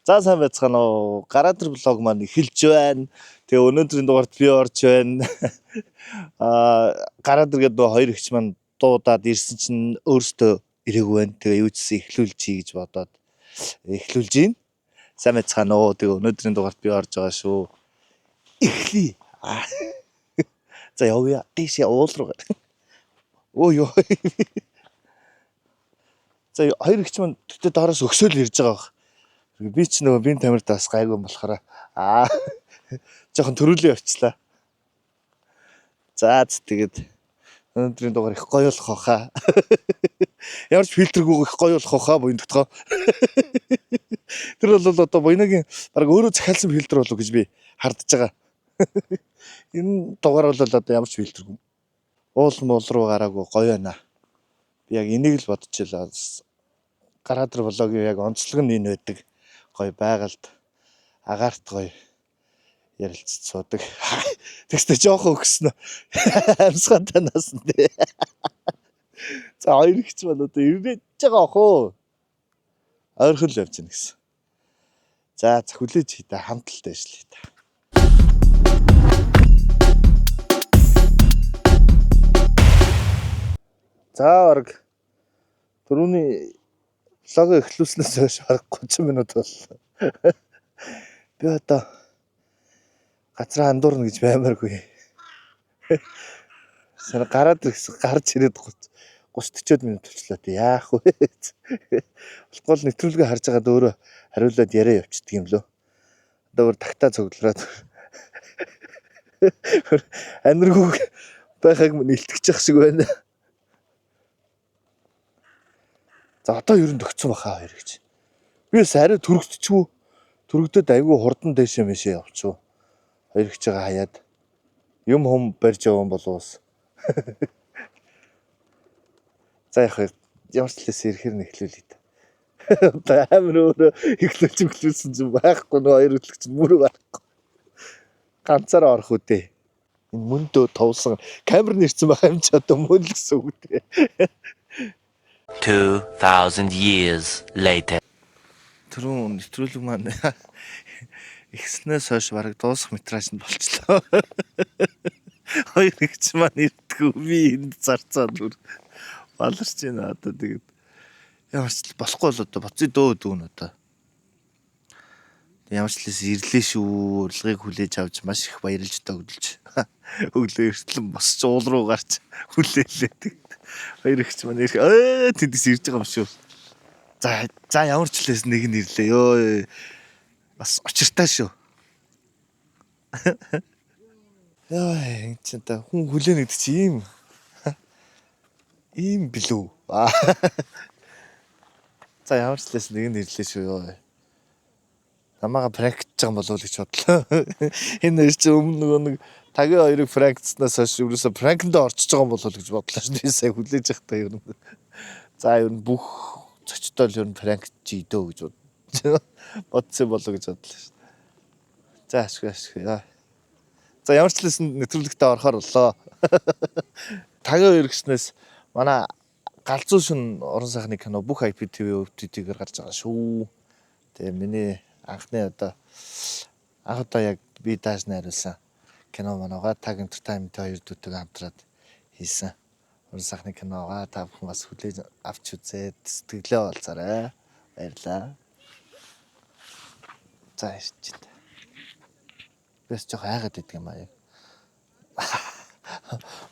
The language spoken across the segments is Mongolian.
За сайн байцгаана уу. Гараатар блог маань эхэлж байна. Тэгээ өнөөдрийн дугаарт би орж байна. Гараатар гэдэг хоёр ихч маань дуудаад ирсэн чинь өөртөө ирээгүй байна. Тэгээ юу ч ихлүүлчихье гэж бодоод эхлүүлж байна. Сайн байцгаана уу. Тэгээ өнөөдрийн дугаарт би орж байгаа шүү. Эхлэе. За явъя. Тийш уул руу. Өө ёо. За хоёр ихч маань тэгтээ доороос өксөөл ирж байгаа. Би ч нөгөө бие тамирт бас гайгүй болохоор жоохон төрүүлээ явчлаа. За тэгээд өнөөдрийн дугаар их гоё болох хаа. Ямар ч фильтргүй их гоё болох хаа буйндтгоо. Тэр бол одоо буйнагийн баг өөрөө захиалсан фильтр болов гэж би хардж байгаа. Энэ дугаар бол одоо ямар ч фильтргүй. Уул муул руу гараагүй гоё байна. Би яг энийг л бодчихлаа. Гараатар блогийн яг онцлог нь энэ байдаг. Гой байгальд агаарт гой ярилцж суудаг. Тэгстэй жоохон өгснө. Амсгаан танаас нь. За хоёр ихч маань одоо ирээд байгаа охоо. Ойрхон л явж гин гэсэн. За хүлээж хийдэ хамталтай ажиллая та. За орг түрүүний лого эхлүүлснээс хойш бараг 30 минут боллоо. Би одоо газраа андуурна гэж баймааргүй. Сара гараад ирсэн гарч ирээд 30-40 минут болчлоо тий. Яах вэ? Болохгүй нэвтрүүлгээ харж байгаад өөрөө хариулаад яриа явчихдаг юм лөө. Одоо өөр тагтаа цуглараад аниргуу байхаг нэлтгэж шиг байна. За одоо ер нь төгцсөн баха хоёр гэж. Би бас арай төрөгдчихв. Төрөгдөд айгүй хурдан дэшээ мэшээ явчихв. Хоёр гэж байгаа хаяад юм хүм барьж явсан болоос. За ямар ч лээс ирэхэр нь эхлүүлээ та. Одоо амар өөрөө эхлүүлсэн чинь байхгүй нөө хоёр хөтлөгч мөрөг арахгүй. Ганцаараа орох үдээ. Энэ мөндөө товсон камер нэрсэн байгаа юм чи одоо мөн л гэсэн үг дээ. 2000 years later. Түрүүн нэвтрүүлэг маань ихснээс хойш бараг дуусах метраж нь болчлоо. Хоёр ихч маань ирдэггүй би энд зарцаад бүр баларч байна одоо тэгээд ямар ч болохгүй л одоо боцъё дүүн одоо. Ямар ч лээс ирлээ шүү. Урилгыг хүлээж авч маш их баярлж тогтолж. Өглөө эртлэн босч уул руу гарч хүлээлээ тэгээд хоёр ихч маань тэндээс ирж байгаа юм шүү. За ямар ч лээс нэг нь ирлээ ёо. Бас очиртай шүү. Яа энэ ч та хүн хүлээнэ гэдэг чи ийм билүү. За ямар ч лээс нэг нь ирлээ шүү ёо. Намаага практикч байгаа юм болов уу гэж бодлоо. Энэ ирч өмнө нөгөө нэг тагийн хоёрыг практикснаас хойш ерөөсө практикт орчиж байгаа юм болов уу гэж бодлоо шүү. Би сая хүлээж явахдаа ер нь. За ер нь бүх зочдол ер нь практикч идөө гэж бодсон болов гэж бодлоо шүү. За ашиг. За ямар ч лээс нэвтрүүлэгтээ орохоор боллоо. Тагийн хоёр гиснээс манай галзуу шин орон сайхны кино бүх IPTV OTT-гээр гарч байгаа шүү. Тэгээ миний анхны одоо яг би дааш найруулсан кино манайгаа Tag Entertainment хоёр дүүтэйг хамтраад хийсэн. Орон сайхны киногаа та бүхэн бас хүлээж авч үзээд сэтгэлээ олцоорой. Баярлалаа. За ирч та. Бэс жоох айгаад идэг юм аа.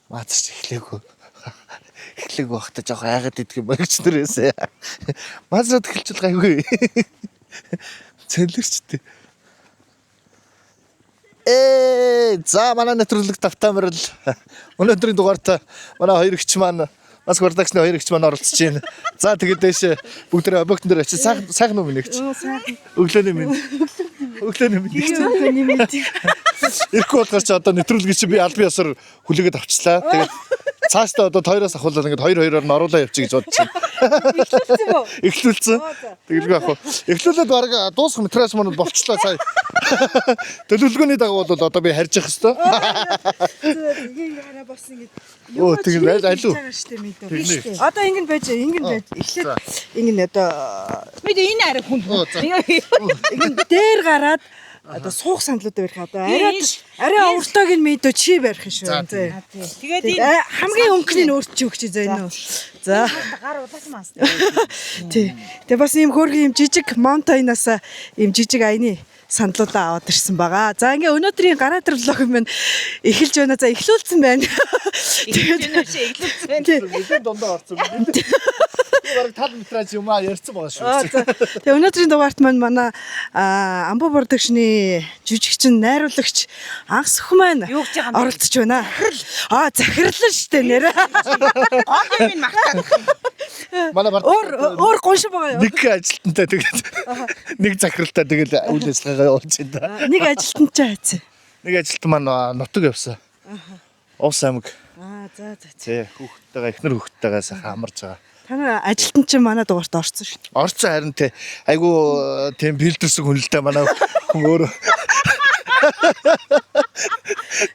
Мацч эхлэегүй. Эхлэегүй бахта жоох айгаад идэг юм гэж нэрээсээ. Мацраад эхэлчихэл гайгүй. Цэлэрчтэй. За манай нэвтрүүлэг тавтамрал. Өнөөдрийн дугаарт манай хоёр ихч маань Нас продакшны хоёр ихч маань оролцож байна. За тэгээд дэше бүгд объект дээр очиж сайхан уу минийгч. Өглөөний минь. Өглөөний минь. Ирэхгүй болохоор чи одоо нэвтрүүлэг чи би аль биесээр хүлээгээд авчлаа. Тэгээд цаашдаа одоо тойроос ахуулаад ингээд 2-2-оор нь оруулаа явчих гэж бодож байна. Эхлүүлсэн юм уу? Эхлүүлсэн. Тэгэлгүй ах. Эхлүүлээд баг дуусах метраж маань болчихлоо сая. Төлөвлөгөөний дагуу бол одоо би харьж явах хэвээр. Ингээ хараа бас ингэ. Оо тэгээд алуу. Одоо ингэ байж эхлээд ингэ одоо бид энэ арай хүн. Ингэ дээр гараад одоо суух сандлуудаа барих одоо арай уртааг нь мэдөө чи барих юм шүү. Тэгээд энэ хамгийн өнгөний нь өөрт чи өгч зөө энэ. За. Гар улаасан мас. Тий. Тэгээ бас ийм хөөрхөн ийм жижиг монтойноос ийм жижиг аяны сандлуудаа аваад ирсэн байгаа. За ингээ өнөөдрийн гараатар влог маань эхэлж байна. За эхлүүлсэн байна. Тэгээд эхлүүлсэн байна. Мэдээ дондоо орсон. Бараг тал метраж юм ярьсан байгаа шүү. Тэгээ өнөөдрийн дугаарт маань манай Амбу продакшны жүжигчин найруулагч Анх Сүх маань оролцож байна. Захирлан штэ нэрэ. Гол юм магтаад. Манай өөр гоншин байгаа юу? Нэг ажилтнтай тэгээд нэг захиралтай тэгээд үйл ажиллагаа явуулж байна. Нэг ажилтан ч хайцсан. Нэг ажилтан маань нутаг явсан. Увс аймаг. За. Тий, хүүхдтэйгээ эхнэр хүүхдтэйгээ сайхан амарч байгаа. Танай ажилтан чинь манай дугаарт орсон шүү дээ. Орцсон харин тий. Айгу тийм бэлдэрсэн хүнэлтэй манай хүн өөр.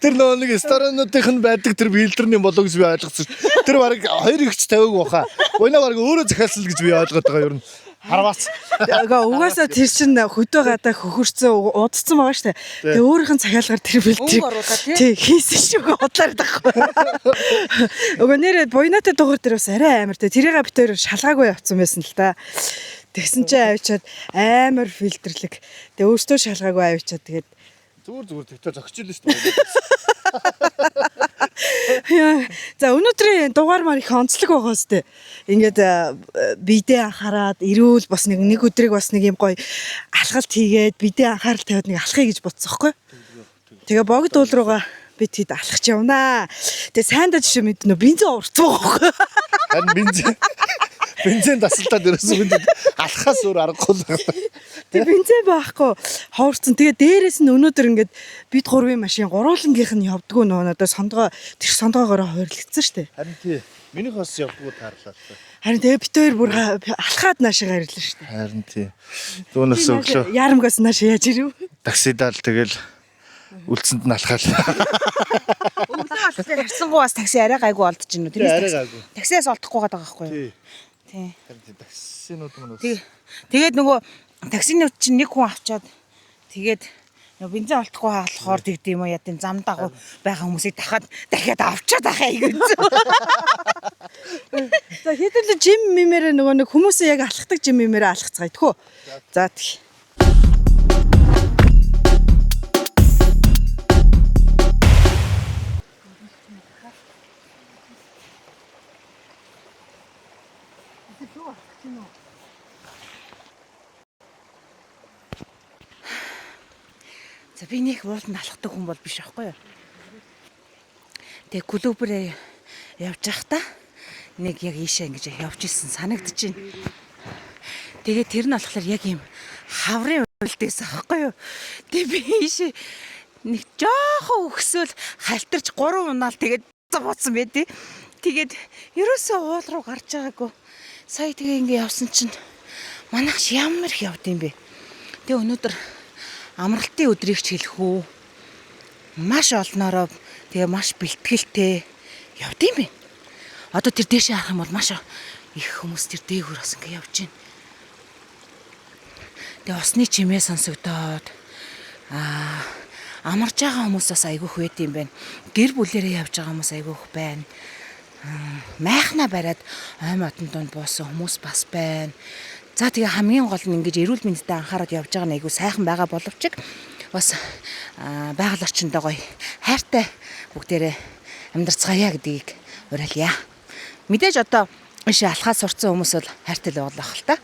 Тэр нэг ресторануудын байдаг тэр бэлдэрний болоо гэж би ойлгосон. Тэр баг 2 ихч тавиаг баха. Өнөө баг өөрөө захиалсан л гэж би ойлгоод байгаа юм. Харваац. Угаасаа тэр чинь хөдөө гадаа хөхөрцөн удцсан байгаа шүү дээ. Тэгээ өөрийнх нь захиалгаар тэр бэлтрийг тий хийсэн шүү удлаар дахгүй. Угаа нэрээ буйнатай дугаар дээр бас арай амар тий тэрийг битээр шалгаагүй явцсан байсан л та. Тэгсэн чинь авчиад амар фильтрлэг. Тэгээ өөртөө шалгаагүй авчиад тэгээд зүгээр тэгтээ зогсчихлээ шүү дээ. За өнөөдрийн дугаар маань их онцлог байгаа сте. Ингээд бидээ анхаарад ирүүл бас нэг өдрийг бас нэг юм гоё алхалт хийгээд бидээ анхаарал тавиад нэг алхахыг гэж бодсохгүй. Тэгээ богд уул руугаа бид хэд алхаж явнаа. Тэгээ сайндаа жишээ мэднэ бензин урцсан байгаа. Харин бензин тасалдаад ерөөсөө бид алхахаас өөр аргагүй л байна. Тэгээ бензин байхгүй хоорцсон. Тэгээ дээрээс нь өнөөдөр ингээд бид 3-ын машин гуруулангийнх нь явдггүй нөө надад тэр сондоогоороо хойрлогдсон шүү дээ. Харин тий. Минийх бас явдггүй таарлаа. Харин тэгээ бид хоёр бүр алхаад наашаа гарилаа шүү дээ. Харин тий. Түүнээс өглөө ярамгаас наашаа яаж ирэв? таксидаал тэгэл үлдсэнд нь алхаал. Өглөө алхлаа харсангуу бас такси арай гайгүй олдож гинүү. Тэрнээс таксиас олдохгүй байгаа байхгүй юу? Тий. Харин таксинууд мөн. Тэгээд нөгөө таксинууд чинь нэг хүн авчаад тэгээд нөгөө бензин олдохгүй хаалахаар тэгдэв юм уу яа тийм зам дагуу байгаа хүмүүсийг дахиад авчаад ахаа игээд. За хэдүүлээ жим мимээр нөгөө нэг хүмүүсээ яг алхдаг жим мимээр алхацгаая тэхүү. За тэг. За би нэг ууланд алхдаг хүн бол биш аахгүй юу. Тэгээ клубээр явж байхдаа нэг яг ийшээ ингэж явж исэн санагдаж байна. Тэгээ тэр нь болохоор яг юм хаврын уйлдээс аахгүй юу. Тэгээ би ийшээ нэг жоохон өгсөөл халтарч 3 унаал тэгээд буцсан байдیں۔ Тэгээд ерөөсөө уул руу гарч байгаагүй. Сая тэгээ ингэ явсан чинь манайх ямар их явд юм бэ. Тэгээ өнөөдөр амралтын өдрийг ч хэлэх үү. Маш олноороо тэгээ маш бэлтгэлтэй явд юм бэ. Одоо тэр дээшээ харах юм бол маш их хүмүүс тэр дээгүүр бас ингэ явж байна. Тэгээ усны чимээ сонсогдоод амарч байгаа хүмүүс бас айгүйх байт юм байна. Гэр бүлээрээ явж байгаа хүмүүс айгүйх байна. Майхна бариад ой модон донд буусан хүмүүс бас байна. За тэгээ хамгийн гол нь ингэж эрүүл мэндэд анхаарал явж байгаа нэг айгүй сайхан байгаа боловч бас байгаль орчиндөө гоё хайртай бүгдээрээ амьдарцгаая гэдгийг уриалъя. Мэдээж одоо иш алхаад сурцсан хүмүүс бол хайртай л болох л та.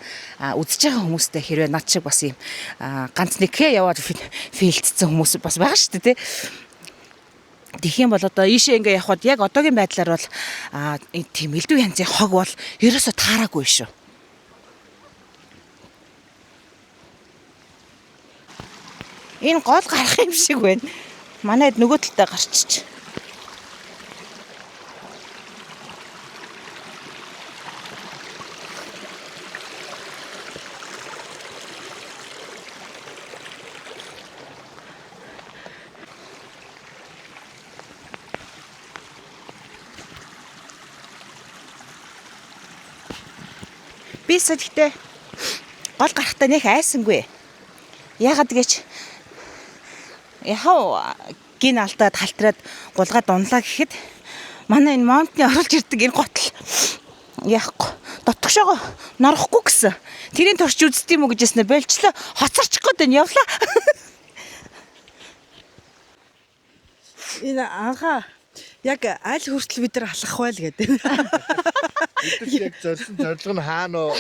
Үзэж байгаа хүмүүстэй хэрвээ над шиг бас юм ганц нэгхээ яваад фейлдсэн хүмүүс бас байгаа шүү дээ тий. Тэгэх юм бол одоо ийшээ ингээ явхад яг одоогийн байдлаар бол тийм элдв янзын хог бол ерөөсө таараагүй шүү. Энэ гол гарах юм шиг байна. Манайд нөгөө талтай гарчиж. Би сэтгэхдээ гол гарахтаа нэх айсангүй. Яагаад гэж яхаа гин алдаад халтраад гулгаад унлаа гэхэд манай энэ монтны оруулж ирдэг энэ готл яахгүй дотгошоогоо норохгүй гэсэн. Тэрийн турч үзт юм уу гэжсэн болчлоо хоцорчих гээд байна явлаа. Энэ анхаа яг аль хүртэл бид нар алхах байл гэдэг. Бид яг зорьсон зорилго нь хаана уу?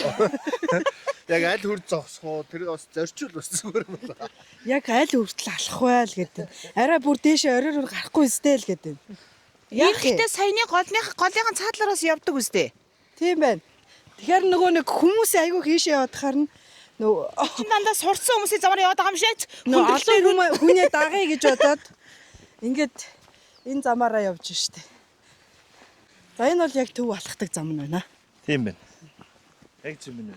Яг аль хүрд зогсох уу? Тэр бас зорчул бас зүгээр юм байна. Яг аль хүртэл алхах байл гэдэг. Арай бүр дээшээ оройр гарахгүй өстэй л гэдэг. Ярихтээ саяны голынхан цаадлаараас явдаг үстэй. Тийм байна. Тэгэхээр нөгөө нэг хүмүүс айгүй хийшээ яваад харна. Нөгөө Чи дандаа сурцсан хүмүүсийн замаар яваад байгаа юм шээч. олон хүнээ дагая гэж бодоод ингээд энэ замаараа явж штэ. За энэ бол яг төв алхдаг зам нь байна. Тийм байна. Яг тийм байна.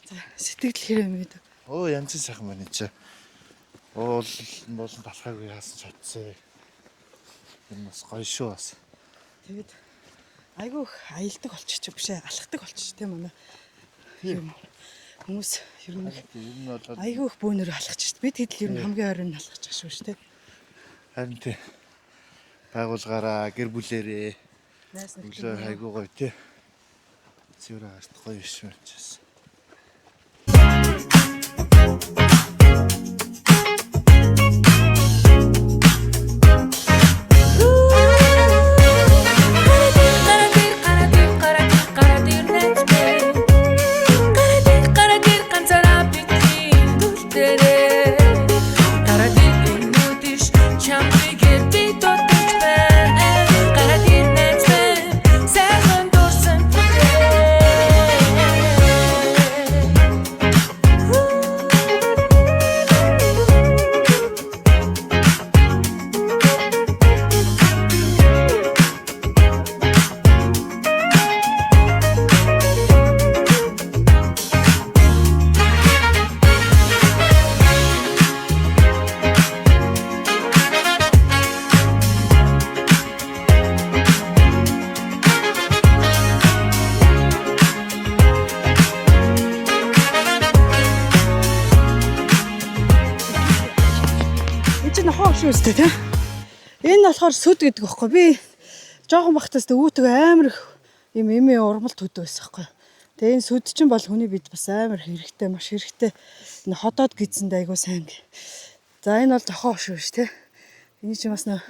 За сэтгэл хэрэмэд. Оо янз бүрийн сайхан байна чи. Уул болон талхайгүй яасан ч чадсан. Энэ бас гоё шүү бас. Тэгээд айгүй аялдаг болчих биш ээ алхдаг болчих тийм манай. Юм хүмүүс ер нь Энэ бол айгүй их бөөнөр алхаж шít. Бид хэд л ер нь хамгийн ойрын алхаж байгаа шүү дээ. харин тий. Байгуулгаараа гэр бүлэрээ Найс өглөө нөхдөд. хайгуу гоё тий. Цэвэр харт гоё биш юм чээс. Үстэй тийм. Энэ болохоор сүд гэдэг байхгүй. Би жоохон бахтаас өвөтөг амар их юм эмээ урмалт хөдөө байсан байхгүй. Тэгээ энэ сүд чинь бол хүний бид бас амар хэрэгтэй, маш хэрэгтэй. Энэ ходоод гизэнд айгуу сайн. За энэ бол зохио шүү ш тийм. Эний чинь бас нөө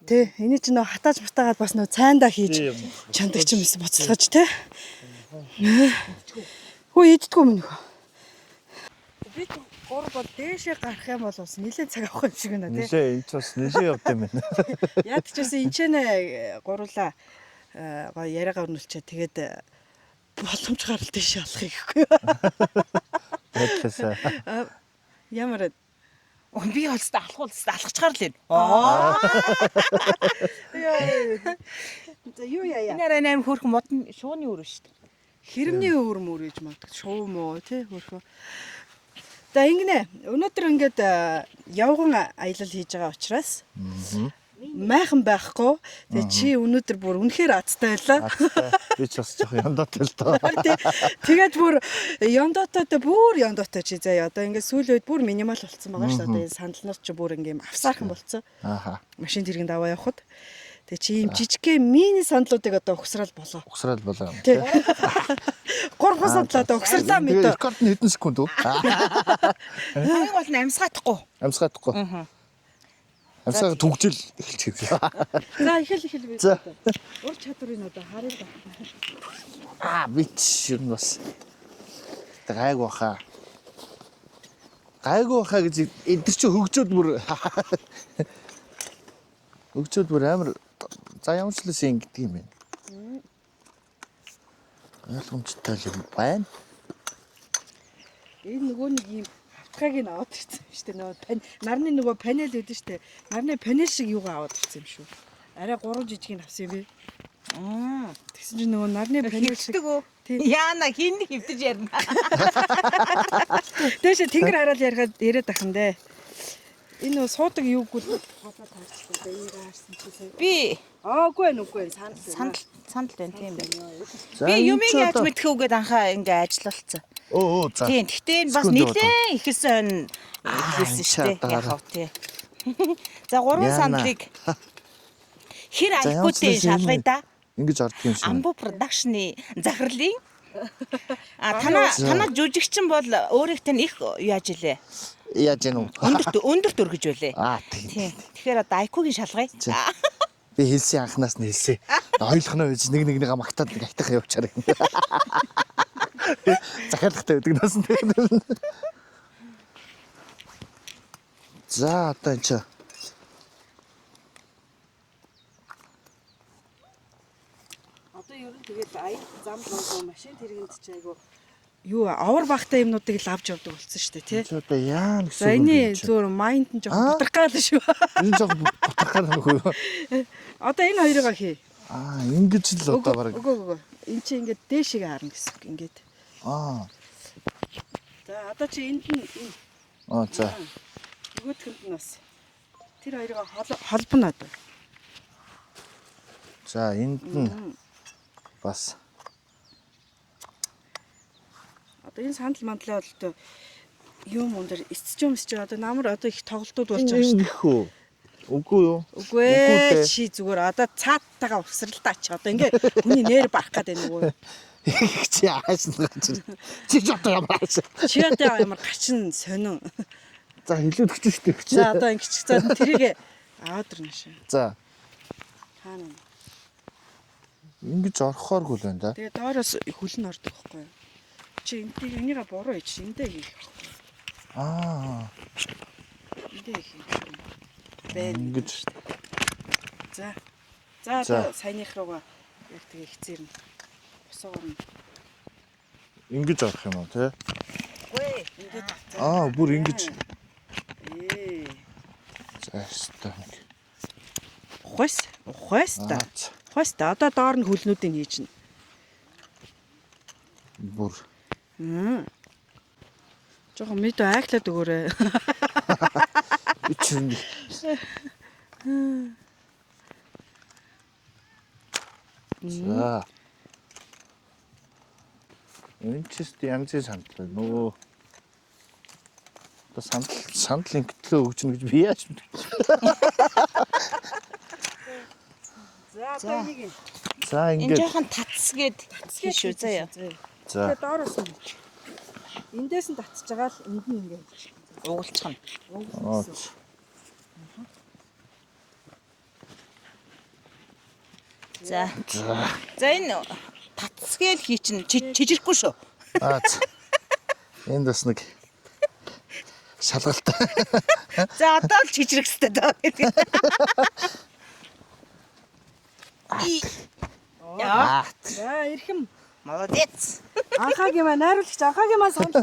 тий. Эний чинь нөө хатааж матаагаад бас нөө цайндаа хийж чандаг ч юм эсвэл боцолгож тий. Хөө идтгүү минь хөө. Би гур бол дээшээ гарах юм бол бас нэлээд цаг авах юм шиг байна тий. Нилээ энэ ч бас нилээ явд юм байна. Яд ч гэсэн энэ ч нэ гуруула гоё яриагаа өрнүүлчээ тэгээд боломж гарал дээшээ алахыг гэхгүй. Байдлаасаа. Ямар Би олстой алхачгаар л юм. За юу яа. Энэ арай амар хөөрхөн модон шууны өөр шүү дээ. Хэрэмний өөр мөр гэж магадгүй шуу муу тий хөрхөө. За ингэнэ. Өнөөдөр ингээд явган аялал хийж байгаа учраас майхан байхгүй. Тэгээ чи өнөөдөр бүр үнэхээр азтай байлаа. Би ч бас жоох яндаатай л доо. Тэгээд бүр яндаатай чи заяа. Одоо ингээд сүүлийн үед бүр минимал болцсон байгаа шүү дээ. Одоо энэ сандалнууд чи бүр ингээд авсаархан болцсон. Ааха. Машин тэргэнд аваа явахад. Тэгээ чи ийм жижигхэн мини сандлуудыг одоо угсраал болоо. Угсрал болоо. Тий. 3 сандлаа одоо угсарлаа мэд. Рекорд нь хэдэн секунд үү? Хамгийн гол нь амьсгаахгүй. Амсгаахгүй. Амсгаа түгжил эхэлчихээ. За ихэл би. За. Ур чадварыг одоо харъя да. Бич юм бас. Гайг баха. Гайг баха гэж эдгэр чи хөгжөөд бүр амар за ямарчлаас ингэдэг юм бэ? Ойлгомжтой юм байна. Энэ нөгөө нэг юм хавтгайг нь аваад ирсэн юм шүү дээ. Нөгөө нарны нөгөө панел үүдэн шүү дээ. Нарны панел шиг юугаа аваад ирсэн юм шүү. Арай 3 жижигийг авсан юм бэ. Тэгсэн чинь нөгөө нарны панел шиг Яана хин хөвдөж ярина. Тэшээ тэнгэр хараад яриад ахын дээ. Энэ суудаг юуг л хадаа таарчлаа да энийг хаарсан чи сая. Би Аагүй нүггүй санал. санал байна тийм байна. За, Би энэ юмыг ч яаж одоо- мэдэх үгээд анхаа ингээ ажиллалцсан. За. Тийм. Гэхдээ энэ бас Секунд нилээн ихэсэн хэлсэн шүү дээ. дараа. Яхав тий. За 3 Яна. сандлыг хэр За, айхгүйтэй явцлаа шалгая шинэ. да. Ингэж ордог юм шиг. Амбу продакшны захирлын танаа жүжигчин бол өөрийг тань их яаж илээ? Яаж яах вэ? Өндөрт өргөж байлээ. Тийм. Тийм. Тэгэхээр одоо айкугийн шалгая. Би хэлсэн анханаас нь хэлсэн. Ойлгоно байж нэгнийгээ магтаад нэг айтайхан явчаар. Захиалгатай байдаг нас нь. За одоо энэ чи Одоо ер нь тэгэл аяг зам лого машин тэргэнд ч айгу юу авар багтай юмнуудыг л авч явдаг болсон шүү дээ тий. чи одоо яа гэсэн За энэ зүгээр майнд нь жоохон бутархаа л шүү. энэ жоо бутархаар нөхөө. Одоо энэ хоёроо хий. Ингэж л одоо баг. Үгүй. Энд чи ингээд дээшээ харна гэсэн үг ингээд. За одоо чи энд нь За. нөгөөдгөнд нь бас тэр хоёроо холбоно одоо. За энд нь бас Одоо энэ сандал мандлаа бол одоо юм өндөр эцэж одоо намар одоо их тоглолтууд болж байгаа шүү дээ. Ингэхүү. Үгүй юу? Үгүй ээ чи зүгээр одоо цааттайгаа усралтаа чи одоо ингээ хүний нэр барах гэдэг нөгөө Чи ааш нь гаж. Чи ч одоо ямар ааш. чи одоо ямар гачин сонин. За хилээд өгч штэ өгч. За одоо ингэчих за тэрийг аваад ирнэ шээ. За Хаана. ингэж орохооргүй л байна да. Тэгээ доороос хүлэн ордог байхгүй юу? Чи энийгээ буруу ич эндээ хийх хэрэгтэй. Эндээ хийх юм шиг байна. Ингэж За. За одоо саяных руугаа яг тэгээ хизээрнэ. Босоогоор нь. ингэж орох юм уу те? Гүй ингээд. Бүр ингэж. Ээ. За хэвээр. Ухаас та. Ухаас та одоо доор нь хөлнүүдийг хийчихнэ. Бүр. Жохон мэдээ айглаад өгөөрэй. Ичэн. За. Энэ ч тест янзын сандал нөгөө. Одоо сандлын гэтлөө өгчнө гэж би яаж мэдэх. За одоо энийг За Энэ ингэж. жоохон татсгээд хийшүү заяа. За. тэгээ доороос нь. Эндээс нь татчих байгаа л энд нь ингээд. Угуулчих нь. За. За энэ татсгээл хий чинь чижирэхгүй шүү. Энд бас нэг шалгалтай. За одоо л чижирэх хэрэгтэй даа. Яа. За эрхэм. Молодец. Анхаагийн маань найруулагч анхаагийн маань санал.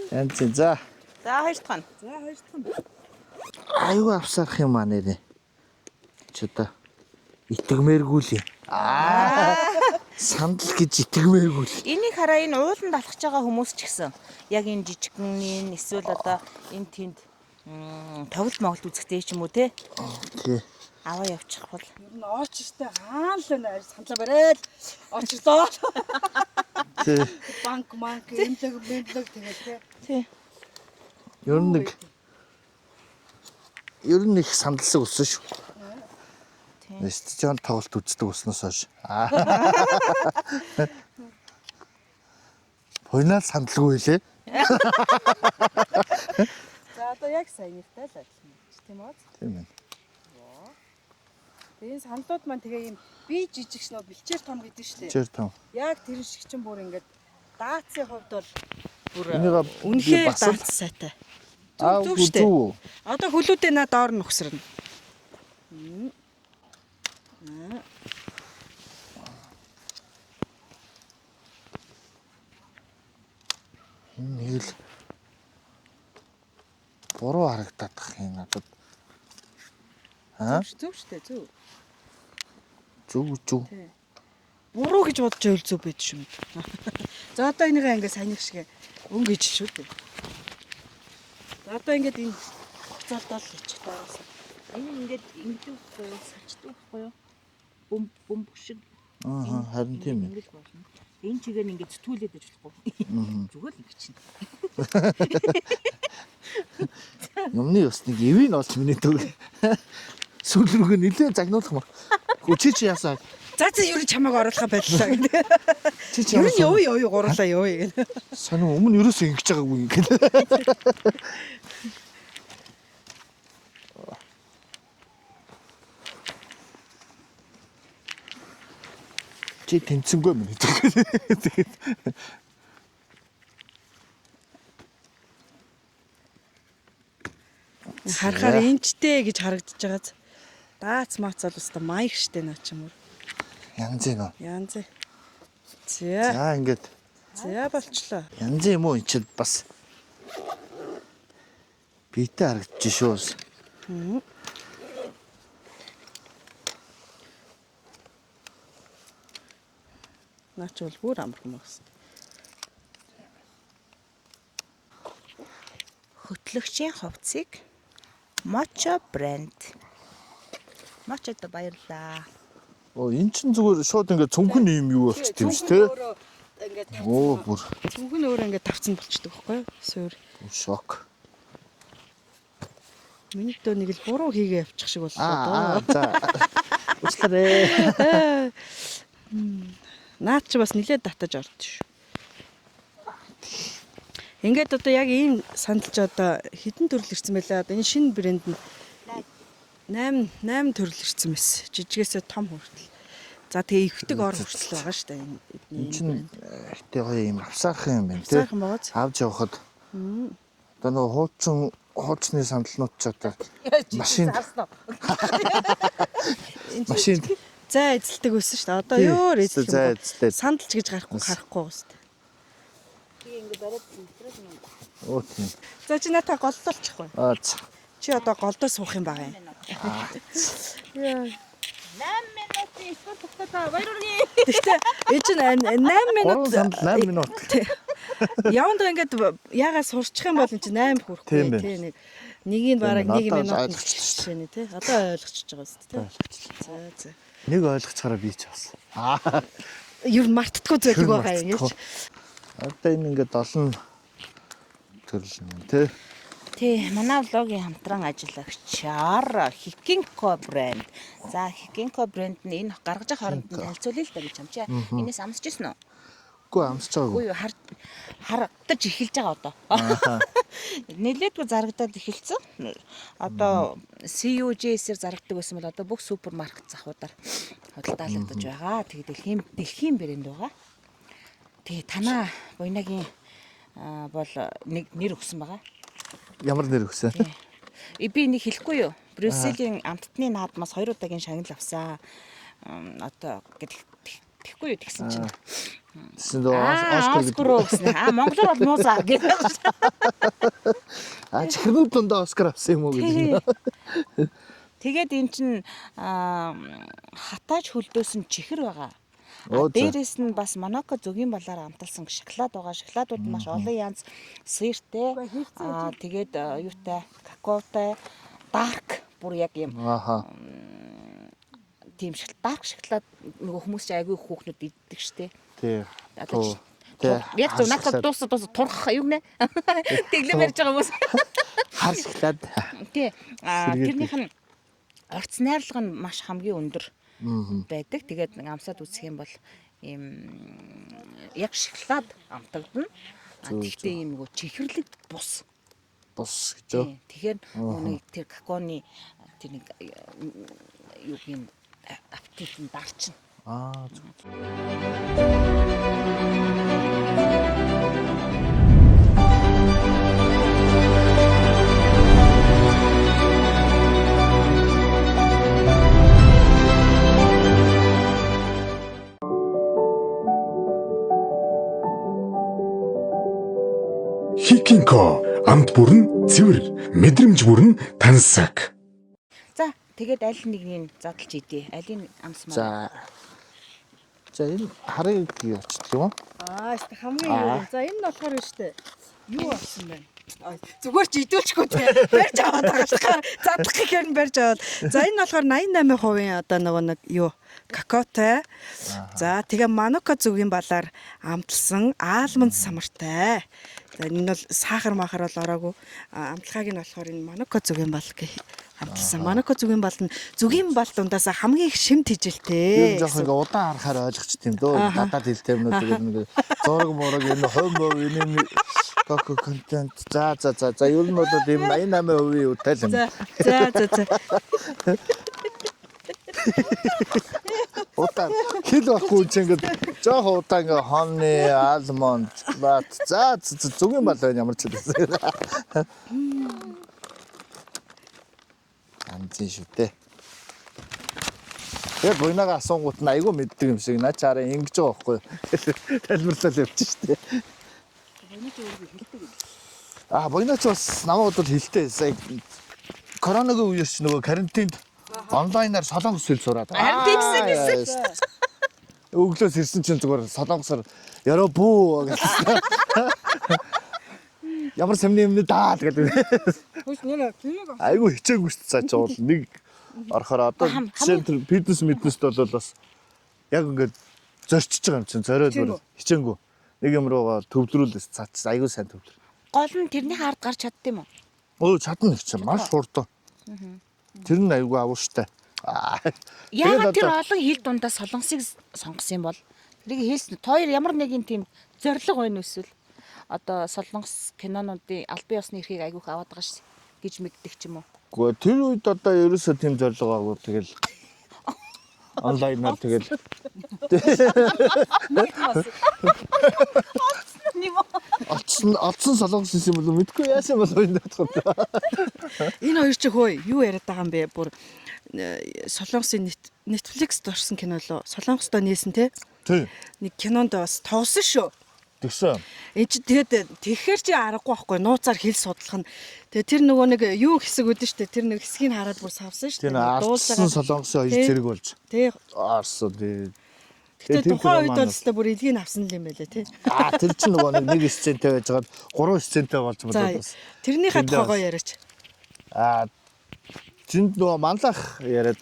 Янз. За. За хоёр дахь нь. За хоёр дахь нь. Аюу авсарах юм аа нэрээ. Ч одоо итгэмээргүй л юм. Сандал гэж итгэмээргүй л. Энийг хараа энэ ууланд алхаж байгаа хүмүүс ч гэсэн яг энэ жижигхэн эсвэл одоо энэ тэнд тоглолт моголт үзэхтэй ч юм уу те. Тий. Аваа явчих бол. Ер нь очртой хаана л байна саналаа бариад очрлоо. Тий. Банк эмлэг тэгээд Тий. Ер нь их сандалсаг өссөн шүү. Стадион тоглолт үздэг уснаас хойш. Хойноо сандалгүй лээ. за одоо яг саянхтай л адилхан тийм үү? Тийм ээ. Тэгээ энэ сандлууд маань тэгээ юм бие жижигчнүүд бэлчээр том гэдэг шүү дээ. Чир том. Яг тэр шиг чинь бүр ингээд даацын хувьд бол бүр Энийг үнэхээр бас л- даац сайтай. Зүг шүү дээ. зүг. Одоо хөлүүдээ наа доор нь өгсөрнө. Нэг л буруу харагдаад бах юм надад. Зөв шүү дээ зөв. Зүг. Буруу гэж бодож байвал зөв байд шүү. За одоо энийг ингээд саяных шиг өнгөж шүү дээ. Одоо ингээд энэ хугацаалтаа л хийчих таараас. Энэ ингээд ингэдэг байхгүй сачдаг байхгүй юу? Бөмбөг шиг. Харин тийм ээ. Ингэж болно. Энэ чигээр ингээд зүтгүүлээд иж болохгүй. Зүгээр л ингэ чинь. Юмны ус нэг эвийн олж миний төг. Сүүл рүүгээ нилээ загнуулах маа. Чи яасан? За юу чамайг оруулахаа байлаа гэдэг. Чи Юу юу гурлаа юу гэх. Сонин өмнө ерөөсөө ингэж байгаагүй гэх. Чи тэнцэнгүй юм. Тэгээд Харахаар энчтэй гэж харагдаж байгааз. Даац мац бол өстой маяг штэ наа ч юм уу. янз нөө. Янз. За. За ингээд За болчлоо. янз юм уу энэ ч бас биетэй харагдаж шүү. Наач бол бүр амархан байна. Хөтлөгчийн хувцсыг Mocho брэнд. Mochoд баярлаа. Энэ чинь зүгээр шууд ингээд цөмхөн юм юу болчихсон юм шүү те. Ингээд Оо бүр цүнхэн өөрөө ингээд тавцсан болчдөг байхгүй юу? Суур. шок. Миний дөө нэг л буруу хийгээ явчих шиг боллоо доо. За. Уучлаарай. Наад чи бас нилээд татаж орд шүү. Ингээд одоо яг ийм сандалж одоо хэдэн төрөл ирсэн байлаа. Энэ шинэ брэнд нь 8 төрөл ирсэн байсан. Жижигээсээ том хүртэл. За тэгээ ихдэг ор хүртэл байгаа шүү дээ. Энэ чинь ихтэй гоё юм авсаархан юм байна те. Авсаархан байгааз. Авч явахад одоо нөгөө хуучны сандалнууд ч одоо машин За эзэлдэг байсан шүү дээ. Одоо ёор эзэлж за юм. эзэлээд. Сандалж гэж гарахгүй шүү дээ. Оо тийм. За чи натаа голлолчихгүй. За. Чи одоо голдоо суух юм байгаа юм. Яа. 8 минутын эсвэл тогтоо баярлалаа. Гэхдээ энэ чинь 8 минут 8 минут. яванд ингээд яагаад сурчих юм бол энэ чинь 8 хүрэхгүй тий нэг нэгийг бараг 1 минут ойлгочихлоо нь тий одоо ойлгочихж байгаа шүү дээ. За. Нэг ойлгоцохороо би ч бас. Юу мартдаггүй зүйдэг байгаа юм яач. Одоо энэ ингээд олон төрөл юм те. Тий, манай влогийн хамтран ажиллагчаар Hikinko брэнд. За, Hikinko брэнд нь энэ гаргаж байгаа хооронд нь танилцуулъя л да гэж хамчаа. Энэс амсч ирсэн үү? Үгүй амсч байгаагүй. Үгүй харагдаж эхэлж байгаа одоо. Нэлээдгүй зарагдаад эхэлсэн. Одоо CUJ-сээр зарагддаг байсан бол одоо бүх супермаркет захуудаар худалдаалагдаж байгаа. Тэгээд дэлхийн брэнд байгаа. Тэгээ танаа буйнагийн бол нэг нэр өгсөн байгаа. Ямар нэр өгсөн? Би нэг хэлэхгүй юу? Брюсселийн амттны наадмаас 2 удаагийн шагнал авсан. Одоо тэгэхгүй юу тэгсэн чинь. Тэсэнд Оскар өгсөн. Монголоор бол муузаа гэж. чихрнүүд дундаа Оскар авсан юм уу гэж. Тэгээд эн чин хатааж хөлдөөсөн чихэр байгаа. Оо, за. Дээрээс нь бас Монако зөгийн балаар амталсан шоколад байгаа. Шоколадууд маш олон янз сэртэй. Тэгээд юутай, какаотай, дарк бүр яг юм. Тийм дарк шоколад нөгөө хүмүүс чи айгүй хүүхнүүд иддэг штэ. Тий. Яг зөв надад дуусах турах юу нэ? Тэглэм ярьж байгаа хүмүүс. Хар шоколад. Тий. Тэрнийх нь орц найрлага нь маш хамгийн өндөр байдаг. Тэгээд нэг амсаад үзэх юм бол ийм яг шоколад амтагдана. Тэгтээ ийм нөгөө чихэрлэг бус гэж юу? Тэгэхээр нэг тэр какаоны тэр нэг юу юм аппетит нь дарчна. Hikinko амт бүрэн цэвэр, мэдрэмж бүрэн тансаг. За тэгээд аль нэгний задлж идэ. Алийг амс маа. За энэ харыг юу очдөг юм уу? Хамгийн юу. За энэ нь болохоор шүү дээ. Юу болсон бэ? Зүгээр ч идүүлчихгүй те. Барьж аваад байгаа. Задлах гэхээр нь барьж аваад. За энэ болохоор 88% одоо нөгөө нэг юу какаотой. За тэгээ манока зүгийн балаар амталсан алмонд самартай. За энэ бол сахар махар бол ороогүй. Амтлагааг нь болохоор энэ манока зүгийн бал гэх амталсан. Манока зүгийн бал нь зүгийн бал дундаас хамгийн их шимт хижилтэй. жоох ингээ удаан харахаар ойлгоч тийм дөө. Дадаад хэлтэй юмнууд тэгээд ингээ зураг мураг энэ хомбо энэ коко контент. За ер нь бол ийм 88% юутай л юм. За. Удаан хэл байхгүй ч ингээ жоох удаан ингээ honey, almond, бат. За зүгийн бал байна ямар ч юм. Амцэн шүү дээ. Яг буйнага асуугууд нь айгүй мэддэг юм шиг наачаараа ингэж байгаа байхгүй юу? Тайлбарлал явчих шүү дээ. Буйнач бас намайг бол хэлтэй. Сая коронавигийн үеэс нөгөө карантинд онлайнаар солонгос хэл сураад. Харин тэгсэн. Өглөөс ирсэн чинь зүгээр солонгосоор яроо бүү гэсэн. Ямар сэмний юм даа гэдэг. Хөөс нэр тийг Айгүй хичээгүй шүү дээ цаа бол нэг орохоор одоо центр фитнес мэднэст бол бас яг ингээд зорчиж байгаа юм чинь зориод хичээнгүй. Нэг юм руугаа төвлөрүүлээс цаач айгүй сайн төвлөр. Гол нь тэрний хард гарч чаддсан юм Өө уу? чадна гэж маш хурдан. Тэр нь айгүй авууштай. Яагаад тэр олон хил дундаа солонгосыг сонгосон юм бол? Тэрийг хэлсэн. Хоёр ямар нэгэн тийм зориг байна эсвэл одоо солонгос кинонуудын албан ёсны эрхийг айгүйх аваад байгаа ш гэж мэддэг ч юм уу. Гэхдээ тэр үед одоо ерөөсөө тийм зориг байгаагүй тэгэл онлайнаар тэгэл олцсон солонгос юм бол мэдгүй яасан болов энэ бодоход. энэ хоёр чи хөөе юу яриад байгаа юм бэ? Бүр солонгосын Netflix-д орсон кино лөө. Солонгосдоо нээсэн те. Тийм. Нэг кинонд бас тоглосон шүү. Тэгсэн. Энд чи тэгээд тэгэхэр чи аргагүй байхгүй нууцаар хэл судлах нь. Тэгээд тэр нөгөө нэг юу хэсэг үүдэн штэ тэр нэг хэсгийг хараад бүр савсан штэ. Тийм алдсан солонгосын хоёр зэрэг болж. Тий. Арсан тий. Тэгээд тухайн үед бол өстой бүр илгийг авсан юм байлаа тий. Тэр чинь нөгөө нэг сцентэй байжгаад 3 сцентэй болж болоод бас. Тэрнийхээ тухайгаа яриач. Тэнд нөгөө манлах яриад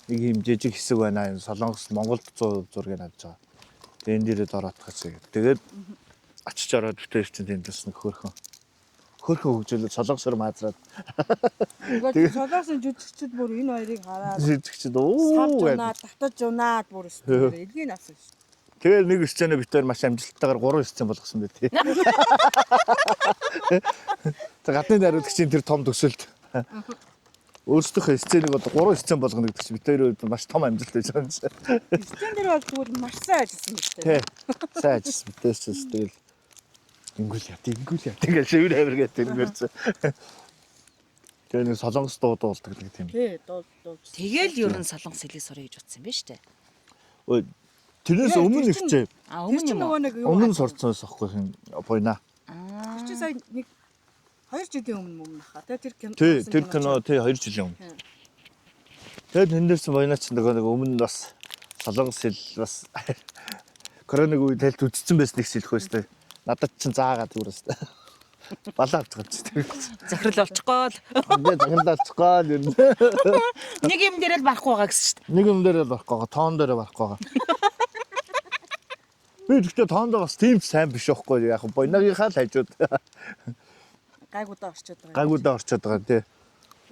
нэг юм жижиг хэсэг байна энэ солонгос Монголд 100% зургийг авч байгаа. Тэгээд энэ дээрээ дороотгоч гэдэг. Тэгээд очиж ороод бүтээр чинь тэндээс нэг хөөрхөн хөгжүүлээд солонгосоор маазраад. Тэгээд солонгосын жүжигчд бүр энэ хоёрыг хараад жижигчд татаж унаад бүр өстой илгийг авсан шүү. Тэгээд нэг сценэ битээр маш амжилттайгаар 3 сцен болгосон бай тээ. За гадны найруулагчийн тэр том төсөлд өөрсдийнхөө сценыг одоо 3 сцен болгоно гэдэг чинь битээр маш том амжилт байж байгаа юм шиг. Сцен дээр бол тэгвэл маш сайн ажилласан юм шүү. Тий. Сайн ажилласан битээс ч тэгэл ингүүл яа гэж шивэр авир гэдэг юм ярьж. Тэгээ нэг солонгос дууд болдог гэх юм. Тий, дууд. Тэгэл ер нь солонгос хэлийг сурах гэж утсан юм байна штэ. Ой тэрнээс өмнө ихчээ. Өмнө юм уу? Өмнө сурцсанаас ахгүй юм буйна. Тэр чинь сая нэг 2 жилийн өмнө хаа. Тэр кино. Тий, тэр кино тий 2 жилийн өмнө. Тэгээд тэндээс буйна ч нэг өмнө бас солонгос хэл бас коронавигийн үед хэлт үдцсэн байсан нэг хэлэх байсан. Надад ч заагаад зүрээс. Балаа авч байгаа ч. Захирал олчихгоо л. Ингээд захирал олчихгоо л юм. Нэг юм дээр л барахгүй байгаа гэсэн штэ. Нэг юм дээр л барахгүй байгаа, тоон дээр барахгүй байгаа. Би гэхдээ тоондоо бас тийм сайн биш байхгүй яг буйнагийнхаа л хажууд. Гайгуудаа орчод байгаа. Гайгуудаа орчод байгаа тий.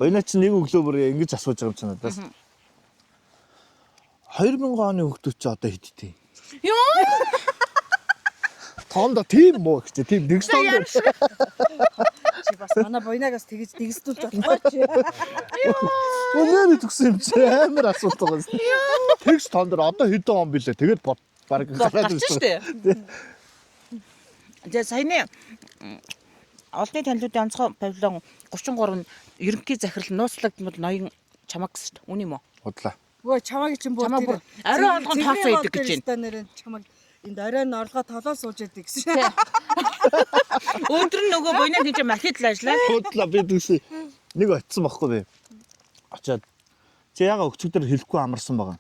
Буйнаа чи нэг өглөө бүр ингэж асууж байгаа юм чи надаас. 2000 оны хүүхдүүд чи одоо хэд тий? Юу? Тоондоо тийм муу гэхдээ тийм нэг сон дээр. Чи бас манай буйнагаас тэгж дэгсдүүлж болохгүй чи. Өнөөдөр төгсөн юм чи амар асуулт байгаа юм. Тэгс тоон дээр одоо хэдэн он билээ тэгээд баг гараад Гарч штэ. Тэгээ саяны олдны танилуудын онцгой павильон 33 нь ерөнхий захирал нууцлагдмал ноён чамаг гэсэн штэ. Үн юм уу? Бодлаа. Өө чамаг чинь бүр Чамаг бүр ариун олгон тооцоо идэг гэж байна. Чамаг энд оройн орлогоо толоо сууж идэг гэсэн. Өдөр нь нөгөө буйнаа хийж махид л ажиллаа. Бодлаа би тэгсэн. Нэг очисон байхгүй би. Очоод чи яга өчигдөр хэлэхгүй амарсан байгаа.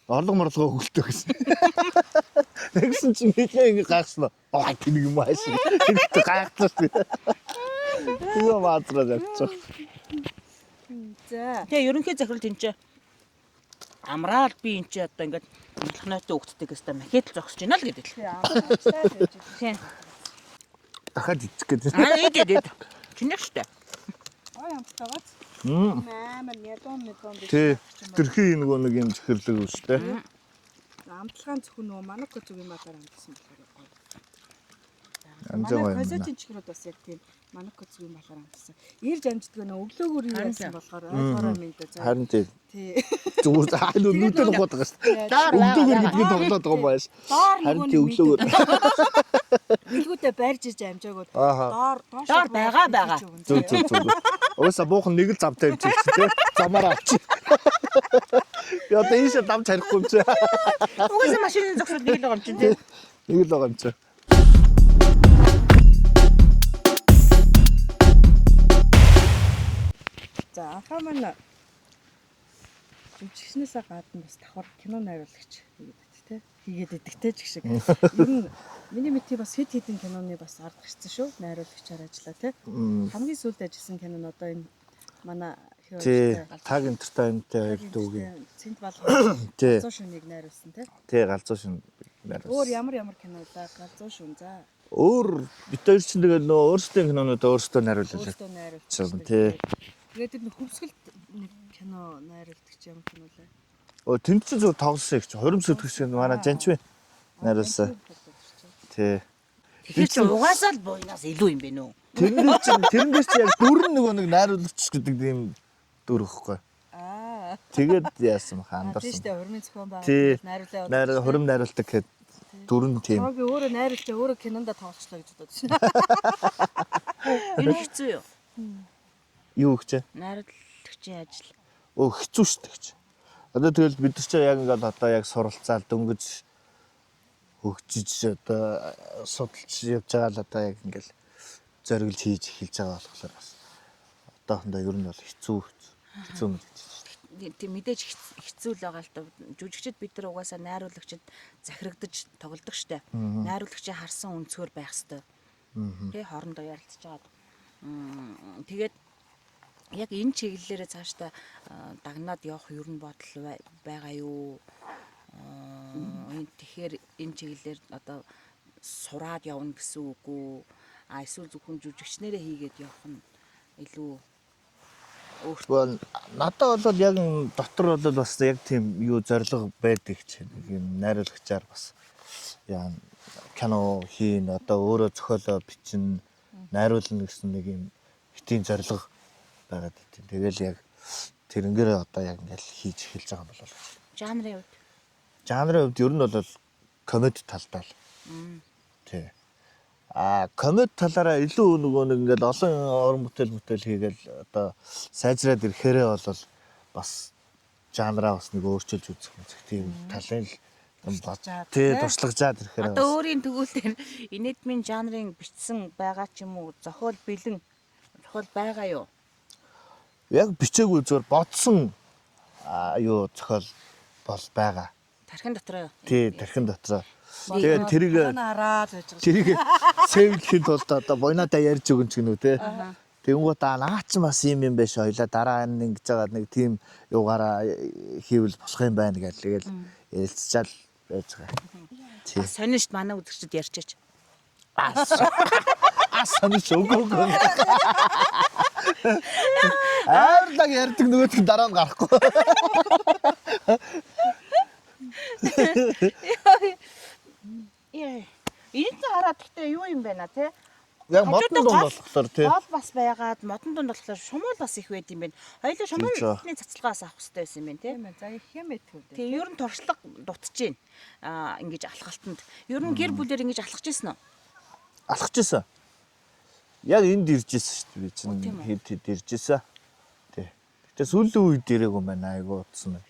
Орлого морлогоо хөлтөө гэсэн. Тэгсэн чинь нэлээ ингэ гайхсан. Аа тийг юм ааш. Тэгт гайхсан шүү. Тэгээ маазраад явчих. За. Тэгээ ерөнхий захирал тэнцээ. Амраал би энэ чи одоо ингээд амтлахнаатай өгддөг гэсэн макет л зогсож байна л гэдэг л. Тийм. Дахиад ицэх гэдэг. Эд. Чинийх штэ. Амтлагац. Амар ядон мэдон биш. Тэ. Тэрхий нөгөө нэг юм захирлаг үүстэй. Амтлагаан зөвхөн нөгөө манайх зүг юм алаар амтсан болохоор. Амжаа Манай юм. газетын чихрүүд бас яг тийм манайх зүг юм алаар амтсан. Ирж амждаг нөгөө өглөөгөр юу яасан болохоор ойлгоороо мэдээ. Харин тий. Тий. Зүгээр хаал нүдэл ухаад байгаа шүү. Өглөөгөр гэдгийг тоглоод байгаа юм байна ш. Харин тий өглөөгөр. Билгүүтээ барьж иж амжаагүй. Доор байгаа. Зүг. Өөсө буухан нэг л замтай юм чи тий. Замаар авчих. Яа дэйш дам чарахгүй юм чи. Угаасаа машины зогсоод нэг л байгаа юм чинь тий. Нэг л байгаа юм чи. За анхаа манай жүжигчнээсээ гадна бас давхар кино найруулагч хийгээд идэгтэй ч шиг. Ер нь миний мэти бас хэд хэдэн киноны бас ард гарцсан шүү. Найруулагчаар ажиллаа тий. Хамгийн сүүлд ажилласан кино нь одоо энэ манай Тий. Таг энтертайнтэй дүүгийн. Цэнт балгын Тий. галзуу шүнийг найруулсан тий. Тий галзуу шин найруулсан. Өөр ямар кино да галзуу шүн за. Өөр бид хоёр чинь тэгэл нөө өөрсдөө кинонуудаа өөрсдөө найрууллаа. Өөртөө найруулсан Тий. Тэгээд тэр хөвсгөлт нэг кино найруулдаг ч юм кино лээ. Тэнд чинь зөв тоглосон их чи хором сөтгч манай жанчвэ найруулсан. Тий. Тэгэхээр чи угаасаа л буйнаас илүү юм бэ нөө. Тэрнээс чи яг дөрөн нөгөө нэг найруулагч гэдэг тийм дүр өгөхгүй. Тэгээд яасан баха Тийм андарсан. шүү дээ хормын зохион Тий. байгуулалт Найр хором найруулдаг гэхэд дүрэн тийм. Би өөрөө найруулчаа өөрөө кинонда тоглочлаа гэж бодож байна. Энэ хэцүү юу? Юу гэж? Найруулагчийн ажил. Хэцүү шүү дээ гэж. Одоо тэгэл бид нар ч яг ингээд одоо яг суралцаал дөнгөж хөгжиж одоо судалж явж байгаа л одоо яг ингээд зориглож хийж эхэлж байгаа болохоор бас одоохондоо ер нь бол хэцүү мэдээж шүү. Тийм мэдээж хэцүү л байгаа л да. Жүжигчд бид нар угаасаа найруулагчд захирагдаж тоглодог штэ. Найруулагчийн харсан өнцгөр байх хэвээр. Тэ хоорондоо ярилцж байгаа. Тэгээд яг энэ чиглэлээрээ цаашдаа дагнаад явах ер нь бодол байгаа юу? Тэгэхээр энэ чиглэлээр одоо сураад явна гэсэн үг үү? Эсвэл зөвхөн жүжигчнэрээ хийгээд явах нь илүү Well, надад бол яг дотор бол бас яг тийм юу зориг байдаг ч юм найруулагчаар бас яа кино хийн одоо өөрөө зохиолоо бичнэ найруулна гэсэн нэг юм хитийн зориг байгаад тийм. Тэгэл яг тэрнгээр одоо яг ингээл хийж эхэлж байгаа юм болов. жанрын үед. Жанрын хувьд ер нь бол комеди талдаа л. Тий. Комеди талаараа илүү нөгөө нэг ингээл олон орон бүтээл хийгээл одоо сайжраад ирэхээрээ бол бас жанраа бас нэг өөрчилж үзэх юм. Тийм талын л тий туршлагажаад ирэхээрээ. Одоо өөрийн төгөөлөөр инедмийн жанрын бичсэн байгаа ч юм уу зохиол бэлэн зохиол байгаа юу? Яг бичээгүй зүгээр бодсон юу зохиол бол байгаа. Тархин дотроо юу? Тий, тархин дотроо. Тэгээд тэрийг хараад байж байгаа. тэрийг сэвлэхэд бол одоо буйнадаа ярьж өгөн ч гэнэ үү те. Тэнгуут наа ч бас юм байж хоёлаа дараа нь ингэж байгаа нэг тийм юугаараа хийвэл болох юм байна гэж тэгэл ярилцчаал байж байгаа. Тий. Сонин шít манай үзэгчд ярьчаач. Санаж өгөөг. Аарлаг ярьдаг нөгөөт нь дараа нь гарахгүй. Энэ хараад гэхдээ юу юм бэ наа те? Яг модон дунд болохоор тий. Гол бас байгаад модон дунд болохоор шумуул бас их байд юм байна. Хоёулаа шумуулны цацлагаас авах хэрэгтэй байсан юм байна те. Тийм ээ. За их юм байтгүй. Тэгээ ер нь туршлага дутж байна. Ингэж алхалтанд. Ер нь гэр бүлээр ингэж алхаж ирсэн үү? Алхаж исэн. Яг энд ирж исэн шүү дээ. Би чинь хэд ирж исэн. Тий. Гэтэ сүүлийн үед ирээгүй байна. Айгуу утсан байна.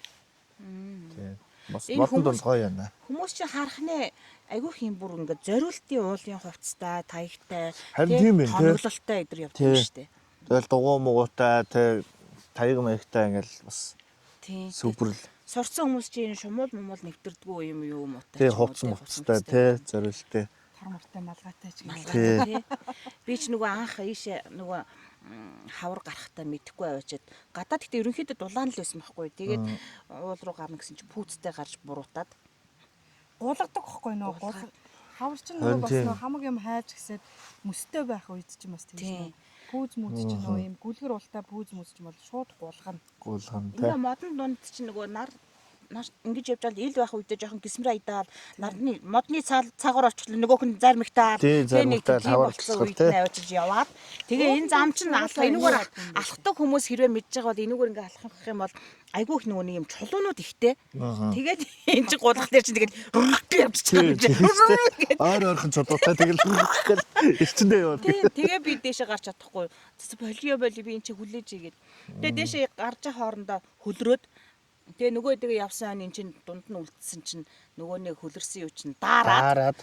Тий. Бас модон дунд гоё байна. Хүмүүс чинь харах нэ айгүй хэм бүр ингээд зориултын уулын хувцастай, таягтай, Харин тийм ээ, тий. тонгололтой эдэр явдаг юм шүү дээ. Тэгэл дугуй муутай тий таяг маягтай ингээл бас Тийм. супер сурцсан хүмүүс чинь шумуул мумуул нэвтэрдэггүй юм юу муутай. Тий хувцсан хувцтай тий зориултай. Тормортой малгайтай ч юм. Тий. Би ч нөгөө анх ийшээ нөгөө хавар гарахтаа мэдэхгүй аваачаад гадаад гэхдээ ерөнхийдөө дулаан л байсан байхгүй. Тэгээд уул руу гарна гэсэн чинь пүүцтэй гарч буруутаад Гулгадаг байхгүй нөө гулгах. Хавар ч нөгөө бас нөө хамаг юм хайж гэсээд мөстэй байх үед ч юм бас тийм. Пүүз мүз ч нөө юм гүлгэр ултай пүүз мүз ч юм бол шууд гулгана. Гуулган тий. ингээ модон дунд чинь нөгөө нар ингэж явж байгаа ил байх үедээ жоохон гисмэр айдаал нарны модны цагаар очихлоо нөгөөх нь зармигтаа хавар үед нь авчиж яваад тэгээ энэ зам чинь энүүгээр алхдаг хүмүүс хэрвээ мэдж байгаа бол энүүгээр ингээ алхах юм бол айгүй их нөгөө нэг юм чулуунууд ихтэй тэгээд энэ чинь гулгах дээр чинь тэгээд явчихсан юм ойрхон чулуутай тэгэл эрчэндээ яваад. тэгээ би дээшээ гарч чадахгүй болио би энэ чинь хүлээж игээд тэгээ дээшээ гарч байгаа хоорондоо хөлрөөд тэгээ нөгөө дэгээ явсан энэ чинь дунд нь үлдсэн чинь нөгөө нэг хөлөрсөн юу чинь дараад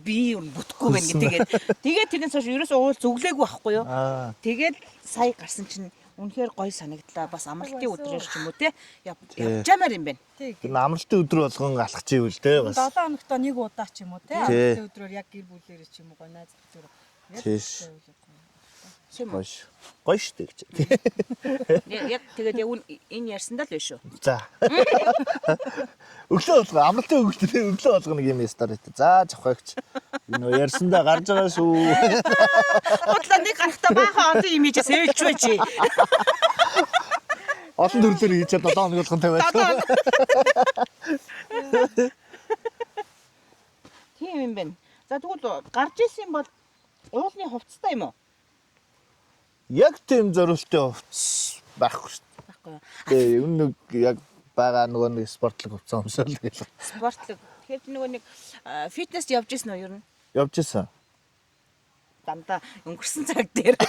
би юу бүтэхгүй байна гэдэг. Тэгээд тэрнээс хойш ерөөс уул зүглээгүй байхгүй юу. Тэгээд сая гарсан чинь үнэхээр гоё санагдлаа. Бас амралтын өдрөөр ч юм уу те явжаамаар юм байна. Тэр амралтын өдөр болгон алхаж ивэл те бас 7 хоногт нэг удаа ч юм уу те амралтын өдрөөр яг гэр бүлээрээ ч юм уу гоё найз зөв. тийш. Гоё штэ гэж. Яг тэгээд энэ ярьсандаа л биш үү. За. Өглөө болгоо амралтын өглөө болгоо нэг юм стори. За жавхагч. Энэ ярьсандаа гарч байгаа шүү. Удлаа нэг гарахтаа баахан олон имижээс ээлж байж. Олон төрлөөр хийчихэд 7 хоног болгон тавиад. Тийм юм байна. За тэгвэл гарч исэн бол уулны хувцастай юм уу? Яг тийм зориултын хувцас байхгүй шүү дээ. Баггүй. Тэгээ энэ нэг яг байгаа нөгөө нэг спортлог хувцас өмсөөл гэх. Спортлог. Тэгэхээр нөгөө нэг фитнес явж исэн үү юу? Явж исэн. Дандаа өнгөрсөн цаг дээр. Чи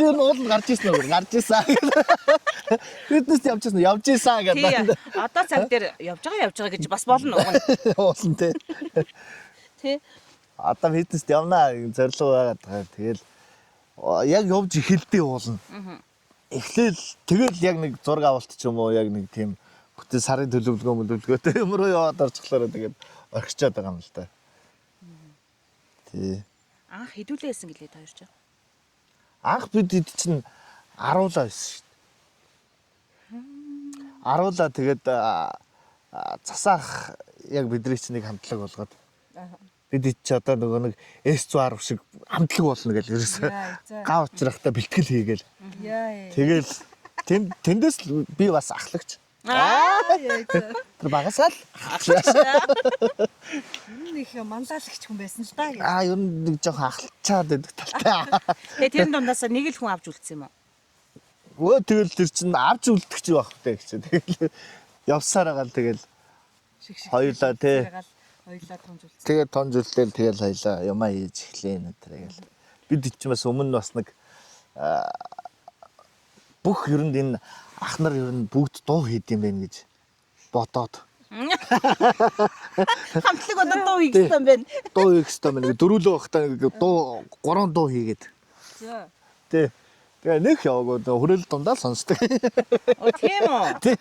уул гарч исэн үү? Гарч исэн. Фитнес явж исэн үү? Явж исэн гэдэг. Одоо цаг дээр явж байгаа гэж бас болно уу? Уулан тий. Тий. Одоо фитнест явнаа зорилго байгаад байгаа. Тэгэл яг явж эхэлдэг уулна. Эхлээл тэгэл яг нэг зураг авалт ч юм уу яг нэг тийм бүтэн сарын төлөвлөгөөтэй юм руу яваад орчихлоо тэгээд орхичод байгаа юм л да. Тий. Анх хэдүүлээсэн гэлээ та ярьж байгаа. Анх бид чинь аруулаа байсан шүү дээ. Аруулаа тэгээд засаах яг бидний чинь нэг хамтлаг болгоод. Бид чи одоо нөгөө нэг S110 шиг хамтлаг болно гэж ерөөсөө гав учрахтаа бэлтгэл хийгээл. Тэгэл тэндээс би бас ахлагч. Тэр багасаал нэг мандаалагч хүн байсан л да. ер нь нэг жоохон ахалчаад байдаг талтай. Тэгээ тэр дундаас нэг л хүн авч үлдсэн юм уу? Тэгэл тэр чинь авч үлдэх ч байх хэрэгтэй гэж. Тэгэл явсаар байгаа л тэгэл хоёулаа тий. Хоёлаа тонжуулсан. Тэгээд тонжуултал тэгэл хоёлаа юмаа хийж эхлэе нэтрэгээл. Бид ч бас өмнө бас нэг бүх ер нь энэ ах нар ер нь бүгд дуу хийд юм байна гэж бодоод. Хамтлаг одоо дуу хийх юм байна. Дуу хийх юм байна. Дөрүлөө багтаа дуу 3 дуу хийгээд. За. Тий. Тэгээ нэг яваагүй хүрээлэл дундаа сонсдог. Оо тийм үү?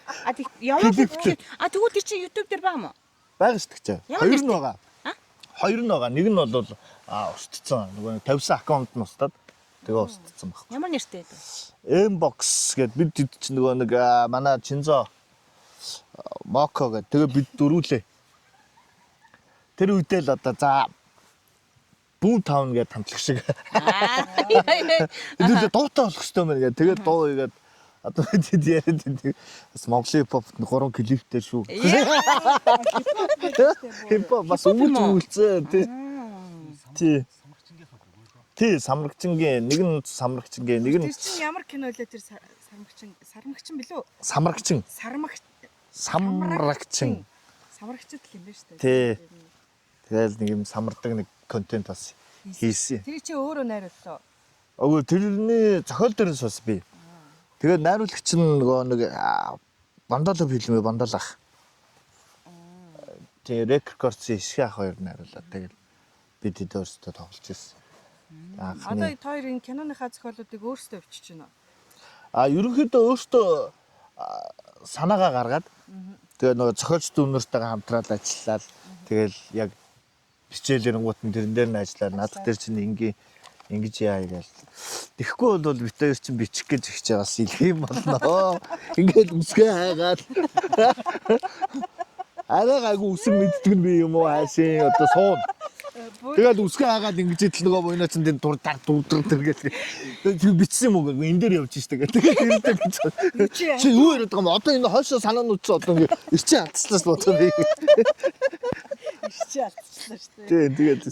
Яваад тэгвэл тэр чинь YouTube дээр байгаа юм уу? Байгаа шүү дээ. Хоёр нь байгаа. Хоёр нь байгаа. Нэг нь бол устцсан. Нөгөө тавьсан аккаунт нь устдаад тэгээ устцсан баг. Ямар нэртэй вэ? Mbox гэд бид чинь нөгөө нэг манай Чинзо Моко гэд тэгээ бид дөрүүлээ. Тэр үедээ л одоо за Boom Town гэд хамтлаг шиг. Энэ дуутай болох хэрэгтэй байна гэд тэгээ дуу игээд одоо бид яриад бас Монголын pop 3 клиптэй шүү. Хипхоп бас үйлцээ тий. Тий самрагчингийн нэг нь самрагчингийн нэг нь Тэр чинь ямар кино лээ тэр сармагчин билүү? Самрагчин. Самрагчин. Самрагчд л юм байна шүү дээ. Тий. Тэгэл нэг юм самардаг нэг контент бас хийсэн. Тэр чи өөрөө найрууллаа. Өө тэрний зохиол дээрээс бас би. Тэгээд найруулагч нь нөгөө нэг Бандала фильм Бандалах. Тэ рекордс ишгэ ах хоёр найруулаад тэгэл бид өөрсдөө тоглож ирсэн. Одоо хоёрын киноныхаа зохиолуудыг өөрсдөө өвчиж байна. Ерөнхийдөө өөртөө санаагаа гаргаад тэгээ нөгөө зохиолч дүүнэртэйгээ хамтраад ажиллаад тэгэл яг хичээлэнгуут нь тэрэн дээр нь ажиллаад наадах дээр чинь ингэж яа гээл. Тэгэхгүй бол бид хоёр чинь бичих гэж ихж байгаас илэх юм болно. Ингээд үсгээ хайгаад. Арай гайгүй үсэг мэддэг нь би юм уу хайшин одоо суун. Тэгээд үсгээ хайгаад ингэж идэл нөгөө буйнаа чинь тэр дурдаар дууддаг гээл. Тэр бичсэн юм уу гээ энэ дээр явж штэ гээ. Тэгээд тэрдээ бич. Чи юу яриад байгаа юм одоо энэ хойшоо санаанууд ч одоо ингэ ирчээ алдчихлаа бодоо би. Ирчээ алдчихлаа шүү дээ. Тэгээд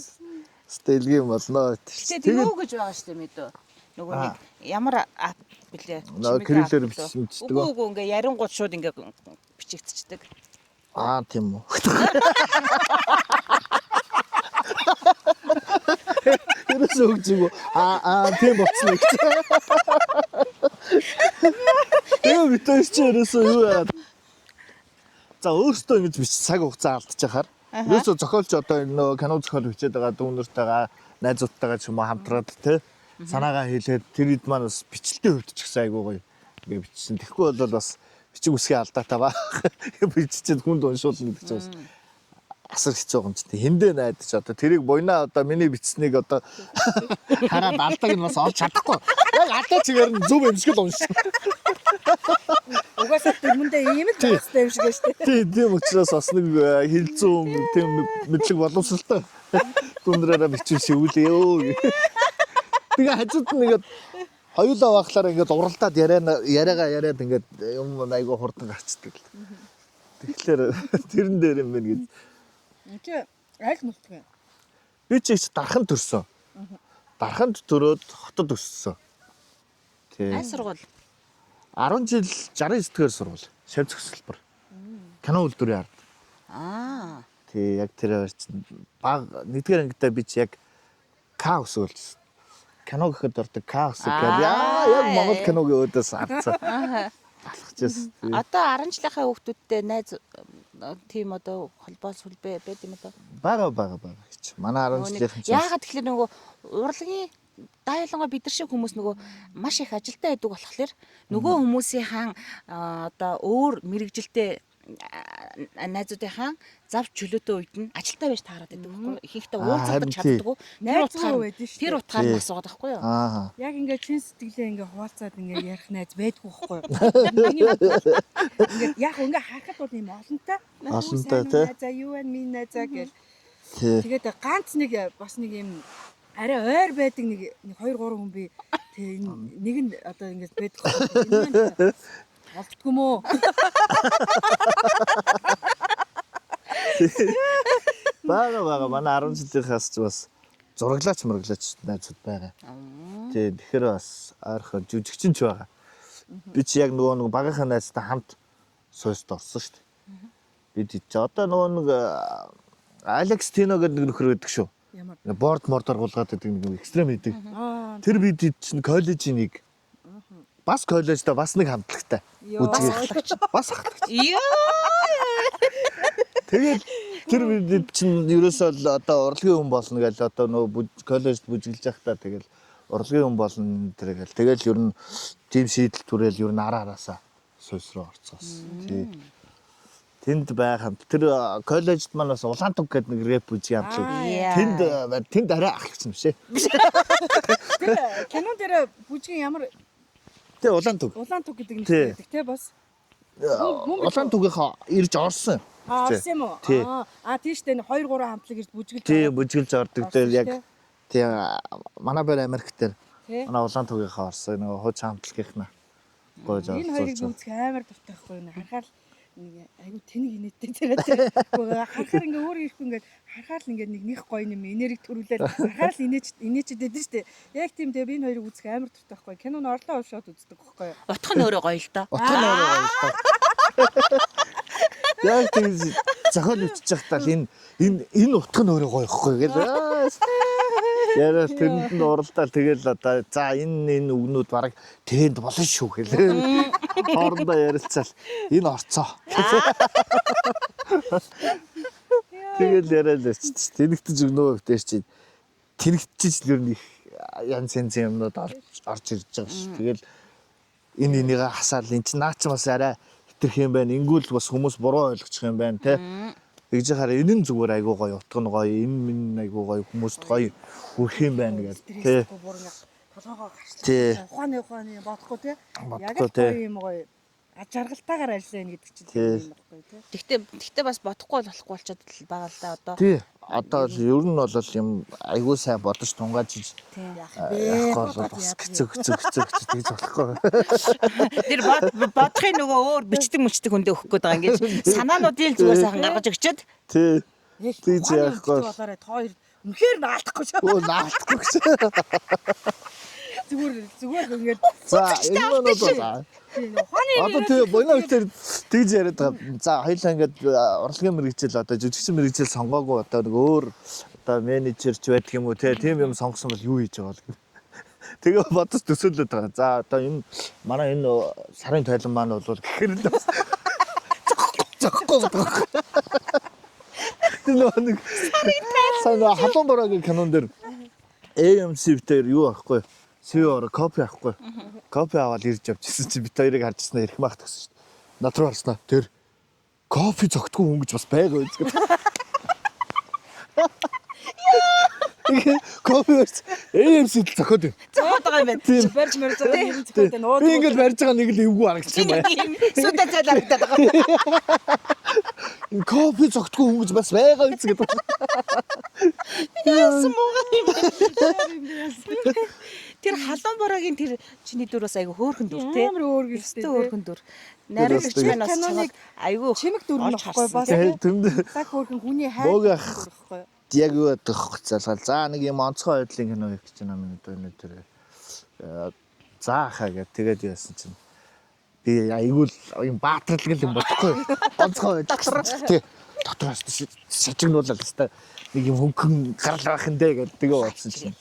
стилгээ юм болно. Тэгээд юу гэж байгаа шүү дээ мэдөө. Нөгөө нэг ямар ап блэ? Нөгөө кириллээр бичсэн ч гэдэг. Үгүй ингээ ярингууд шууд ингээ бичигдчихдэг. Тийм үү. Тэрс өгчгүй. Тийм болцсон гэж. Тэгээ битээс чи ерөөсөө юу яа. За өөртөө ингэж бич цаг хугацаа алдчихахаар ерөөсөө зохиолч одоо нөгөө кино зохиол бичээд байгаа дүүнэртэйгээ найзуудтайгаа ч юм уу хамтраад те санаагаа хэлээд тэр хэд маань бас бичлэлтийн хувьд ч гэсэн айгуу гоё ингээ бичсэн. Тэгэхгүй бол бас бичиг үсгийн алдаатай ба биччихээд хүнд уншуулна гэдэг чинь бас асар хэцүү юм чинь. Хэндээ найдаж одоо тэрийг буйнаа одоо миний бичснийг одоо хараад алдааг нь бас олж чадахгүй. Яг алдаа чигээр нь зөв юмшгэл уншсан. Угаасаа тэрмэндээ ийм л бастай юм шиг шүү дээ. Тийм учраас бас нэг хилцүүн тийм мэдлэг боловсралтай. Түндрээрээ бичиж шивүүлээ. Тэгээ хажууд нь ингээд хоёулаа бахлаар ингээд уралдаад яриагаад ингээд юм айгу хурдан гарчдаг. Тэгэхээр тэрэн дээр юм байна гэж. Чи аль мултгүй. Би ч их дарханд төрсөн. Дарханд төрөөд хотод өссөн. Тийм. Аль сургууль? 10 жил 69-р сургууль. Шав зөксөлбөр. Кино үйлдвэрийн ард. Тий, яг тэр хоёр чинь баг нэгдүгээр ангидаа би ч яг К өсөөлжсэн. Кино гэхэд ордог К өсөг гэдэг. Яг Монгол киногийн өөдөөс авцсан. Алхажсэн. Одоо 10 жилийнхаа хүүхдүүдтэй найз тийм одоо холбоо сүлбэ байд юм одоо. Бага. Манай 10 жилийнхэн чинь Яагаад тэгэхээр нөгөө урлагийн дайлангаа бид нар шиг хүмүүс нөгөө маш их ажилтаа байдаг болохоор нөгөө хүмүүсийн хаан одоо өөр мэрэгжилтэй найзуудынхаа зав чөлөөтэй үед нь ажилтаа байж таарад байдаг байхгүй юу? Ихэнхдээ уулзах чаддаггүй. Тэр утгаар нь асуугаад байхгүй юу? Яг ингээд чин сэтгэлээ ингээд хуваалцаад ингээд ярих найз байдгүй байхгүй юу? Ингээд яг ингээд харахад бол юм олонтой. Олонтой, За юу вэ минь найзаа гэл. тий. Тэгээд ганц нэг бас нэг юм арай ойр байдаг нэг 2 3 хүн би тэг нэг нь одоо ингээд байдаг байхгүй. Олддгүй мөө. Бага манай 10 жилийнхаас ч бас зураглаач найзууд байгаа. Тий, тэгэхээр бас ойрхон жүжигчин ч байгаа. Би чи яг нөгөө багийнхаа найзтай хамт сойст орсон шүү дээ. Бид чи одоо нөгөө Алекс Тино гэдэг нэг нөхөр байдаг шүү. Ямар Борд мордор гулгаад байдаг нэг экстрем хийдэг. Тэр бид чинь коллежийн нэг бас коллежтой бас нэг хамтлагтай. Бас хатлагч. Тэгээд тэр бид чинь ерөөсөө л одоо урлагийн хүн болно гэж одоо нөгөө коллежд бүжиглж явахдаа тэгэл урлагийн хүн болно тэр гэл. Тэгэл ер нь тим шийдэл түрэл ер нь араасаа сойс руу орцсон. Тий. Тэнд байх хамт тэр коллежд манаас Улаантуг гэдэг нэг рэп бүжиг хамтлаг. Тэнд арай ахлагч юм шээ. тэр кинон дээр бүжгийн ямар Тэ Улаантуг гэдэг нэг байдаг те бас. Улаантугийнхаа ирж орсон. Орсон юм уу? Тийштэй 2 3 хамтлаг ирж бүжгэлж. Тий, бүжгэлж ордог дээр яг тий манай бэр Америк дээр манай Улаантугийнхаа орсон нөгөө хууч хамтлагийнхнаа гойж орсон. Энэ хоёрыг үзэх амар дуртай байхгүй юу? Харахаар нэг айгу тэнэг инээдтэй зэрэг. Харахаар ингээ өөр ирэхгүй ингээ харахаар л ингээ нэг гоё юм энерги төрүүлээд харахаар л инээчээд байдаг шүү дээ. Яг тийм дээ би энэ хоёрыг үзэх амар дуртай байхгүй. Кинон орлоо уушаад үздэг байхгүй юу? Утга нь өөрөө гоё л доо. Утга нь өөрөө гоё л доо. Яг тийм зохиол үтчих захтал энэ утга нь өөрөө гоё ихгүй гэл. Яраа тэнд уралдаал тэгэл одоо за энэ үгнүүд бараг тэнд болно шүү гэлээ. Хоорондоо ярилцаал энэ орцоо. Тэгэл яриад очиж тэнэгтэж өгнөө гэдэг чинь тэнэгтэж л ер нь их янз юмнууд орж ирж байгаа шүү. Тэгэл энэ энийгээ хасаал эн чинь наа ч бас арай хитрх юм байна. Ингүүл бас хүмүүс буруу ойлгочих юм байна те. Тэгж хараа энэ нь зүгээр айгуу гоё, утга нь гоё, энэ минь айгуу гоё, хүмүүст гоё хүрх юм байна гэж те. Бүр нэг толгоогоо Тий. гарчлаа. Ухааны бодохгүй тий. Яг Бодохгүй, л тий. гоё юм гоё. Аж аргалтайгаар ажиллана гэдэг чинь Тий. тийм юм баггүй тий. Гэхдээ бас бодохгүй болохгүй болчиход байгаа л да одоо. Тий. Одоо л ер нь бол юм айгуу сайн бодож тунгаажиж яахгүй бол бас хэцүү тэгж болохгүй. Тэр бодохын нөгөө өөр бичдэг мүчдэг хүндээ өгөх гээд байгаа ингэж санаануудын зүгээр сайхан гаргаж өгчөөд Тий. Нэг Тийж ухааны яахгүй. үнэтэй болоорой хоёр үнэхээр наалтахгүй шүү. Оо наалтгүй гэж. Зүгээр ингээд За энэ нь бол тийм ухааны одоо тий боно үгээр тэгж яриад байгаа. За хоёлаа ингээд урлагийн мэрэгжил одоо жүжигчин мэрэгжил сонгоогүй одоо нэг өөр одоо менежерч байдаг юм уу те тийм юм сонгосон бол юу хийж байгаа вэ? Тэгээ бодож төсөөлөд байгаа. За одоо энэ манай энэ сарын тойлон маань бол гэхээр л зогхгүй байгаа. Тэр нэг сарын халуун бороогийн кинон дээр AMC-ээр юу ахгүй CEO-оор кофе авахгүй. Кофе аваад ирж явчихсан чи бит хоёрыг харжснаа ирэх мах тагсан шүү дээ. Над руу харснаа тэр кофе зогтгүй хүн гэж бас байгаа үз гэдэг. Кофе AMC-д зохиод байна. зохиод байгаа юм байна. Тийм. барьж мөрж байгаа юм зөвхөн Би нууд. ингээд барьж байгаа нэг л эвгүй харагдсан байна. Сүдэ цайл харагдаад байгаа. Кофе зогтгүй хүн гэж бас байгаа үз гэдэг. Яасан муугай юм бэ? Тэр халуун бороогийн тэр чиний дүр бас айгу хөөрхөн дүр те. Амар өөр гэрчтэй. Хөөрхөн дүр. Найруулагч Тэр маань бас киноныг айгу Чимэг дүр нь баггүй бас. Тэнд Цаг хөөрхөн хүний Бөөг хайр ах. баггүй. яг юу ядах залгаал. За нэг юм онцгой байдлын кино хийх гэж байна минь одоо энэ тэр заахаа гэж тэгээд яасан чинь би айгуул юм баатарлаг юм бодохгүй. Онцгой байдал гэсэн. Тий. Дотроос шажигнуулаад хэвээр нэг юм хөнгөн гарал байх юм дээ гэдэг тэгээ бодсон чинь.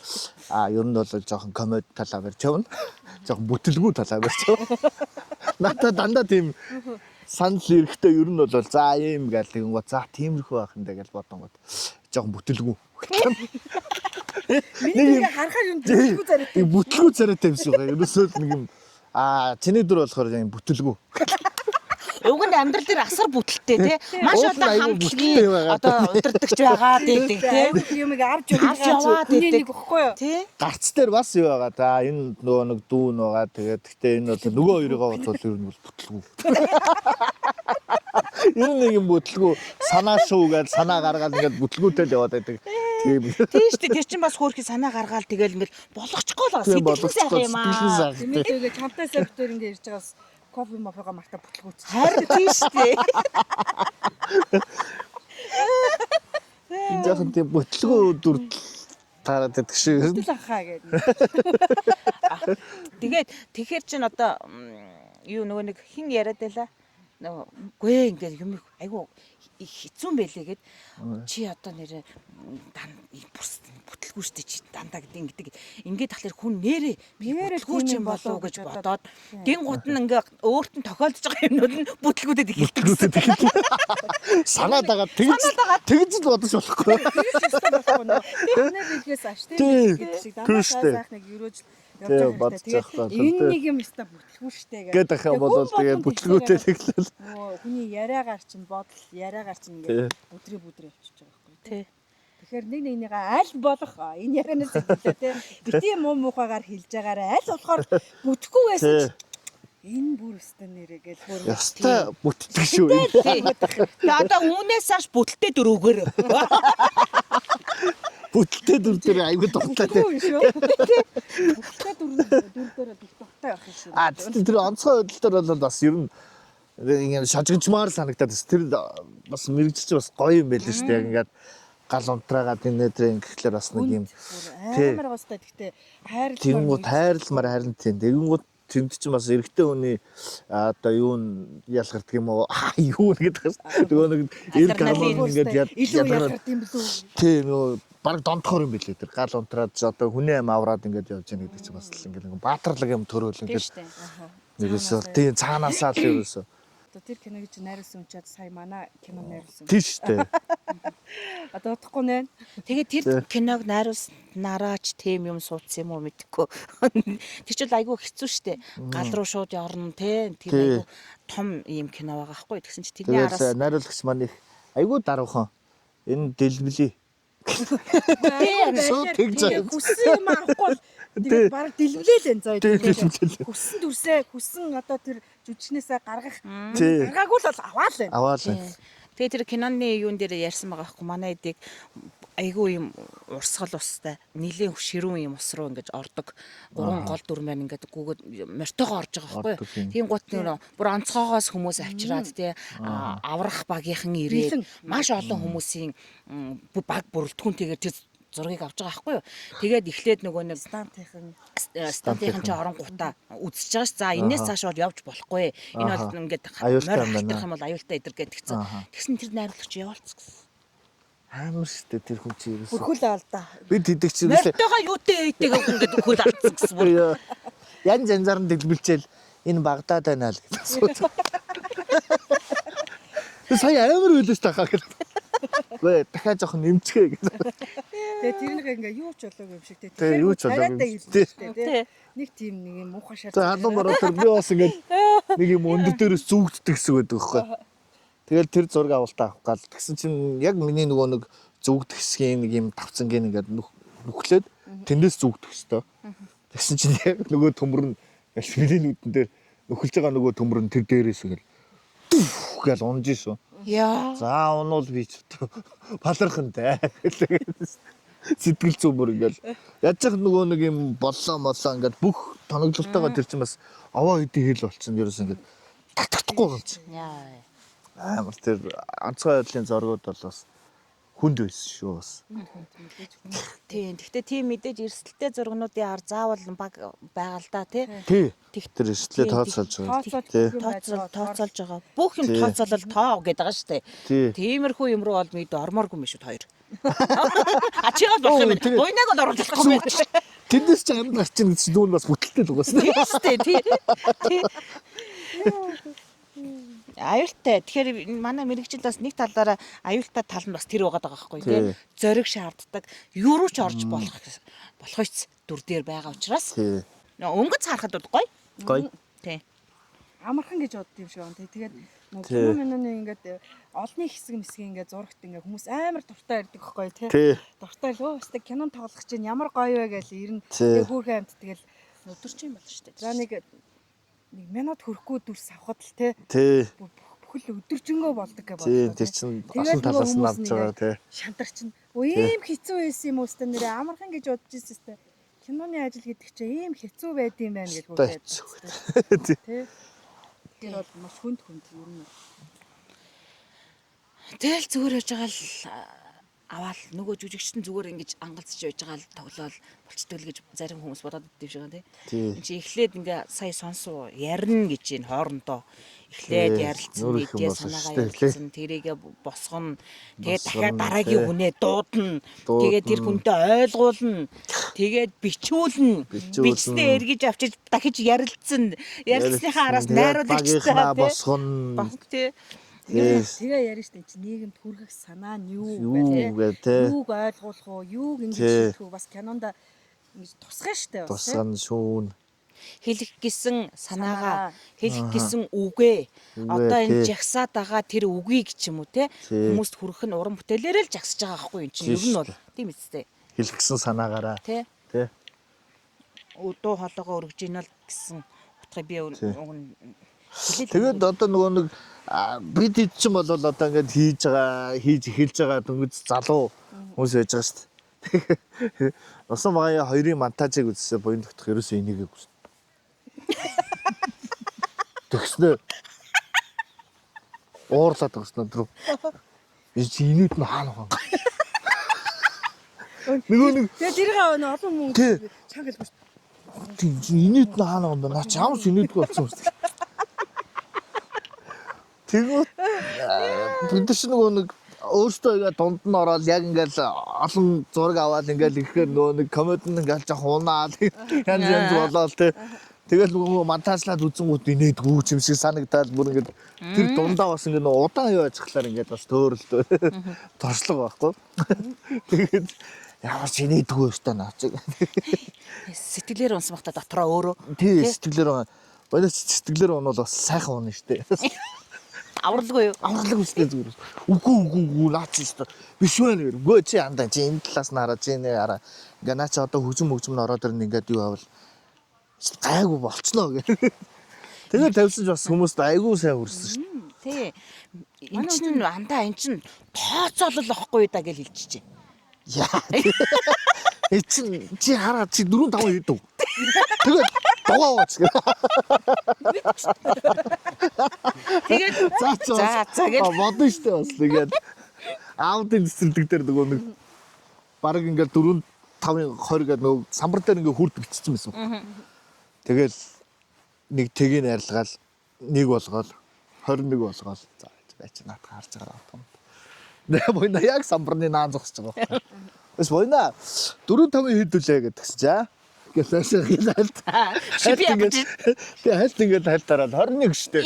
Ер нь бол жоохон комеди талаа барьж явна. Жоохон бүтлгүү талаа барьж явна. Надад дандаа тийм санал ирэхдээ ер нь бол за ийм гал тэгэнгүүт за тиймэрхүү байх юм даа гэж бодонгууд жоохон бүтлгүү. Миний харахаар юм зөвхөн зарим. Нэг бүтлгүү царайтай юм шиг байгаа. Ерөөсөө л нэг юм чиний дүр болохоор юм бүтлгүү. уг нь амьдрал дээр асар бүтэлтэй те. Маш Уул одоо айгүй бүтэлтэй хамтлагийн байгаа. одоо удирдахч байгаа гэдэг те. Айгуу юмыг авч яваад хүний идэг. нэг өгөхгүй юу? Тэ? Гарц дээр бас юу байгаа. За энэ нөгөө нэг дүүн байгаа. Тэгээд гэхдээ энэ бол нөгөө хоёроо бодвол ер нь бол бүтлгүү. Ер нь нэг юм бүтлгүү санаа шүү гэж санаа гаргаад ингээд бүтлгүүтэй л яваад байдаг. Тийм. Тийм шүү дээ. Тэр чинь бас хөөрхий санаа гаргаал тэгэл ингээл болгочихгоо л байгаа. Тийм, Сэтгэл сайхан юм сэтгэл аа. сайхан. Тэгээд чамтай сектор ингэ ирж байгаас кофе мофога марта бүтлгүүц. Харин тийм шүү дээ. Яхан тийм бүтлгүү дүр тараад байдаг шүү. Бүтэл анхаа гэдэг. Тэгээд тэгэхэр чин одоо юу нөгөө нэг хин яриад байла. Нөгөө гүй ингээд юм айгу хэцүү юм байлээ гэд чи одоо нэрээ бүтлгүй штэ чи дандаа гэдэг ингээд тахлаар хүн нэрээ бүтлгүй юм болов гэж бодоод гин гут нь ингээ өөрт нь тохиолдож байгаа юмнууд нь бүтлгүүдэд ихэлдэг гэсэн. Санаа дагаад тэгж л бодож болохгүй. Өнөө бигээс аш тийм гэдэг шиг Тийм шүү дээ. дандаа сайхныг юрөөж Тийм, бодож явах гол энэ дээ. нэг юм өста бүтлгүй штэ Гээд ах юм бол тэгээд бүтлгүүтэй тэглэл. Хүний яриагаар чинь бодол яриагаар чинь Тий. ингээд бүдрээ явчихж байгаа байхгүй Тий. Тэгэхээр нэг нэгнийгээ аль болох энэ ярианаас хэлээ те бити муу муухагаар хэлж байгаарай аль болохоор бүтэхгүй байсан Тий. ч энэ бүр өстө нэрээ гэл бүр Ястай бүтдэг шүү. Тэгээ одоо үүнээс хаш бүтэлтэй дүр өгөөр. Бүтэлтэй дүр дээр айгүй дуртай тий. Үгүй шүү. Бүтэхгүй дүр дээр их дуртай байх юм шүү. Тэгтээ тэр онцгой байдлаар бол бас ер нь ингээд шажигчмаар санагдаад бас тэр бас мэрэгч бас гоё юм байл шүү дээ. Ингээд гал унтраагаад энэ дээр ингэхлээр бас нэг юм Тий. амар гостой гэхдээ хайрлах тэгэнгүүт хайрламар харин тийм. Тэгэнгүүт тэнд чинь бас эрэгтэй хүний одоо юу н ялгардаг юм уу? Юу гэдэг байна. Нөгөө нэг эрг гармаа ингээд илүү ялгараад ялгард юм билүү. тийм нөгөө баг донтохоор юм билээ тэр гал унтраад одоо хүний аим авраад ингээд явж яах гэдэг чинь бас л ингээд нэг баатарлаг юм төрөөл Тийм ингээд шүү дээ. нэгээс тийм цаанаасаа л ерөөсөө Одоо тэр киног чи найруулсан учраас сая манай кино найруулсан. Тийм шүү дээ. Одоо утахгүй нэ. Тэгээд тэр киног найруулснараач тийм юм суудсан юм уу мэдэхгүй. Тэр чинь айгүй хэцүү штэ. Гал руу шууд орно те. Тэр айгүй том юм кино байгаа байхгүй. Тэгсэн чи тэрний араас Тэгээс найруулагч маань их айгүй даруухан. Энэ дэлбэлий. Тэгээд хүссэн юм авахгүй. Тэгээд баг дэлбэлээ л энэ заа. Дэлбэлээ. Хүссэн дүрсээ хүссэн одоо тэр жүжигчнээсээ гаргах. Тий. Гаргаагүй л аваа л байна. Аваад. тэгээ тэр киноны юун дээр ярьсан байгаа байхгүй. Манай эдийг айгүй юм урсгал устай нилийн ширүүн юм ус руу ингэж ордог. Гурван гол дүр маань ингээд гүгээд морьтойгоо орж байгаа байхгүй. Тийм гут нөр бүр онцгоогоос хүмүүс авчираад тий аврах багийнхан ирээд маш олон хүмүүсийн баг бүрэлдэхүүнтэйгээр тэр зургийг авч байгаа байхгүй юу. Тэгээд эхлээд нөгөө нэг стантынхан чи оронгуудаа үзэж байгаа ш. За энээс цааш бол явж болохгүй. Энэ бол ингээд морь юм бол аюултай идэр гэдгцэн. Тэгсэн тэр найруулагч явуулц гэсэн. Амар штэ тэр хүн чи ерөөсөө. Хөрхөл алдаа. Бид хэдэг чи ерөөсөө. Морьтойгоо юутэй ийтэйг ингээд хөл алдсан гэсэн бүр. Янз янзаар нь дэлбэлчээл энэ Багдад байна л гэсэн. Сая амар хөлөөс тахаа гэх. Гүй дахиад жоох нэмцгээ гэсэн. Тэгээ тэрнийг ингээ юу ч болоогүй юм шиг тий. Тэгээ юу ч болоогүй юм шиг, тий. Тий. Нэг тийм нэг юм муухай шаард. За халуун бороо тэр би бас ингээд нэг юм өндөр дээрээс зүгддэг гэсэн байдаг байхгүй. Тэгэл тэр зураг авалтаа авах гал тэгсэн чинь яг миний нөгөө нэг зүгдэх хэсгийн нэг юм тавцангийн ингээд нүхлээд тэндээс зүгдэх хэвээр. Тэгсэн чинь яг нөгөө төмөр нь филийн нүдэн дээр нөхөлж байгаа нөгөө төмөр нь тэр дээрээс ингээд гэл унж шүү. Яа. За унуул би ч палархантай. Сэтгэл зүйн бүр ингээл яаж ч нөгөө нэг юм боллоо ингээд бүх тоноглолтойгоо тэр чинь бас аваа хэдий хэл болчихно ерөөс ингээд татагдахгүй болж. Яа. Амар тэр онцгой байдлын зургууд бол бас хүнд байсан шүү бас. Тийм. Гэхдээ тийм мэдээж эрсдэлтэй зургнуудын ар заавал баг байгаа л да тий. Тий. Тэр эрсдлээ тооцоолж байгаа. Тий. Тооцоолж байгаа. Бүх юм тооцоолол тоо гэдэг байгаа шүү дээ. Тий. Тиймэрхүү юм руу бол мэд ормооргүй юм шүү хоёр. А чи бол болох юм байна. Буйнаг бол оруулах юм байна. Тэндээс ч амд гарч ийн гэсэн дүүн бас бүтэлтэй л угаасна. Тийм шүү дээ тий. Аюултай. Тэгэхээр манай мэрэгчил бас нэг талаараа аюултай тал нь бас тэр байгаа байхгүй тийм. Зориг шаарддаг. Юу руу ч орж болох ёс дүр дээр байгаа учраас. Өнгөц харахад гоё. Гоё. Тийм. Амархан гэж бодд юм шиг байна тий. Тэгээд кино миноны ингээд олны хэсэг ингээд зурагт ингээд хүмүүс амар дуртай ирдэг байхгүй тий. Дуртай л өөстө кинон тоглох чинь ямар гоё вэ гэж ирнэ. Тэгээд хүүхэн амт тэгэл Өдөрч юм болно шүү дээ. за нэг минут хөрөхгүй дүрс авахд л тий. Бүхэл өдөржингөө болдог гэж бодлоо. Тэр чинь олон талаас нь авч байгаа тий. Шантар чинь ийм хэцүү байсан юм уу өстө нэрээ амархан гэж бодож ирсэн өстө. Киноны ажил гэдэг чинь ийм хэцүү байд юм байна гэж бодож байсан. Тий. Тэр бол маш хүнд юм уу. Тэгэл зүгээр яж байгаа л аваад нөгөө жүжигчтэн зүгээр ингэж ангалцж байж байгаа л тоглоал болчтой л гэж зарим хүмүүс бодоод идэв шиг байна тий. Энд чи эхлээд ингээ сая сонсоо ярина гэж энэ хоорондоо эхлээд ярилцсан мэдээ санаагаа ярилцсан тэрийгэ босгоно. Тэгээд дахиад дараагийн хүнээ дуудана. Тэгээд тэр хүнтэй ойлгуулна. Тэгээд бичүүлнэ. Бичснээ эргэж авчиж дахиж ярилцсан. Ярилцсныхаа араас найруулагчтай босгоно. тий. Тэгээ ярина штэ чи нийгэмд хүргэх санаа нь юу вэ те юуг ойлгуулах уу юуг ингэж хэлэх үү бас кинонда ингэж тусгай штэ бас тусгана шүүн хэлэх гэсэн санаагаа хэлэх гэсэн үгээ одоо энэ жагсаад байгаа тэр үгийг ч юм уу те хүмүүст хүргэх нь уран бүтээлээрээ л жагсаж байгаа байхгүй юм чи ер нь бол тийм үстэй хэлэх гэсэн санаагаараа те өдөө хоолоогоо өргөж ийнэ л гэсэн утгыг би тэгээд одоо нөгөө нэг бид хэд ч юм бол одоо ингээд хийж эхэлж байгаа дөнгөж залуу хүмүүс байж байгаа шүү дээ. Усан багын хоёрын монтажийг үзсэн буян тогтох ерөөсөө энийгээ гүйсэн. Тэгснэ уурлаад өгснө өдрөө. Инээд нь хаана байгаа. Нөгөө нэг тэгээд тэрийг олон мөнгө чанга хэлбэж. Инээд нь хаана байгаа юм бэ? Наа ч ямарч инээдгүй болсон юм шүү дээ. Тэгвэл бид ч нөгөө нэг өөртөө ингээ дунд нь ороод яг ингээл олон зураг аваад ингээл ирэхээр нөгөө нэг комединд ингээл жоох унаад янз болоод тий. Тэгэл нөгөө монтажлаад үзэнгүүт инээдгүү юм шиг санагдаад бүр ингээд тэр дундаа бас ингээд удаан юу ажиглаар ингээд бас төөрөлдөө торшлого байхгүй. Тэгээд ямар ч инээдгүү өстой наач. Сэтгэлээр унсан бахта дотроо өөрөө. Тий сэтгэлээр боёс сэтгэлээр унвал бас сайхан унна штэ. Авралгүй юу? Авралаг үстэй зүгээр. Үгүй наач өстой. Биш байна гэр. Гөө чи андаа чи энэ талаас нь хараа чи нэ хараа. Ингээ наач одоо хөгжим ороод ирнэ ингээд юу авал гайгүй болцноо гэх. Тэгээд тавьсан ч бас хүмүүст айгүй сайн хүрсэн шүү дээ. Тий. Энд чинь андаа энэ чинь тооцоолол واخгүй да гэж хэлчихэж байна. Яа. Чи хараа чи 4 5 хийдэг. Тэгээд дугаач гэх. Тэгээд за гэж бодно шүү дээ бас тэгээд аудын цэцэрлэг дээр нөгөө нэг баг ингээд 4 5-ын 20 гэдэг нөгөө самбар дээр ингээд хүрд бичсэн байсан. Тэгэл нэг тэгийг арилгаал нэг болгоол 21 болгоол за байж наадах харж байгаа юм. Нэ бойна яг самбарны наан зогсож байгаа. Бас бойна 4-5 хийдүүлээ гэдгсэн чаа. Гэсээс хэлээд шиби явж. Тэгээ хайлт ингээд хайлтараад 21 штэ.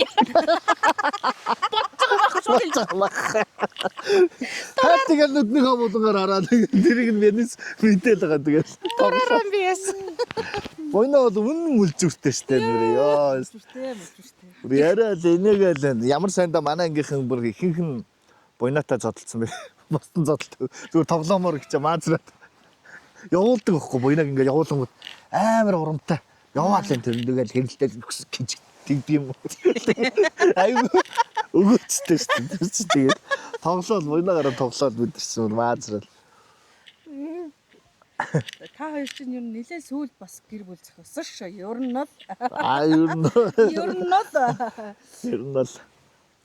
Хайлт ингээд нүднийхөө булангаар хараад тэрийг нь бэнэс мэдээл байгаа тэгээд. Тараараа биэс. Бойна бол үнэн үлзүүртэй штэ нэрээ ёо. Бүр яриа л энийгээл ямар сайндаа манай ангийнхан бүр ихэнх нь бойнатаа зодтолсон бэ. Бостон зодтолт зүгээр тоглоомоор гэж маазраад явуулдаг байхгүй бойнаг ингээд явуулангууд амар урамтай. Яваал энэ тэрнийгээл хэрэлдэл гэж тэгдэг юм. Айгу өгөөцтэй штэ. Тэгээд тоглоол бойнагаараа тоглоод мэдэрсэн маазраад. Та хоёр чинь ер нь нэлээд сүүл бас гэр бүл зохиосон шүү. Ер нь л. Ер нь Ер нь л. л.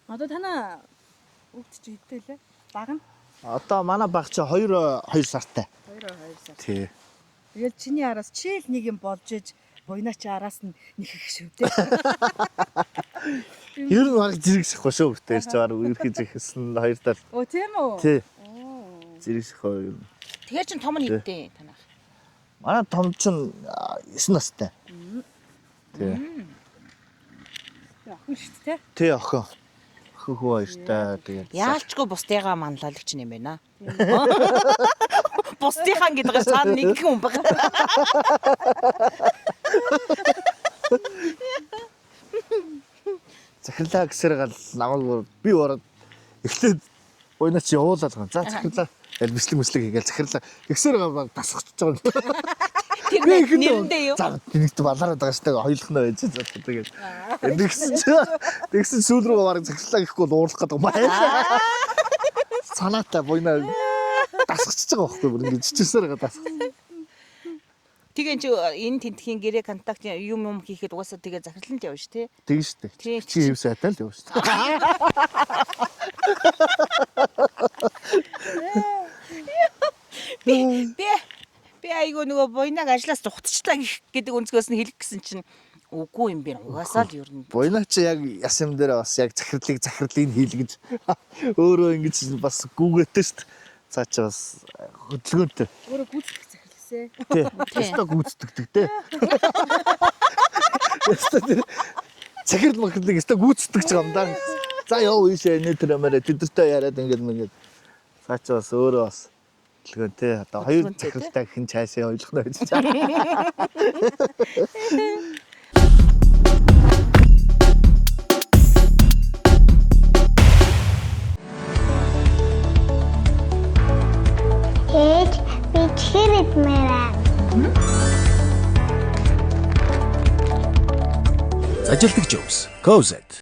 Одоо танаа хүүхд чи хэдтэй лээ? Баг нь? Одоо манай баг чи 2 сартай. 2 сар. Тий. Тэгээд чиний араас чи л нэг юм болж иж буйнаа чи араас нь нэхэх шүү дээ. Ер нь баг зэрэг шахах шүү битээ чи баг ерхий зэхсэн 2 тал. Оо тийм үү? Тий. Зэрэг шахах юм. Тэгэхээр чин том нь хэдтэй танах. Манай том чин 9 настай. Тий. Охин шүү дээ. Тий охин. Охин хүү хоёртай тэгээд. Яалчгүй бусдыгаа манлайлагч юм байна. Бусдынхаа гэдгээр цаана нэг хүн байгаа. Захирлаа гэсээр гал намайг би ороод эхлээд буйнаа чи явуулаад байгаа. За захирлаа. Ял мэслэг хийгээл захирлаа. Гэсээр гал тасчихж байгаа. Тэр нэрэндээ юу? За нэгт балараад байгаа штэ хоёулахнаа байж за тэгээд. Тэгсэн сүүл рүү бараг захирлаа гэхгүй уурлах гэдэг юм байна. Санаатай буйнаа дасчихж байгаа байхгүй бүр ингэ чичсээр байгаа дасах. Тэгээ чи энэ тентхийн гэрээ контакт юм хийхэд угаасаа тэгээ захирланд явна шүү, тий? Тэгэн штэ. Чи хэв сайтай л явна штэ. Би айгу нөгөө буйнаг ажлаас зугтчлаа гэдэг өнцгөөс нь хэлэх гэсэн чинь үгүй юм би угаасаа л ер нь. Буйнаа чи яг ясам дээр бас яг захирлыг хийлгэж өөрөө ингэж бас гүгээтэй штэ. Цаа чи бас хөдөлгөөнтэй. Өөрөө гүйцэтгэх захирлээсэ. Тий. Өстө гүйцэтгэдэг те. Захирал махлыг өстө гүйцэтгэж байгаа юм да. За яв ийшээ энэ төрөмөрө тэдэртэй яриад ингээд цаа чи бас өөрөө бас хөдөлгөөнтэй. Одоо 2 захиралтай хэн цаашаа ойлгох нь байж чаа. Ээж би чихэр идмээрээ. Ажилтг Жобс. Cozet.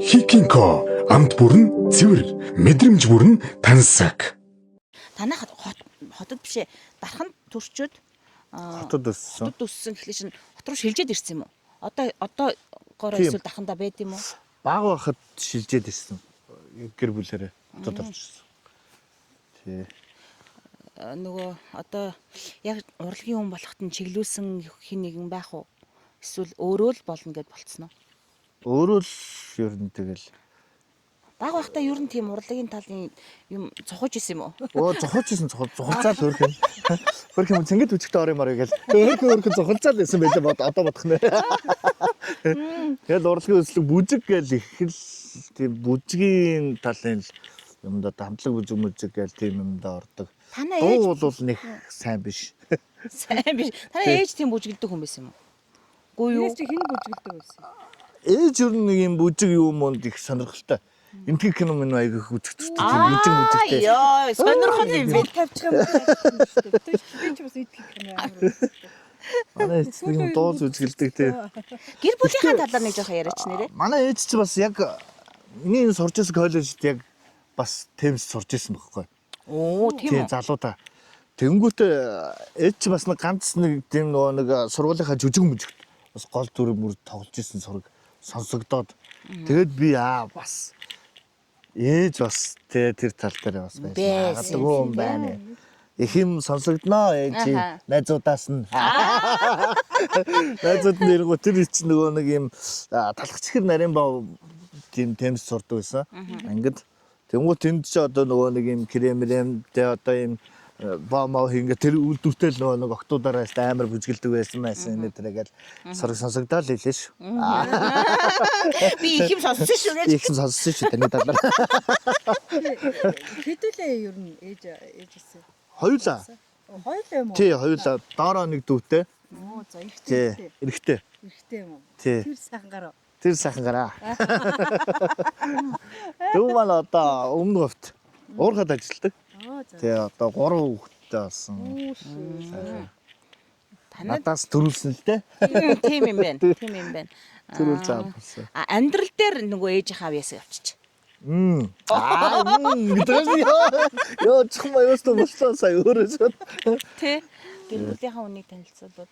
Хикинко амт бүрэн цэвэр, мэдрэмж бүрэн тансаг. Танах хотод бишээ дарханд төрчөөд Хотод өссөн. хотод өссөн гэхлээр чинь хот руу шилжээд ирсэн юм уу? Одоо гоор эсвэл дархандаа байд юм уу? Баг байхад шилжээд ирсэн. Гэр бүлээрээ хотод орж ирсэн. Тий. Нөгөө одоо яг урлагийн хүн болоход нь чиглүүлсэн хин нэгэн байх уу? Эсвэл өөрөө л болно гэд болцсон уу? Өөрөө л ер нь тэгэл Баг байхдаа ер нь тийм урлагийн талын юм цохож исэн юм уу? Оо зохиолчсэн зохолцаад хөрх юм. Хөрх юм цэнгэл үжигтэй ор юм арай гэл. Хөрх зохолцаад байсан байлээ одоо бодох нэ. Тэгэл урлагийн өслөг бүжиг гэл их л тийм бүжгийн талын юмд одоо хамтлаг бүжиг гэл тийм юмд ордог. Танай ээж Дуу бол нэг сайн биш. сайн биш. Танай ээж тийм бүжгэлдэг хүн байсан юм уу? Үгүй юу?Ээс чи хин бүжгэлдэг байсан. Ээж юу нэг юм бүжиг юм монд их сонирхолтой. Энтгийг кино минь айгүйх үзэгддэг. Бүжиг Яа, сонирхол юм бэ. Тавьчих юм байна. Би ч бас идэх юм амар. Манай эцэг юм дууз үзгэлдэг тий. Гэр бүлийнхаа талаар нэг жоохон яриач нэрээ. Манай ээж чи бас яг миний энэ сурж байсан коллежид яг бас темс сурж байсан байхгүй. Оо, тийм Тий үү. залуудаа. Тэнгүүтээ ээж чи бас нэг ганц нэг тийм нөгөө нэг сургуулийнхаа жүжиг мүжигт бас гол дүр мөр тоглож исэн сураг сонсогдоод тэгэд би бас ээж бас тэр тал дээр бас байсан. Гадаггүй юм байна. Их юм сонсогдноо ээж найзуудаас нь. Найзууд нэргөө тэр чинь нөгөө нэг юм талхачхэр нарийн бав тийм темс сурдаг байсан. Ингээд тэнгуү тэнд чи одоо нөгөө нэг юм крем тэ одоо юм баамаа хингээ тэр үлдвэртэй л нөгөө нэг октоудаараа амар бүжгэлдэг байсан энэ тэргээл сураг сонсогдоод л хэлээ шүү. Би их юм сонссон шүү гэж. Их сонссон шүү таны талаар. Хэдүүлээ ер нь ээжээсээ. Хоёулаа. Хоёулаа юм уу? Тий, хоёулаа доороо нэг дүүтэй. Оо за Тий, ихтэй. эрэгтэй. Ихтэй юм уу? Тий. Тэр сайхан гараа. Тэр сайхан гараа. Дүү маань одоо өмнө говт уурхад ажилладаг. Аа за. Тий, одоо 3 хүүхэдтэй болсон. Танад Надаас төрүүлсэн л дээ. тийм юм байна. Тийм юм байна. Төрүүлж авсан. Амьдрал дээр нөгөө ээжийнхаа ясаа явчих. Гэдэг ёо чамаа ёс то болчихсон сая өөрөө шууд. Тэ. Гэр бүлийнхаа үнийг танилцуулбал.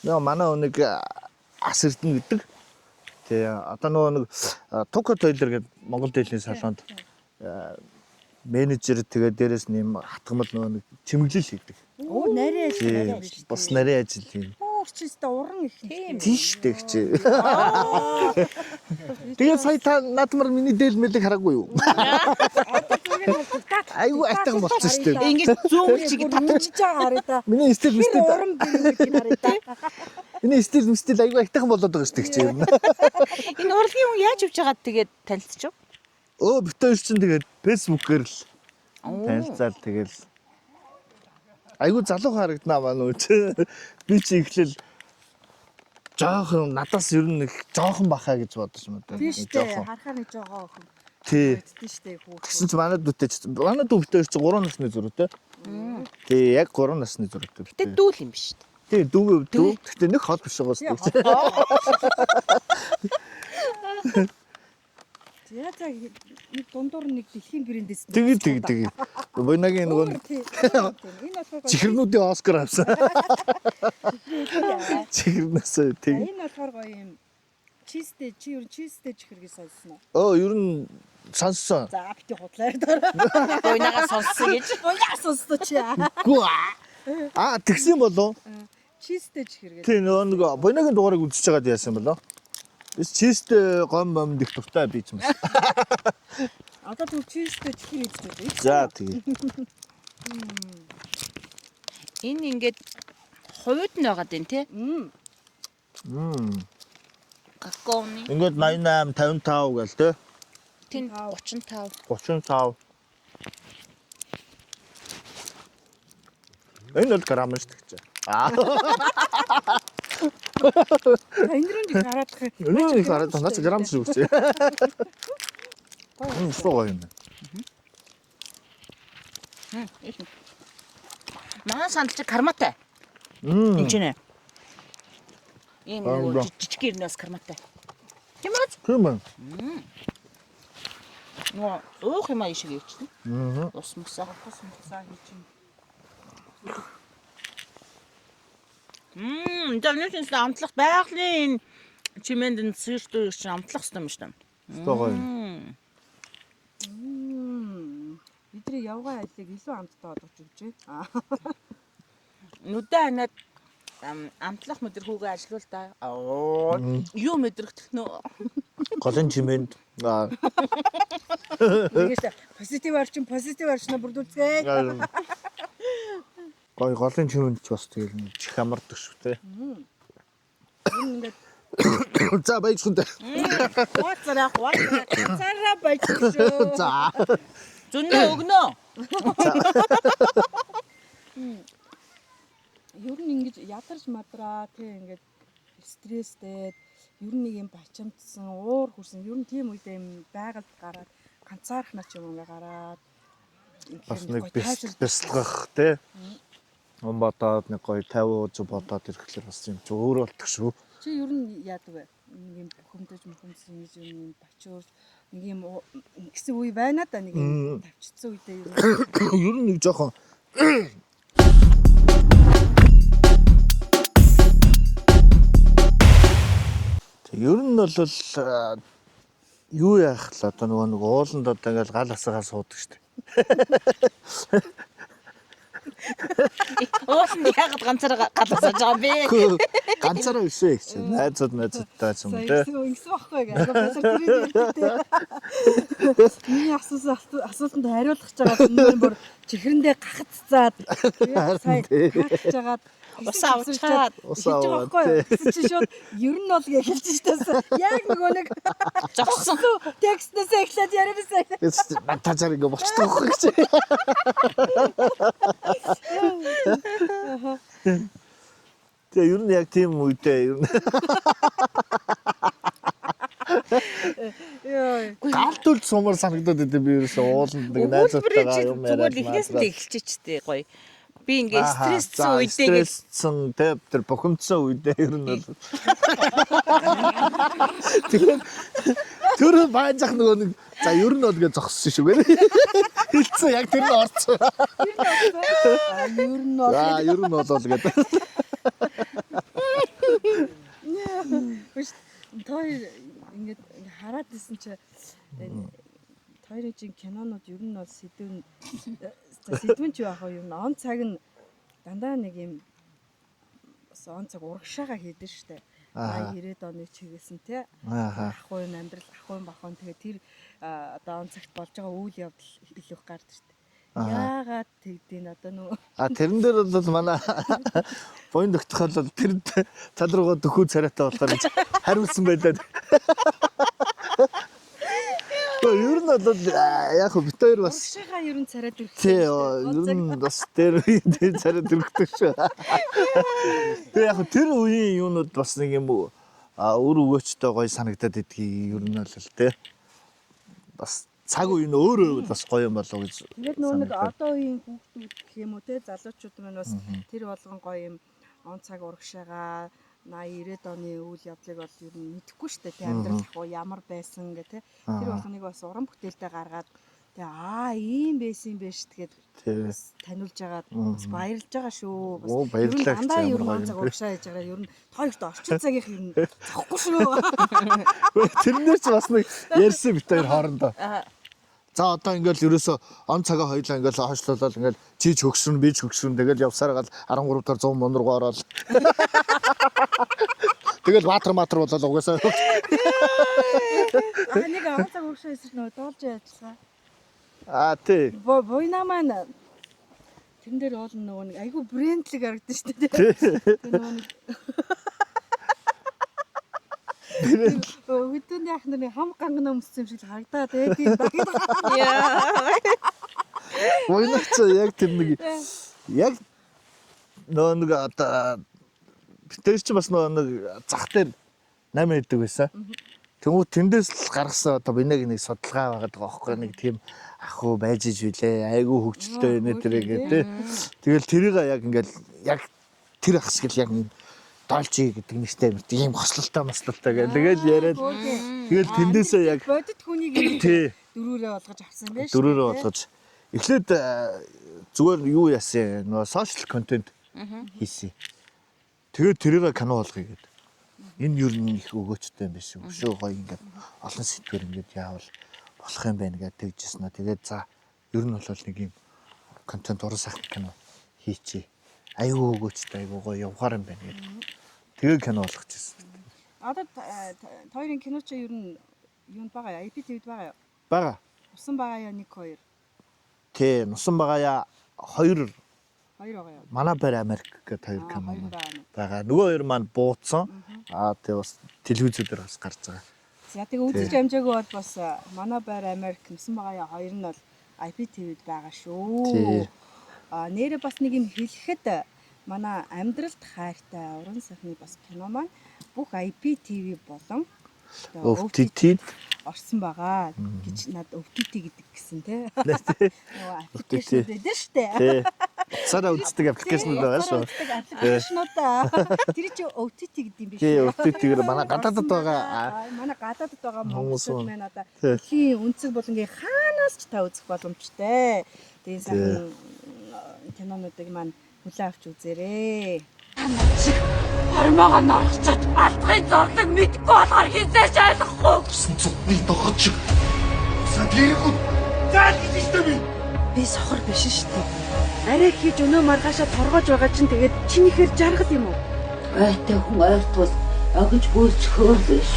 Яа манай нэг ас эрдэнэ гэдэг. Тий одоо нөгөө нэг Тука Тойлер гэдэг Монгол дээдлийн салонд менежер тэгээ дээрэс нь юм хатгамал нөгөө нэг чимэглэл хийдэг. Оо нарийн ажил Тий бас нарийн ажил юм. Өөрчилтэй уран их юм. Тийш тэгч. Тэгээ сая та наадмар миний дээл мэлэг хараагүй юу? Айгу айтхан болчихсон шүү дээ. Ингээд зүүмэл чигээ татчих. Татчих харъя да. Миний стил Тэр уран гэдэг юм харъя да. миний стил айгу айтхан болоод байгаа шүү дээ. Энэ урлагийн хүн яаж явж байгаад тэгээд танилцчих. Өө битээр чинь тэгээд фэйсбүүкээр л танилцаад тэгэл айгу залуу харагдана маань үү. Би чи ихлэл жоохон надаас ер нь их жоохон бахаа гэж бодож юм даа. Тийш дээ. Харахаар нэг жоо охин. Тий. Тийш дээ хүү. Тэгсэн чи манай дүүтэй чи манай дүү битээр чи 3 насны зөрүүтэй. Тий яг 3 насны зөрүүтэй. Тэ дүүл юм биш. Тий дүү. Гэхдээ нэг хол биш байгаа шүү дээ. За за нэг дундуур нэг дэлхийн брэндээс. Тэгээ. Боёнагийн нөгөө Энэ болохоор чихэрнүүдийн Оскар авсан. Чихэрнээс тэг. энэ болохоор гоё юм. Чизтэй чи ер нь чизтэй чихэр гэж сонссон уу? Оо ер нь сонссон. За бити худлаар дараа. Гойнага сонссон гэж. Гойнага сонссоо чи. Тэгсэн болов. Чизтэй чихэр гэж. Тий нөгөө боёнагийн дугаарыг үзэж байгаад яасан болов. Эс чистэ гом их дуртай би ч юм. Одоо түр чизтэй чихэр гэж үү? За тэгээ. Энэ ингээд хувид нь байгаад байна те. Каконы. Ингээд 88 55 гээл те. Тэн 35. 35. Энэ л грамм шүү дээ. Энэ рүү нэг хараад хаа. Энэ хараад танаас грамм шүү дээ. Соо юм. Манай сандч карматай. Энд чинь. Ийм жижиг гэрнээс карматай. Тийм үү? Тийм ээ. Нөө уух юм аа ишиг явчихна. Ус мусаа хийж юм. Интернетээс амтлах байгалийн чимээнд нь сэрдүү чинь амтлах хэрэгтэй юм шүү дээ. Соо юм. Бидний явган ажлыг илүү амттай болгож өгч байна. Нүдэ ханаад амтлах мэдрэх хүүгээ ажиллуул та. Юу мэдрэгдэх нөө. Голын чимээнд Аа. Нэгээс позитив орчноо бүрдүүлцгээе. Гой голын чимэнд ч бас тэгэл чих амардаг шүү те. Ингээд За баяжхантай. хууцараа баяжчих. За. Зүннээ өгнөө. Ер нь ингэж ядарч мадраа тий ингээд стресстэй ер нь нэг юм бачимдсан уур хүрсэн ер нь тийм үедээ юм байгальд гараад ганцаархнаа ч юм ингээ гараад Бас нэг бясалгах те. Бодоод нэг гоё 50 бодоод ирэхлээр бас юм ч өөр болдог шүү. чи ер нь яадаг вэ? Нэг юм бухимдсан гэж юм бачуурс нэг юм ингэсэн үе байна да нэг юм тавчцсан үедээ ер нь Ер нь нэг жоохон Ер нь бол юу яах л одоо нэг ууланд одоо ингээл гал асаагаа суудаг штеп. Уулын яагаад ганцаараа галасаж байгаа юм бэ? Ганцаараа өсөө гэж. Найзуудтай ч юм уу те. ингэсэн байхгүй гэх. Базар тэрийг ярьдаг. Миний асуултанд хариулах гэж байгаа хүмүүс бүр чихрэндээ гахаццаад сая хаалж жагаад Усаа уучаад чи шууд ер нь бол гэж хэлж штэ. Яг нөгөө нэг зогсон. текстнээс эхлээд яриадсан. Тажаар ингээ болчихдог байхгүй гэж. Тэгээ ер нь яг тийм үедээ ер нь галтуул сумар санагдаад идэв би ерөөсөө ууланд нэг найзуудтайгаа юм яриад зүгээр ихнээсээ эхэлчихтэй гоё. Би ингээ стресссэн үедээ стресссэн тэр бухимдсан үедээ ер нь бол тэгээд тэр баяжах нөгөө нэг за ер нь бол гэж зогссон шүү гээ. Хэлсэн яг тэр нь орцсон. Ер нь бол Ер нь болоо гэдэг. той ингээд хараад исэн чи тойрын чин кинонууд ер нь бол сэдвэн ч яах вэ? Ер нь он цаг нь дандаа нэг юм бас он цаг урагшаага хийдэж штэ. 80 90-ад оны чиглэсэн те. Ахгүй амьдрал ахгүй бахон тэгээ тэр одоо он цагт болж байгаа үйл явдал илүү гардаг штэ. Яагаад тэгдэв одоо нөгөө Тэрэн дээр бол манай буян докторхол бол тэр цал руугаа дөхөө царайтай болохоор хариулсан байлаа. Ер нь бол яг хөө бит хоёр бас урагшаага ер нь царайд ирэх. тий ер нь бас тэр үеийн царайд ирдэг шүү. Тэгээ яг тэр үеийн юунууд бас нэг юм уу өөр өгөөчтэй гоё санагдаад идгийг ер нь бол тий бас цаг үе нь өөрөө бас гоё юм болоо гэж. Тэгээд нөгөө нэг одоо үеийн хүүхдүүд гэх юм уу те залуучууд маань бас тэр болгон гоё юм он цаг урагшаага 80 90-ад оны үйл явдлыг бол ер нь мэдэхгүй шүү дээ. Амьдрал ах уу ямар байсан гэх те. Тэр болгоныг бас уран бүтээлтэй гаргаад тэгээ ийм байсан юм биш тэгээд таниулж агаад бас баярлж байгаа шүү. Бас баярлалаа гэж дандаа ер нь ямар он цаг гоё юм бэ. урагшаа хийж байгаа ер нь хоёрт орчин цагийнх ер нь зохгүй шүү. Тэрнэр ч бас нэг ярьсан бит хоёр хоорондоо. За одоо ингээл ерөөсө он цагаа хоёлаа ингээл хойшлуулаад ингээл чи ч хөгшрөн би ч хөгшрөн тэгэл явсаар гал 13 дахь 100 мөн руу ороод тэгэл матер болол угаасаа Нэг он цаг урагшаа хийсэн нөгөө дуулж ажиллагаа. тий Буйна маань тэрэн дээр бол нөгөө нэг айгүй брендлэг харагдсан шүү дээ. Өдөөний ах нарын хам гангана өмссөн юм шиг харагдаад тийм багид. Буйнаач яг тэр нэг яг нэг одоо битэр чи бас нэг зах дээр 8 идэг байсан. Тэнгүү тэндээс л гаргасан одоо бинэг нэг судалгаа байгаа байхгүй нэг тийм ах уу байж иж билээ айгүй хөвгчлөлтэй нэ тэрэг тий. Тэгэл тэрийг яг ингээл яг тэр ах шиг л яг доолжи гэдэг нэртэй ийм хослолтой гэх тэгэл яриад тэгэл тэндээсээ яг Бодит хүнийг тий дөрүүрээ болгож авсан байж. дөрөөрөө болгож эхлээд зүгээр юу яасан нөгөө сошиал контент хийсэн. Тэгээд тэрийг кино болгоё гэдэг. Энэ юу нэг их өгөөчтэй юм биш үү? Шүү гоё ингээд олон сэдвэр ингээд яавал болох юм байна гэдэг тэгжсэн. Тэгээд за ер нь бол нэг юм контент уран сайхан кино хийчихье. Аюу өгөөчтэй аюу гоё явахаар юм байна гэдэг. Тэгээд кино болгож ирсэн. Одоо хоёрын кино ч ер нь юунд байгаа юу? IPTV-д байгаа юу? Бага. Усан байгаа юу? 1 2 Тий, нусан байгаа 2 байгаа юу? манай байр Америк гэдэг 2 2 кино байгаа юм. байгаа. Нөгөө 2 маань бууцсан. Тэгээ бас телевизүүдээр бас гарч байгаа. За тэгээ үзэж амжаагүй бол бас манай байр Америк нусан байгаа 2 нь бол IPTV-д байгаа Тий. шүү. Нэрээ бас нэг юм хэлэхэд манай амьдралд хайртай уран сайхны бас кино маань бүх IPTV болон өвтөд орсон байгаа гэж над өвтөд гэдэг гэсэн тий. Нөгөө аппликейшн дээр шүү дээ. тий. Сара үздэг аппликейшнуд байгаа шүү. Аппликейшнуудаа тэр чи өвтөд гэдэг юм биш Тий, үү? өвтөдгээр манай гадаадд байгаа. Манай гадаадд байгаа Хүмүүс монголчууд маань одоо тий. дэлхийн өнцөг болонгийн хаанаас ч та үзэх боломжтой. Тэгээ сайхан кинонуудыг маань хүлээн авч үзээрэй. Хормогоо норчод алдахын зовлог мэдгүй болохоор хизээч ойлгохгүй. Цуцны дохож. Садиргууд заал гэж штэ би. Би сохор биш шүү дээ. Арай хийж өнөө маргаашаа торгож байгаа чинь тэгээд чинийхэр жаргал юм уу? Ойтой хүн ойртвол огж гүйж хөөрлөш.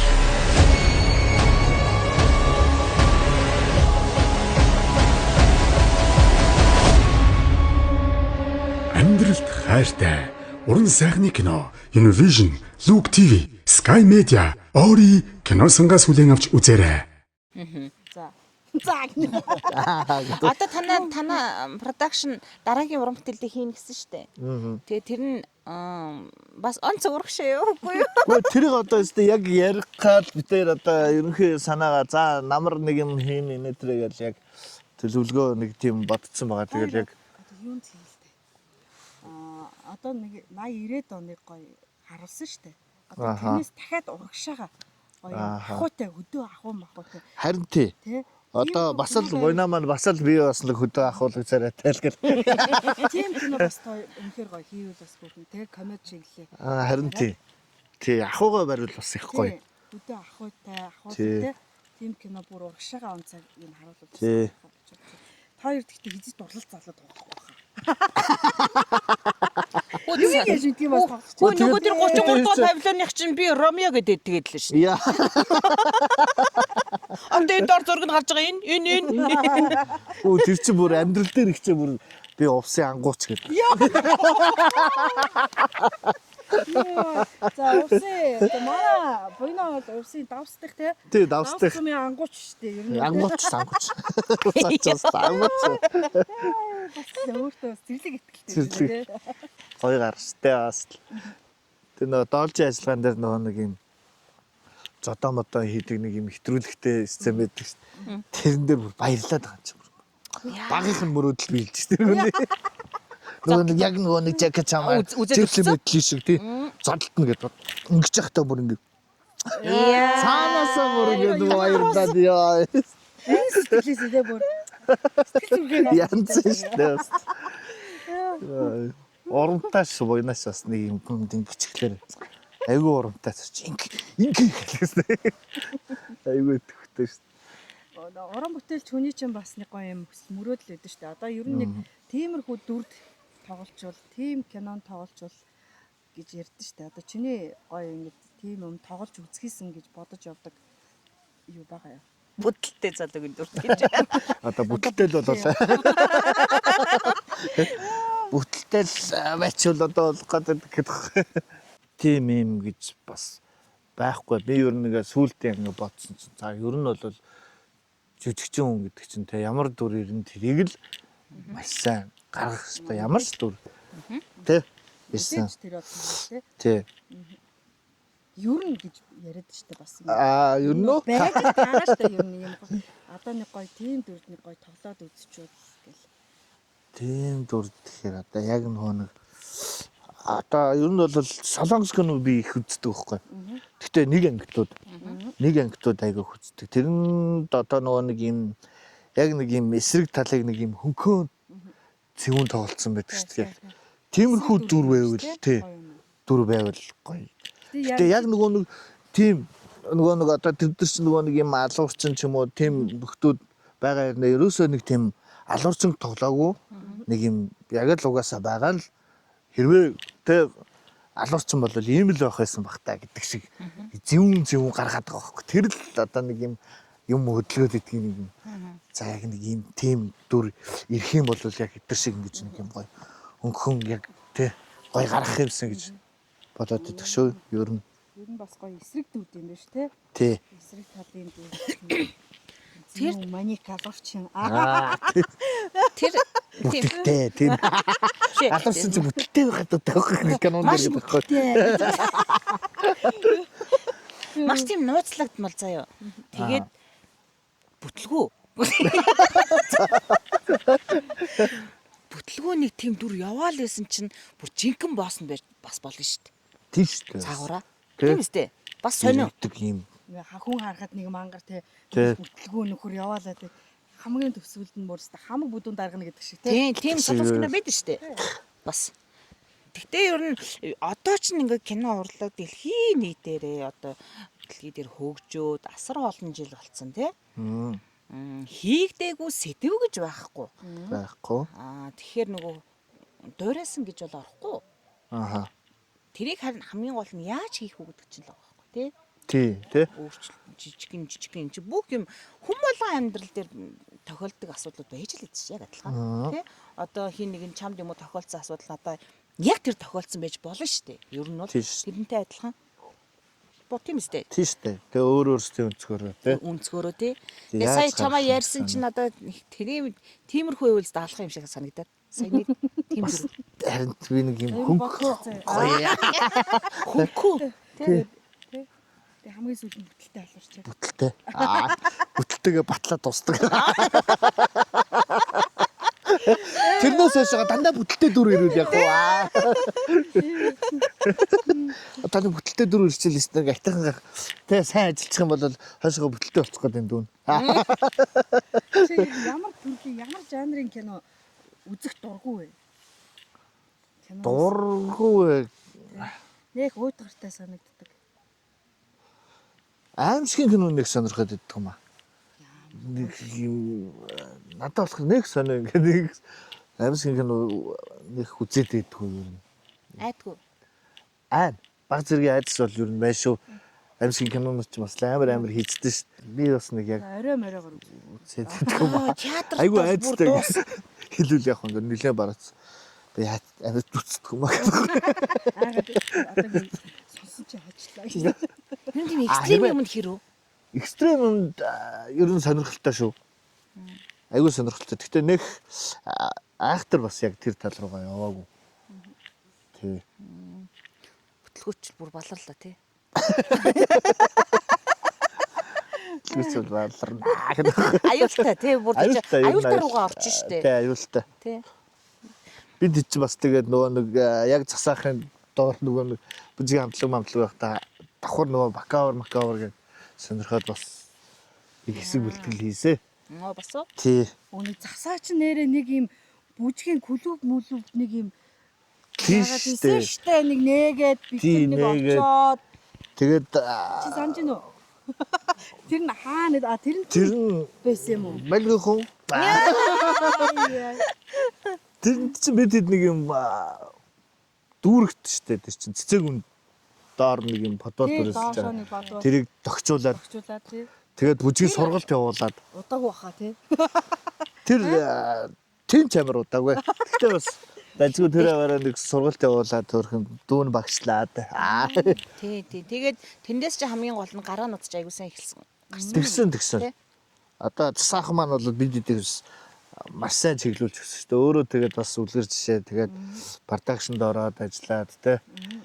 Амьдралд хайртай уран сайхны кино Univision, Loop TV, Sky Media, Ori кино сангаас хүлээн авч үзээрэй. За. Одоо танаа production дараагийн уран бүтээлийг хийнэ гэсэн шүү дээ. Тэгээ тэр нь бас онц урагшаа юу үгүй юу? Гэхдээ тэрийг одоо өстө яг ярих гал битээр одоо ерөнхий санаагаа за намар нэг юм хийн инэ тэрэг л яг төлөвлөгөө нэг тийм бодсон байгаа. Тэгэл яг Юунд хийлтэй. Одоо нэг 80 90-ад оны гоё харуулсан шүү дээ. Одоо тэрнээс дахиад урагшаага гоё ахуйтай өдөө ахуй махуйтай харин тий. тий. Одоо бас л война маань бас л бие бас нэг хөдөө ахуулах царайтай л гэл. Тийм кино бас гоё үнэхээр гоё хийвэл бас бүгэн тий комеди чиглэлээ. Харин тий. Тий, ахуугаа барил бас их гоё. Өдөө ахуйтай Тий. тий. Тийм кино бүр урагшаага онцаг юм харуулсан. Тий. Та хоёр гэхдээ хизээ дурлал залаад байгаа байхгүй. Юу гэж үгүй бас тоглож. Хөө нөгөө тэр 33 дугаар павильоных чинь би Ромео гэдэг тэгээд л шүү. Яа. Одоо энэ дор зураг нь гарч байгаа энэ. Өө тэр чинь бүр амьдрал дээр их чинь бүр би увсын ангууч гэдэг. За уусаа манай буйна бол усын давсдаг те. Тий, давсдаг. Давсан юм ангууч штэ ер нь. Ангууч. Уусаач ангууч. Бас өөртөө зэрлэг итгэлтэй Зэрлэг. те. Гоё гарчтай бас. Тэр нөгөө доолжийн ажиллагаан дээр нөгөө нэг юм зодоо модоо хийдэг нэг юм хэтрүүлэгтэй сцен байдаг шүү дээ. Тэрэн дээр бүр баярлаад байгаа юм чинь. Багийнх нь мөрөөдөл биелж шүү дээ. Нөгөө нэг яг нөгөө нэг жакет чамаа зэрлэг мэдлээ шиг тий. Зодтолтно гэдэг. Ингэж явахдаа бүр ингэ. Цаанаасаа бүр ингэ баярлаад яа. Сэтгэлээс идэ бүр. Сэтгэл зүрхээ Янз шүү дээ. Урамтаас буйнаас бас нэг юм гүн бичглээр. Айгүй урамтай чи ингэ хэлсэн. Айгүй төвхтэй шүү дээ. уран бүтээлч хүний чинь бас нэг гоё юм мөрөөдөл өгдөө шүү дээ. Одоо ер нь нэг тиймэрхүү дүрд тоглолчвол, тийм кинонд тоглолчвол гэж ярьдэн шүү дээ. Одоо чиний гоё ингэ тийм юм тоглож үзхийсэн гэж бодож явдаг юу байгаа юу? Бүтэлтэй залуугийн дүр гэж. Одоо бүтэлтэй л болоо. Бүтэлтэй л байчвал одоо гадаг гэдэг. Тийм юм гэж бас байхгүй. Би ер нь нэг сүултээ ингэ бодсон чинь за ер нь бол жүжигчин хүн гэдэг чинь те ямар дүр ирэн тэрийг л маш сайн гаргах хэрэгтэй. Ямар ч дүр. Тэ? Бисэн. Тэр бодлоо Тэ. ер нь гэж яриад штэ бас юм. Ер нь үү? Байж таараа штэ ер нь юм. Одоо нэг гоё тийм дүрд нэг гоё тоглоод үзчихвэл гэл. Тийм дүр тэгэхээр одоо яг нөгөө нэг одоо ер нь бол солонгос кино би их үздэг байхгүй. Гэхдээ нэг ангитлууд айгаа үздэг. Тэрэнд одоо нөгөө нэг юм яг нэг юм эсрэг талыг нэг юм хөнхөө цэвүүн тоглолцсон байдаг шүү дээ. Тиймэрхүү дүр байвал тий. Дүр байвал гоё. Гэтэ яг нөгөө нэг тийм нөгөө нэг одоо тэр чинь нөгөө нэг юм алуурчин ч юм уу тийм нөхдүүд байгаа юм. Ерөөсөө нэг тийм алуурчин тоглоогүй нэг юм яг л угаасаа байгаа л хэрвээ тэ алуурчин бол ийм л байх байсан бах та гэдэг шиг зөв гаргаад байгаа байхгүй. Тэр л одоо нэг юм хөдөлгөөд идэх нэг юм. За яг нэг ийм тийм дүр ирэх юм бол яг эдгэр шиг ингэж нэг юм гоё өнгөн яг тий гоё гарах юмсан гэж бодоод идэх шүү. Ер нь бас гоё эсрэг дүр юм байна шүү те. тий. Эсрэг талын дүр. Тэр маник алуурчин. Тэр Бүтэлтэй тийм. Алуурчин ч бүтэлтэй байгаад байгаа канон дээр байхгүй. маш тийм нууцлагдмал заяа. Тэгээд бүтлгүү. Бүтлгүүний тийм дүр яваал байсан чинь бүр жинхэнэ босс нь байж бас болно шүү дээ. Тийм шүү дээ. Цаагаараа. Тийм үстэй. Бас сонио. Ийм Хүн харахад нэг мангар те Тий. бүтлгүү нөхөр яваалаа те хамгийн төвсгөлд нь мөрөстө хамаг бүдүүн даргана гэдэг шиг те. Тийм солонгос кино байдаг шүү дээ. Бас. Гэхдээ ер нь одоо ч ингээ кино урлаг дэлхийн нийтээрээ одоо дэлхий дээр хөгжөөд асар олон жил болцсон тий. Хийгдээгүй сэдв гэж байхгүй. байхгүй. Тэгэхээр нөгөө дуурайсан гэж бол орохгүй. Аха. Тэрийг харин хамгийн гол нь яаж хийх үү гэдэг чинь л байгаа байхгүй тий. Тий. Өөрчлөлт жижигхэн чи бүх юм хүн болгон амьдрал дээр тохиолдог асуудлууд байж л идэж яг адилхан тий. Одоо хин нэгэн чамд юм уу тохиолдсон асуудал надаа яг тэр тохиолдсон байж болно шүү дээ. Ер нь бол тэрнтэй адилхан. Тийм үстэй. Тийм шүү дээ. Тэгээ өөрөөсөө өнцгөрөө тий. Өнцгөрөө тий. Тэгээ сая чамаа ярьсан чинь надад тиймэрхүү үйл даалгах юм шиг санагдаад. Сая нэг тийм зүр. Харин би нэг юм хөнгөө. Тий. Тэгээ хамгийн сүүлийн бүтэлтэй алуурчаа. Бүтэлтэй. Бүтэлтэйгээ батлаад тусдаг. Тэрнээс хойш дандаа бүтэлтэй дүр ирүүл яг уу. Одоо нэг бүтэлтэй дүр ирчихэл өстө ингээ айтайхан тий сайн ажиллах юм бол хойшоо бүтэлтэй болчих гээд энэ дүүн. Ямар төрлийн ямар жанрын кино үзэх дургүй вэ? Дургүй. Нэг уйтгартай санагддаг. Аимшигын кино нэг сонирхоод идэх юм аа. Нэг юм надад болох нэг сонио ингээ нэг аимшигын кино нэг үзээд идэх юм юм. Айдгүй. Баг зэргийн айдас бол ер нь байна шүү. Аимшигын кинонууд ч бас амар хийцдэг шүү. Би бас нэг яг Орой моройгоор үзээд идэх юм аа. Театрт Айгу айдастай хэлүүл явах юм нэлээд барац. Би амьд үздэг юм аа. одоо сонсон чи хаачлаа. Тэр тийм экстрим юм хэрүү? Экстрим юмд ер нь сонирхолтой шүү. Айгу сонирхолтой. Гэхдээ нэг актер бас яг тэр тал руугаа яваагүй. Тий. Бүтлгүүч бүр баларлаа тий. Түгэл баларна. Аюултай тий бүр аюултай руугаа орчих штэ. Тий аюултай. Тий. Бид чи бас тэгээд нөгөө нэг яг засаахын доор нөгөө нэг бүжгийн хамтлаг байхдаа давхар нөгөө макавр гэдэг сонирхоод бас их хэсэг бэлтгэл хийсэ. Бас уу? Тий. Өний засаа чи нэрээ нэг юм бүжгийн клуб нэг юм Яагаад тийсэн штэ нэг нээгээд бид нэг очоод тэгээд чи санаж гинөө. Тэр нь хаана тэр нь байсан юм уу? Малгай хүн. Тэр чинь бид нэг юм дүүрэгт штэ тэр чинь цэцэг үн доор нэг юм фото төрүүлж байгаа. Тэрийг тогтчуулаад тий. тэгээд бүжгийн сургалт явуулаад Удааг баха тий. тэр тийм чамар удаагүй. Гэтэ бас дажгүй тэр аваараа нэг сургалт явуулаад төрхөн дүүн багшлаад. Тий. Тэгээд тэндээс чи хамгийн гол нь гараа нутж аягүй сайн эхэлсэн. Тэгсэн. Одоо засаах маань бол бид эдгээс маш сайн чиглүүлж өгсөн шүү дээ. Өөрөө тэгээд бас үлгэр жишээ тэгээд продакшнд ороод ажиллаад тий.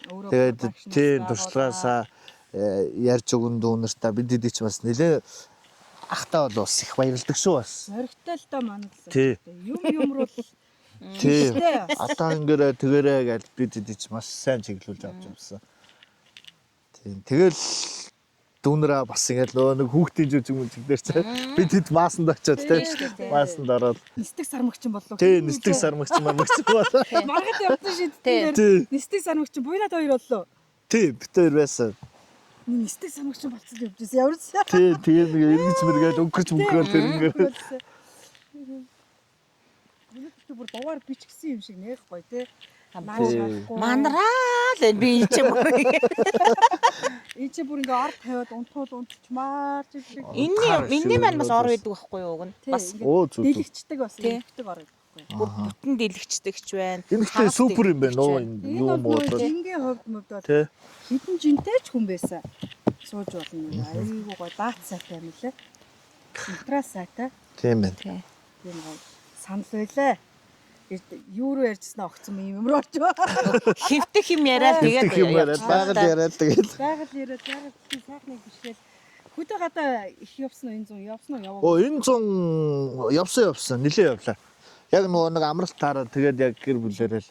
Тэгээд тийм туршлагаасаа ярьж өгөн дүүнэртээ бид эдий ч бас нэлээ ахтаа бол бас их баярлдаг шүү бас. Зоригтой л да манайд. Тий. Юм руу тий. Одоо ингэрэ тэгэрэ гэж бид эдий ч маш сайн чиглүүлж авч юмсан. Тийм. Тэгэл дүүнэрээ бас ингээд нэг хүүхдийн жүжиг дээр ч бид хэд маасанд очиод тий. Маасанд ороод нистэг сармагчин боллоо. Тий, нистэг сармагчин боллоо. Маргад явсан шийдтэн дээр нистэг сармагчин буйнаад хоёр боллоо. Тий, бид хоёр байсан. Нистэг сармагчин болцсон явж байсан. Ямар ч. Тий, тэгээд нэг эргэж мэргээд өнгөрч мөнгөөл тэр ингээд. Бүр дугаар бичгсэн юм шиг нэх гоё тий. Манараа л энэ би ийч бүр. Ийч бүр ингээ ор тавиад унтчмаар чиг. Энэний маань бас ор байдаг байхгүй юу уг нь. Бас Оо зүг. Дэлгэцдэг бас ингэдэг ор байдаг. бүтэн дэлгэцдэгч байна. Энэ ихтэй супер юм байна уу энэ Энэ юу бол муу. жингийн хувьд мөвдөд Тэ. хитэн жинтэй ч хүн байсан. Сууж болно. Айгуу гой баат сайтай юм лээ. Интра сайтай. Тийм байна. Тий. Тийм гой санал байлаа. Юу руу ярьжснаа огцсон юм ямар орч ба. Хевтэх юм яриад тэгээд Тэг юм яриад байгаль яриад тэгээд. Байгаль яриад сайхныг бишгээл хөдөө гадаа их явсан уу энэ зүүн явсан уу яваа. Оо энэ 100 явсан нилээ явлаа. Яг нөгөө нэг амралт таараа тэгээд яг гэр бүлээрэл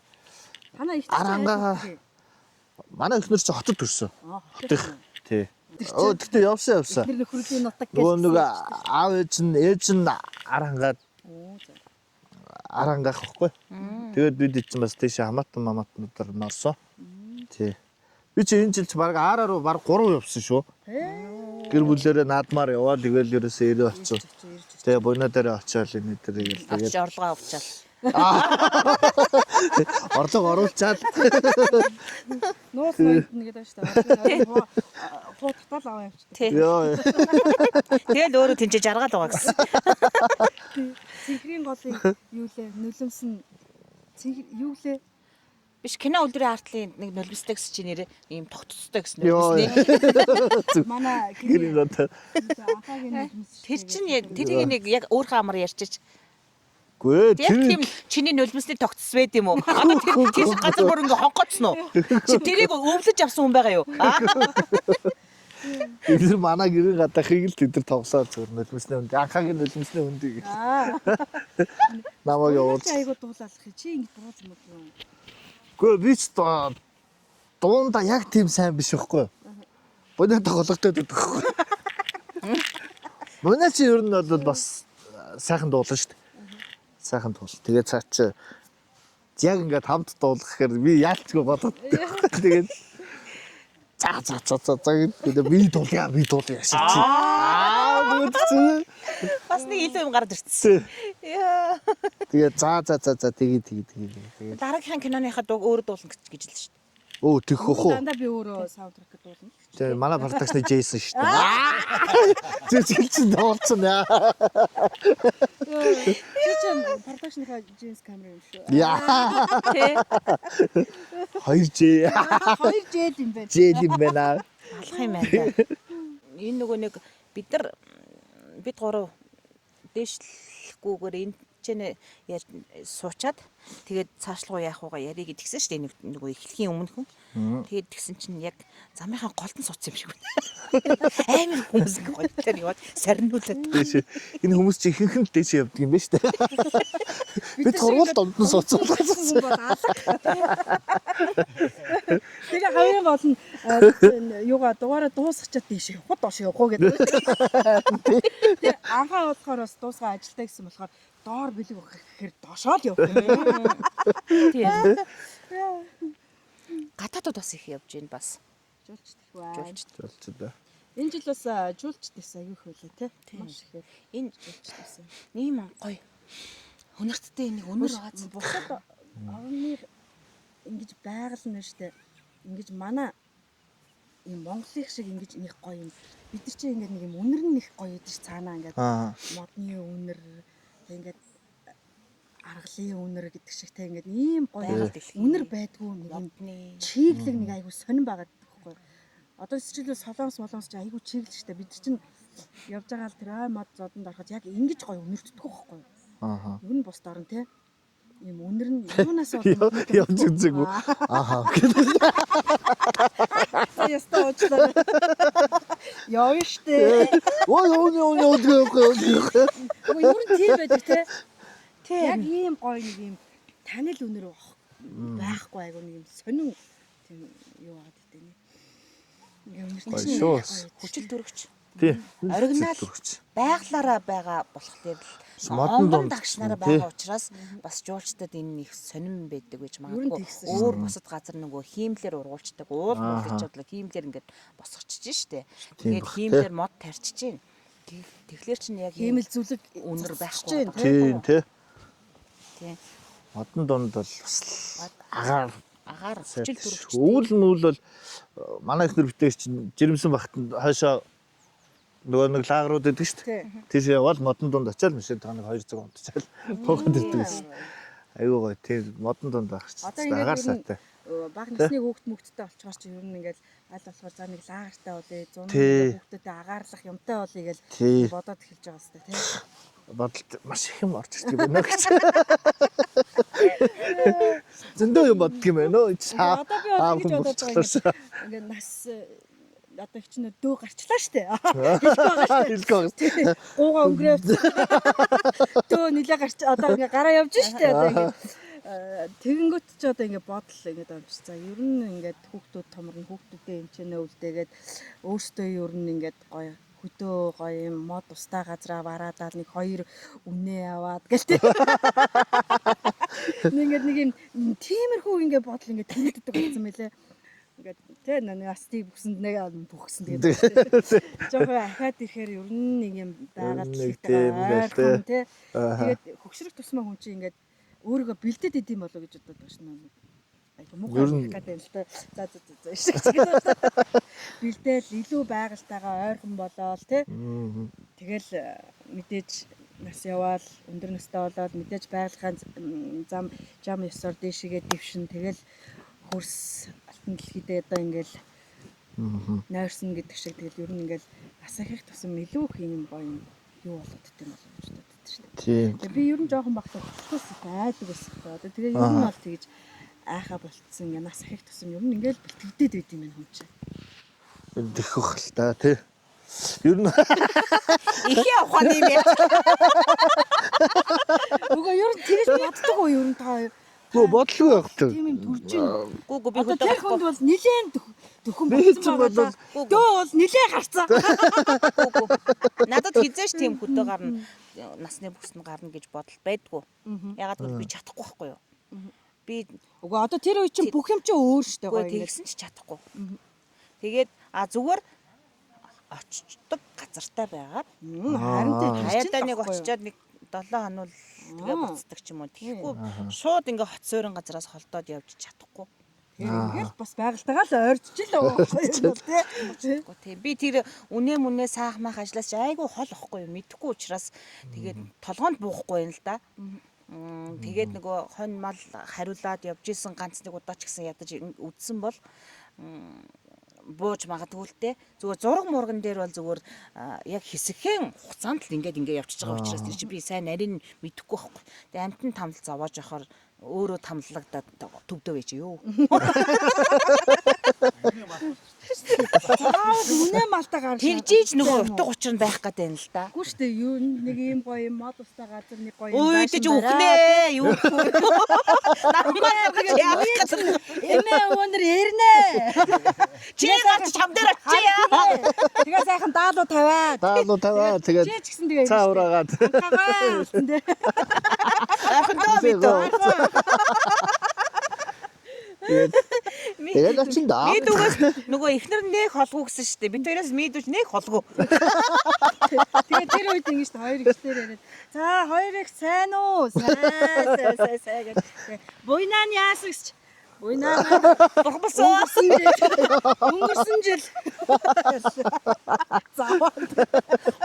Танаа их арангаа манай ихнэр чи хотод төрсөн. хотод. Тий. Оо тэгтээ явсан. Тэр нөхрөлийн нутаг гэж. Нөгөө нэг аав ээж нь арангаад арангаах байхгүй. Тэгээд бид чинь бас тийш хамаатан мамаатнуудаар норсон. Тий. Би чи энэ жил чи баг аараа руу баг 3 явсан шүү. Гэр бүлээрээ наадмаар яваад тэгэл ерөөсөө ирээ очив. Тэгээ буйна дээр очиад энэ дээр тэгээд тэгэл орлогоо авчаал. орлого оруулчаад Нуус нэгэд байна шүү дээ. Хуу татал аваа явчихдаг. Тий. ёо. Тэгэл өөрөө тэнцээ жаргал байгаа гэсэн. Цэнхрийн голыг юу лээ нулимсэн цэнхэр юу лээ Биш кино үлдрийн артлын нэг нулимстай гэсэн чи нэрээ ийм тогтцтой гэсэн Ёо. нулимсний. манай Гэрийн одоо анхаагийн нулимс. Тэр чинь тэрийг нэг яг өөрхөн амар ярьчих. гүй Яг тийм чиний нулимсний тогтцс байд юм уу? Одоо тэр газар бүр ингээ хонхоцсон уу? Чи тэрийг өвлөж авсан хүн байгаа юу? тэр манай гэрийн гадаахыг л тэд нар тоглоод зүгээр нулимсны үнд анхаагийн нулимсны үндийг намайг явуулж. Айгуу дуулаалах чи ингэ дуулж юм уу? Гүй би ч дуунда яг тийм сайн биш байхгүй. Бодоо тоглогдоод байдаг байхгүй. Манай чи ер нь бол бас сайхан дуулна шүү дээ. Сайхан дуул. Тэгээд цаа чи яг ингээд хамт дуулах гэхээр би яалчгүй бодоод. Тэгээд за гэдэг би дуулъя шиг чи. Бүгд Бас нэг илүү юм гараад ирчихсэн. Яа. тэгээд за тэгээд. Дараагийн киноныхаа дуу өөрөө дуулна гэж л шүү дээ. Оо тэгэх үү. Дандаа би өөрөө саундтрек дуулна. Тэгээ манай продакшны Джейсон шүү дээ. Зэжгэлчин дуулсан яа. Чи чинь продакшныхаа Джеймс Камерон юм шүү. Яа. Тий. 2J. 2J юм байна. J юм байна. Алах юм байна. Энэ нөгөө нэг бид гурав дээшлэхгүйгээр энэ ч суучаад тэгээд цаашлуу яах вэ яриг гэдгсэн шүү дээ нөгөө эхлэхийн өмнө хүн. Тэгээд тэгсэн чинь яг замынхаа голд нь суудсан юм шиг байна. Амар хүмүүс ингэ голтоор яваад сарниулаад. Энэ хүмүүс чи ихэнх нь дээш явдаг юм ба шүү дээ. Бид сургууль донд нь суцуулсан. Тэгээ хоёрын гол нь юугаа дугаараа дуусгачаад тийш явах доош явах уу гэдэг. Тэгээ анхаа болохоор бас дуусгаа ажилтаа гэсэн болохоор доор бэлэг өгөх гэхээр доошоо л явах юм. Тийм. Гадаадд бас их явж гин бас. Жуулчдаг бай. Жуулчдаг. Энэ жил бас жуулчдагсан аюу их байлаа те. Маш их. Энэ Жуулчдагсан. ийм гоё. Хүнэрттэй нэг өнөр байгаа. Бусад орны ингэж байгаль нь штэ. Ингэж манай ийм Монголын шиг ингэж нэг гоё юм. Бид нар чинь ингэ нэг юм үнэр нь их гоё идэж цаанаа ингэ модны үнэр ингээд аргалын үнэр гэдэг шиг те ингээд ийм гоё үнэр байдгүй нэг юм чиглэг нэг айгу сонирн байгаад байхгүй. Одоо жишээлбэл солонгос ч айгу чиглэг штэ бид чинь явж байгаа л тэр мод зодонд ороход яг ингэж гоё үнэрддэг байхгүй. Юу н бус дорн те ийм үнэр нь юунаас явж үзээгүй. Яста очлаа. Яа штэ. Ой. Юу н тийм байдаг те. Яг ийм гоё нэг юм танил үнэр байхгүй айгу нэг юм сонин тийм юу аваад идэв нэг. Ингээ шүү. Хүчил төрөгч. Тий. Оригинал байглаараа байгаа болохоор л модон онгон дагшнараа байгаа учраас бас жуулчдад энэ их сонирн байдаг гэж магадгүй. Өөр бусад газар нөгөө хиймлэр ургуулцдаг. Уул гэж бодлоо хиймлэр ингээд босгочихж штэ. Тэгээд хиймлэр мод тарьчихж чинь. Тэгэхээр чинь яг хиймэл зүлэг үнэр байхгүй. Тийм тий. Тийм. Модон дунд бол бас агаар Агаар хүчил төрөвч. өвөл мөвл бол манай ихнэр битээс чинь жирэмсэн багтанд хойшоо нөгөө нэг лагрууд байдаг шүү дээ. Тийш явал модон дунд очиад машин таныг 200 унтчаал буугаад ирдэг гэсэн. Айгуу гоё тийм модон дунд байх чинь. Агаар сайтай. Баг насны хүүхд мөгттэй олчгоор чи ер нь ингээл аль болохоор за нэг лагертай болъё, зуны хүүхдэд агаарлах юмтай болъё гэж бодоод эхэлж байгаа сте тий. Бодолд маш их юм орж ирдэг байна гэж. Зөндөө юм боддөг юм байна өө. Одоо би одоо ингэж бодож байгаа юм. Ингээд нас одоо их чинь дөө гарчлаа штэ. Хэлэх байгаа шүү. Гууга өнгөрөөв. Дөө нилээ гарч одоо ингээ гараа явж штэ одоо ингээ тэгэнгүүт ч одоо ингээ бодол ингээ амжиж. За ер нь ингээд хүүхдүүд томорно, хүүхдүүдээ эмчэнэ өвлдөөгээд өөртөө ер нь ингээд гоё хөдөө гоё юм мод устаа газраа бараадаад нэг 2 үнэ аваад гэлтэй. Ингээд нэг юм тиймэрхүү ингээ бодол ингээ тэмдэгдэг болсон мэлээ. Ингээд тэ нэг астиг бүсэнд нэг бүхсэн тэгээд жоохон ахаад ирэхээр ер нь нэг юм байгаад хэлдэг тэ. Тэгээд хөгшрөх тусмаа хүн чинь ингээд өөрийгөө бэлдээд идэм болоо гэж бодоод байна шнэ. Айгу муухай гэдэг юм л та. За ишиг чигээр бэлдээл илүү байгальтайгаа ойрхон болоод тэ. Тэгэл мэдээж нас яваал өндөр настай болоод мэдээж байгальхаа зам ёсоор дээшигээ дэвшин тэгэл хөрс алтан дэлхийдээ одоо ингээл нойрсон гэдэг шиг тэгэл ер нь ингээл нас ихэх тусам илүү их юм гоё юм юу болоод идэм болоо гэж боддог шүү дээ. Тэгээ би ер нь жоохон багтаа хөшгөөс айдаг байсан байна. Одоо тэгээ ер нь бол тэгж айхаа болцсон ингээ нас ихэх тусам ер нь ингээл бэлтгэдээд байд юм байна хүн чинь. Дэх хэл та тий. Ер нь Их явах юм яа. Үгүй ер нь тэгж боддог уу ер нь та гоо бодлоо явах та. тийм юм төрж ийн. Гүү би Одоо хөдөө тэр хүнд бол нилээн дөхөн болсон байна. Дөө бол нилээн гарцсан. Надад хизээш тийм хөдөө гарна. Насны бүсэнд гарна гэж бодол байдгүй. Ягаад гэвэл би чадахгүй байхгүй юу? Би Үгүй одоо тэр үе чинь бүх юм чинь өөр штэ гоё ингэ. тэгсэн ч чадахгүй. Тэгээд зүгээр очдог газартай байгаад Харин тийм хаяадаа нэг очичоод нэг 7 хоног тэгээ буцдаг ч юм уу. Тэгэхгүй шууд ингээ хот суурин газараас холдоод явж чадахгүй. ингээл бас байгальтайгаа л ойрч л байгаа тий. Тий би тэр үнэ мүнэ саахмах ажлаас ч айгүй хол واخгүй юм мэдэхгүй учраас тэгээд толгоонд буухгүй юм л да. Тэгээд нөгөө хонь мал хариулаад явж исэн ганц нэг удаа ч гэсэн ядаж үдсэн бол бууж магадгүй л те зүгээр зураг мурган дээр бол зүгээр яг хэсэгхэн хугацаанд л ингээ явчихж байгаа учраас тэр чинь би сайн нарийн мэдэхгүй байхгүй. Тэгээ амтан тамл зовоож явахаар өөрөө тамлагдаад төвдөө байж юу. Үнэ малтаа гарч Тэгжиж нөгөө утга учир нь байх гэдэг юм л да. Үгүй штэ юу нэг юм гоё юм мод устаа газар нэг гоё Ой дэж үхнэ юу. Намайг гэж яах гэдэг. эмээ өнөр ярнэ. Чи гарч чамдэр очие. Тэгээ сайхан даалуу тавиад. Тэгээд Чи ч гэсэн тэгээ цаа ураагаад Ахандаа бид. тэгээд очин даа. Бид үгээс нөгөө ихнэр нэг холгоо гэсэн шүү дээ. Бид хоёроос мийдүүч нэг холгоо. тэгээ тэр үед ингэж хоёр ихтэй яриад за хоёр их сайн уу? Сайн гэж. Буйнаа нь яасан гэж. Буйнаа өнгөрсөн жил. Заавал.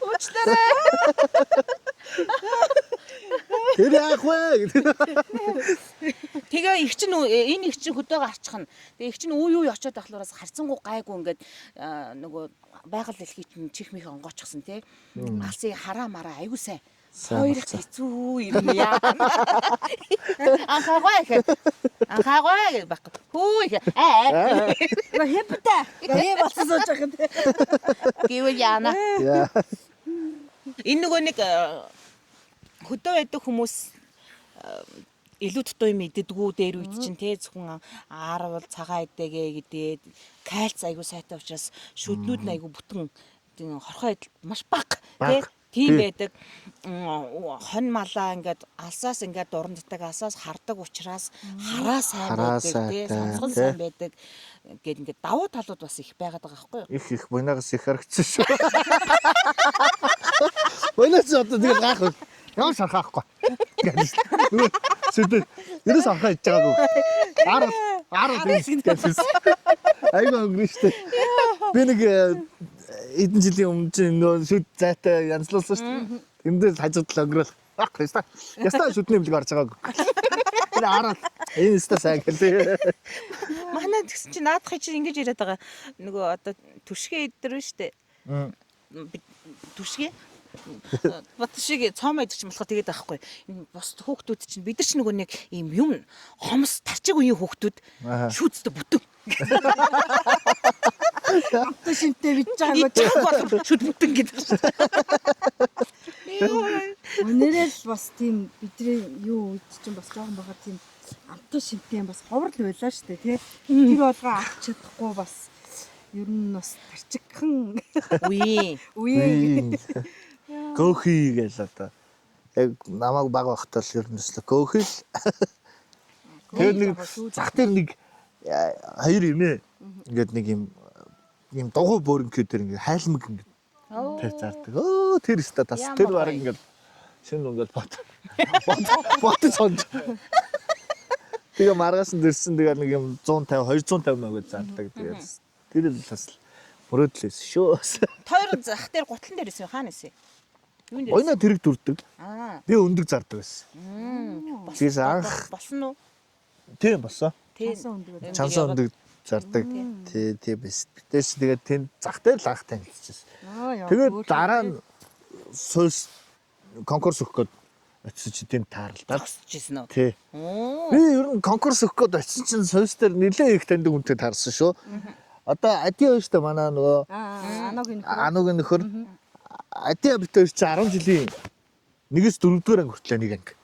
Уучлаарай. Тэр яах вэ? Тэгээ их чинь энэ их чинь хөдөөгөө арчихна. Тэгээ их чинь юу очиод ахлуураас харцангуу гайгүй ингээд нөгөө байгаль дэлхий чинь чих мих онгоочсон тий. Алсын хараа мараа айгуу сайн. Хоёр их хэцүү юм яа. Анхаагаа гэж байхгүй. Хүү Хэвтэ. Гээ болсон сууж байгаа юм тий. гэвэл яана. Энэ нөгөө нэг хөдөө байдаг хүмүүс илүү дутуу юм иддэггүй дээр үед чинь те зөвхөн аарвал цагаан идэгээ гэдэг кальц айгу сайтай учраас шүднүүд нь айгу бүтэн хорхоо идэл маш бага те тийм байдаг хонь малаа ингээд алсаас ингээд дуран татдаг алсаас хардаг учраас хараа сайн байдаг те сонсгон сайн байдаг гэд ингээд давуу талууд бас их байгаад байгаа байхгүй юу Их буйнаагаас их харагдсан шүү. Буйнаас одоо тэгэл гайх вэ? Ямар шархаахгүй. Сүдэ Ерөөс анхаа хийж байгаагүй. Арал гэсэн. Айгаа өнгөрөн штэ. Би нэг эдэн жилийн өмнө чинь нөө шүд зайтай янзлуулсан штэ. Эндээс хажуудлаа өнгөрөөл. Яста. Яста шүдний имлэг орж байгаагүй. Энэ арал энэ өстө сайн гэлээ. Манай тэгсэн чинь наадах чинь ингэж яриад байгаа. Нөгөө одоо түшгээ идэр нь штэ. Түшгээ бат шиг цоомоо идчих юм болохоор тэгээд байхгүй. Энэ бос хүүхдүүд чинь бид нар ч нөгөө нэг ийм юм хомс тарчиг үеийн хүүхдүүд шүүцтэй бүтэн. Амттай шимтэй бич байгаагүй. Шүд бүтэн гэдэг шүү. Өнөөрөө л бас тийм бидний юу үед чинь бас жоохон байгаа тийм амттай шимтэй бас ховрол байлаа шүү дээ тий. Тэр болгоо авч чадахгүй бас ер нь бас тарчигхан үе. Көөхий гэж одоо яг намайг баг байхдаа л ер нь л көөхий л. Тэр нэг зах дээр нэг хоёр эмээ ингээд нэг юм дугуй бөөрөнгө дээр ингээд хайлмаг ингээд тэр зардаг. Тэр өстө тас тэр баг ингээд шинэ ингээд бот сонж. Тэгээ маргаас нь дэрсэн тэгээ нэг юм 150 250 маяг зардаг. Тэгээд тэр л бас мөрөөдлөөс шүү. Тойр зах дээр гутлан дээр исэн хаана исэн? Ойна тэрэг дүрдэг. Би өндөг зардаг байсан. Тэгээс анх болсон уу? Тийм болсон. Чансан өндөг. Чансан өндөг зардаг. Тий биш. Тэгээс тэгээд тэнд зах дээр л анх танилцчихсан. Тэгээд дараа нь сойс конкурс өгөх гээд очиж чи тэнд таарлаа. Тагсчихсэн үү? Тий. Би ер нь конкурс өгөх гээд очиж чинь сойс дээр нэлээд их таньдаг хүнтэй таарсан шүү. Одоо Ади хоёр штэ манай нөгөө Анугийн нөхөр Адиа битэр чи 10 жилийн 1-4 дугаар анги хүртэл нэг анги.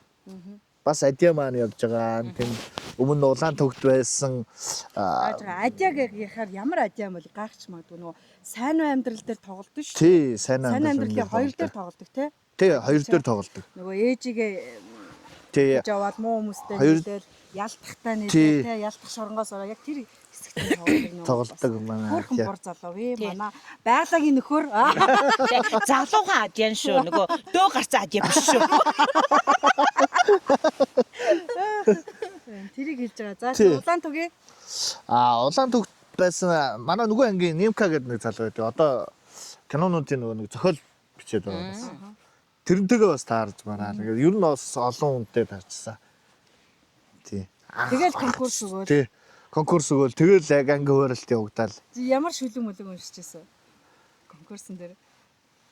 Бас Адиа маань явж байгаа. Тэнд өмнө улаан төгт байсан. Адиаг яхаар ямар адиа юм бол гайхч магадгүй нөгөө сайн амьдрал дээр тоглолдог шүү. Тий, сайн амьдралын хоёр дээр тоглолдог тий. Тий, хоёр дээр тоглолдог. Нөгөө ээжигээ тий жаваад муу хүмүүстэй нийлээл ялтахтай нийлээл тий ялтах шоронгоос ороо яг тэр хэсэгт тоглолдог манай. Хөрхөн бор залуу вэ манай байгалийн нөхөр залуухан адьян шүү. Нөгөө дөө гарцаа адьян биш шүү. Тэрийг хэлж байгаа. За улаан түгээ. Улаан төгт байсан манай нөгөө ангийн Нимка гэдэг нэг залуу байдаг. Одоо кинонуудын нөгөө нэг зохиол бичээд байгаа байсан. Тэрнтэйгээ бас таарж байна. Тэгээд ер нь бас олон хүнтэй таарчсан. Тий. Тэгэл конкурс өгөөл. Тий. Конкурс өгөөл. Тэгэл яг анги хууралт явагдаал. Ямар шүлэг мөлөг уншижсэн? Конкурсын дээр.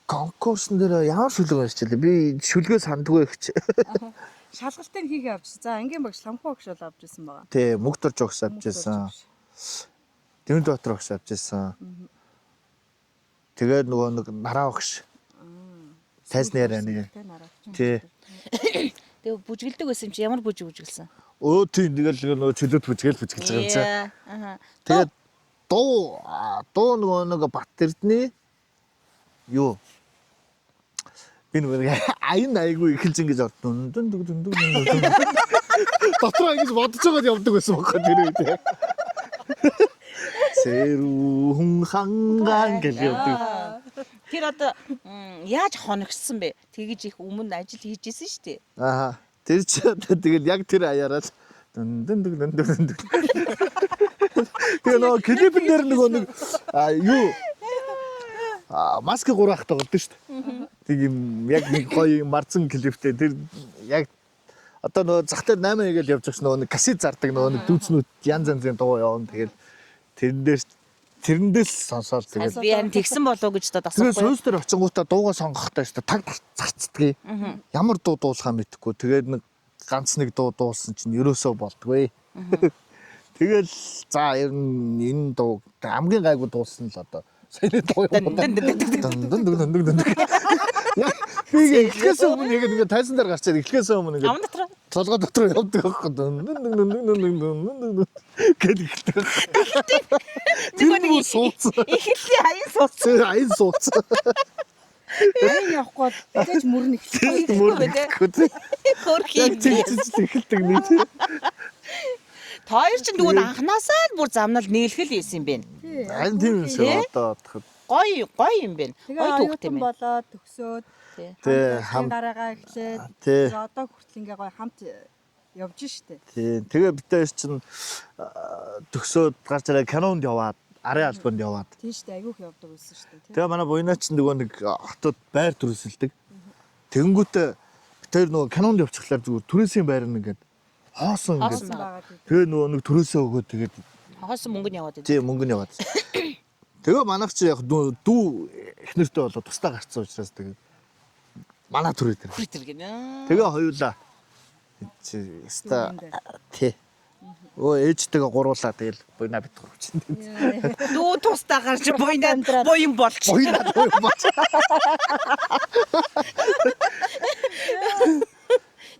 Конкурсын дээр ямар шүлэг уншчихлаа. Би шүлгээ сандгүй ихч. Шалгалтыг хийгээ авчихсан. За ангийн багш Ламхуу багш бол авч ирсэн байгаа. Тий, Мөгдөрж огс авч ирсэн. Дэмдбатар огс авч ирсэн. Тэгээд нөгөө нэг нараа багш. Сайсны ярианы. Тий. Тэгээ бүжгэлдэг байсан юм чи ямар бүжгэлсэн? Тийм тэгэл нөгөө чөлөөт бүжгээл бүжгэлж байгаа юм чинь. Тэгээд дуу нөгөө нэг Бат Эрдэнэ юу би нөгөө аян айгүй эхэлж ингэж ордон дүн. Дотроо ингэж бодож байгаад явдаг байсан байхгүй тэр үед. Сэрүүн ханган гэж явдаг. Тэр одоо яаж хоногссон бэ? Тэгэж их өмнө ажил хийж исэн шүү дээ. Тэр чи одоо тэгэл яг тэр аяараа л дүн. Тэгээ нөгөө клипэн дээр нөгөө нэг юу маск 3 ахт тоглолт шүү дээ. Тэг юм яг нэг гоё марцсан клиптэй тэр яг одоо нөгөө зах дээр 8 хийгээл явж байгаа нөгөө нэг кассет зардаг нөгөө нэг дүүцнүүд янз янзын дуу явна тэгэл тэрэндээс сонсоод тэгэл Би харин тэгсэн болов гэж та тэгээ дасахгүй. сөөс дээр очингуудаа дуугаа сонгохтой шүү дээ таг зарцдгийг ямар дуу дуулахаа мэдэхгүй тэгээд нэг ганц нэг дуу дуулсан чинь ерөөсөө болдгүй. Тэгэл за ер нь энэ дуу хамгийн гайгүй дуулсан л одоо саяны дуу юм. Би эхлээс өмнө яг нэг тайсан дээр гарчаад эхлээс өмнө Ам дотор толгой дотор явдаг байхгүй гэд эхэлдэг. Тэр нэг сууцсан. эхэллийн аян сууцсан. Аян сууцсан. Аян явахгүй тэгэж мөрн эхэлсэн. Хөрхий. Эхэлдэг нэг. Тойр ч дүүн анханасаа л бүр замнал нийлхэл ийсэн юм байна. Аян тийм юм шиг одоо бодоход. Гоё юм байна. Гоё түүхтэй юм байна. Болоод төгсөөд Тэ хам дараагаа эхлээд Тэ. одоо хүртэл ингээ гоё хамт явж штэ. Тийм. Тэгээ битээр чинь төгсөөд гарч ирээ кинонд яваад, арын албанд яваад. Тийм штэ айгүйх явдаг байсан штэ тий. Тэгээ манай буйнаач нөгөө нэг хотод байр төрөсөлдөг. Тэнгүүтээ битээр нөгөө кинонд явчихлаар зүгээр түрээсийн байр нэгээд хоосон ингээд. Байгаа тий. Тэгээ нөгөө нэг түрээсээ өгөөд тэгээд Хоосон мөнгө нь яваад. тийм мөнгө нь яваад. Тэгээ манайх чи яг дүү эхнэртэй болоод тусдаа гарцсан учраас тэгээд манай түрээ дээр. Хүртэр гинэ. Тэгээ хоёулаа чи ста тий. Ээжтэйгээ гуруулаа тэгэл буйнаа битгүүр чинь. Дүү тусдаа гарч буян болж. Буйнаа бооч.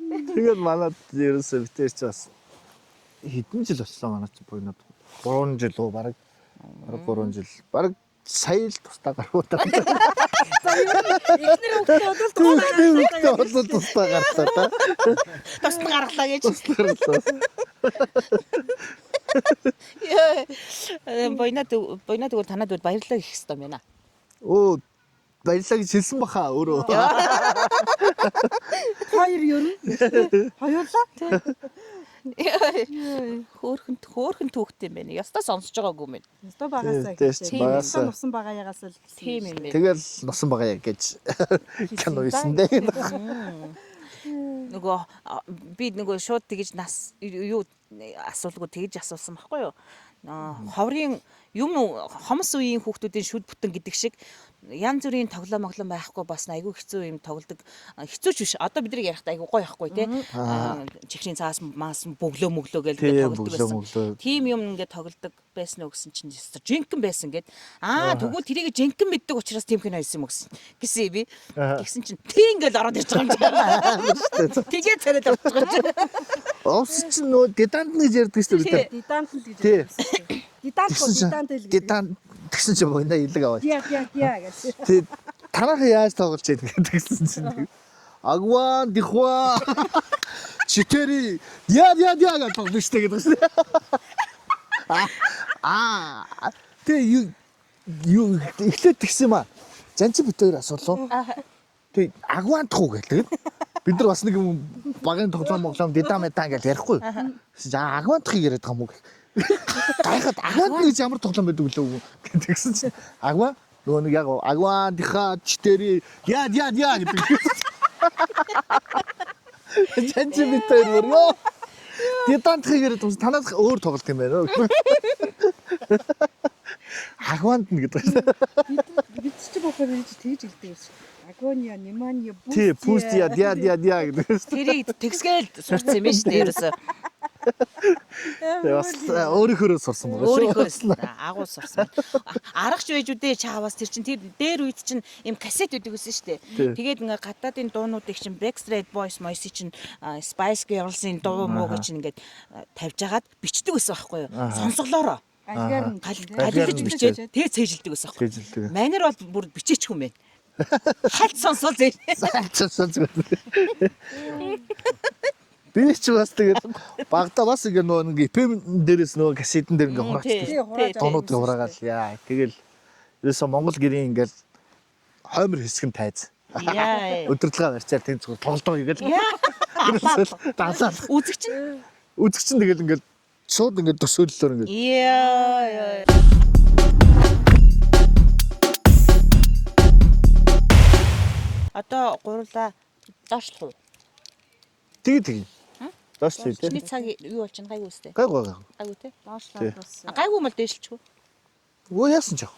Тэгээд манад ерөөсөө битэр чи бас хэдэн жил болчихлоо манай чи буйнаад 3 жил уу бараг 3 жил бараг сая л тусдаа гаруудаа. Эхнэр Хүүхдээ болоод тусдаа гарлаа та. Тусдаа гаргалаа гэж. Буйнаа тэгвэл танад баярлалаа гэх хэрэгтэй байна. Оо баярлалаа гэж хэлсэн баха өөрөө. хоёр ер нь хоёулаа. Хөөхөн түүхтэй юм байна. Ястаа сонсож байгаагүй юм байна. Өстө багасаа Тийм, багасаа. нусан байгаа ягаас л Тийм юм байна. Тэгэл носон байгаа яг гэж кино хийсэн дээ. Нөгөө би нөгөө шууд тэгж нас юу асуулгүй тэгж асуусан байхгүй юу? Ховрын юм хомс үеийн хүүхдүүдийн шүд бүтэн гэдэг шиг янз бүрийн тоглоом моглоом байхгүй бас айгүй хэцүү юм тоглодог. Хэцүү ч биш. Одоо бидний ярихтаа айгүй гоё байхгүй тий. Чихрийн цаас маас бөглөө мөглөө гэж тоглодог байсан. Тим юм ингээд тоглодог байсан уу гэсэн чинь жинкэн байсан гэд. Тэгвэл тэрийг жинкэн мэддэг учраас тим кино хийсэн юм гэсэн би. Тэгсэн чинь тий ингээд ороод ирж байгаа юм чинь. Тэгээ царайд орж байгаа юм. Овс чинь нөө дидант гэж ярьдаг шүү дээ. дидант л гэж Тий. дидант л гэж. Дидант тэгсэн чинь буйнаа илэг аваад. Яа гэж. Тий. Танайхан яаж тоглож яадаг гэсэн чинь. Агван дихва. Читери. Я гэж тоглож штэ гэдэг шүү дээ. Тэг юу эхлээд тэгсэн юм аа. Занчи бит хоёр асуулаа. Тэг агвантах уу гэдэг. Бид нар бас нэг юм багын тоглоом дидам метан гэж ярихгүй. Агвантахыг яриад байгаа юм уу? Гайхаад агвант гэж ямар тоглоом байдаг лөө гэдгсэн чинь агва нөгөө нэг яг агван диха чтери я гэдэг. Жанчи бит хоёр мөрөө. Дидантахыг яриад байгаа танаас өөр тоглолт юм байна. Агвант гэдэг. Бид ч бохоо гэж тэгж хэлдэг байсан. Агония, Немания, Пуст. Тий, пуст я гэдэг. Тэрийг тэгсгээл сурцсан юм байна шүү дээ ерөөсөө. Бас өөрийнхөө сурсан байгаа шүү. Өөрийнхөө агуу сурсан. Аргач байж үдээ чаавас тэр чин тэр дээр үед чин юм касет өгдөг гэсэн шүү дээ. Тэгээд ингээ гадаадын дуунуудыг чин Backstreet Boys Moisey чин Spice Girls-ийн дуу мууг чин ингээд тавьж агаад бичдэг байсан байхгүй юу? Сонсголоороо. Альгаар нь галилж бичээд тэгээ цээжилдэг байсан байхгүй юу? Цээжилдэг. Манер бол бүр бичээч юм байна. Хальт сонсвол зэ. Би ч бас тэгээд багада бас ингээ нөгөө нэг FM дээрээс нөгөө кассетэн дээр ингээ хураачдаг. Дуунууд хураагаал яа. Тэгэл ерөөсө Монгол гэрийн ингээл хоймор хэсэг нь тайз. Яа. Өдөрлөгөө барьцаар тэнд зүгээр тоглолтоо хийгээл. Даалал. Үзэгчин тэгэл ингээл шууд ингээ төсөөллөөр ингээ. Яа. Одоо гурлаа доошлох уу? Тэгээ. Доошлоо тий. Чиний цаг юу болж байна гайгүй үстэй. Гайгүй. Гайгүй тий. доошлоо бас. Гайгүй мэл дээшлчихв. Өө яасан ч яах.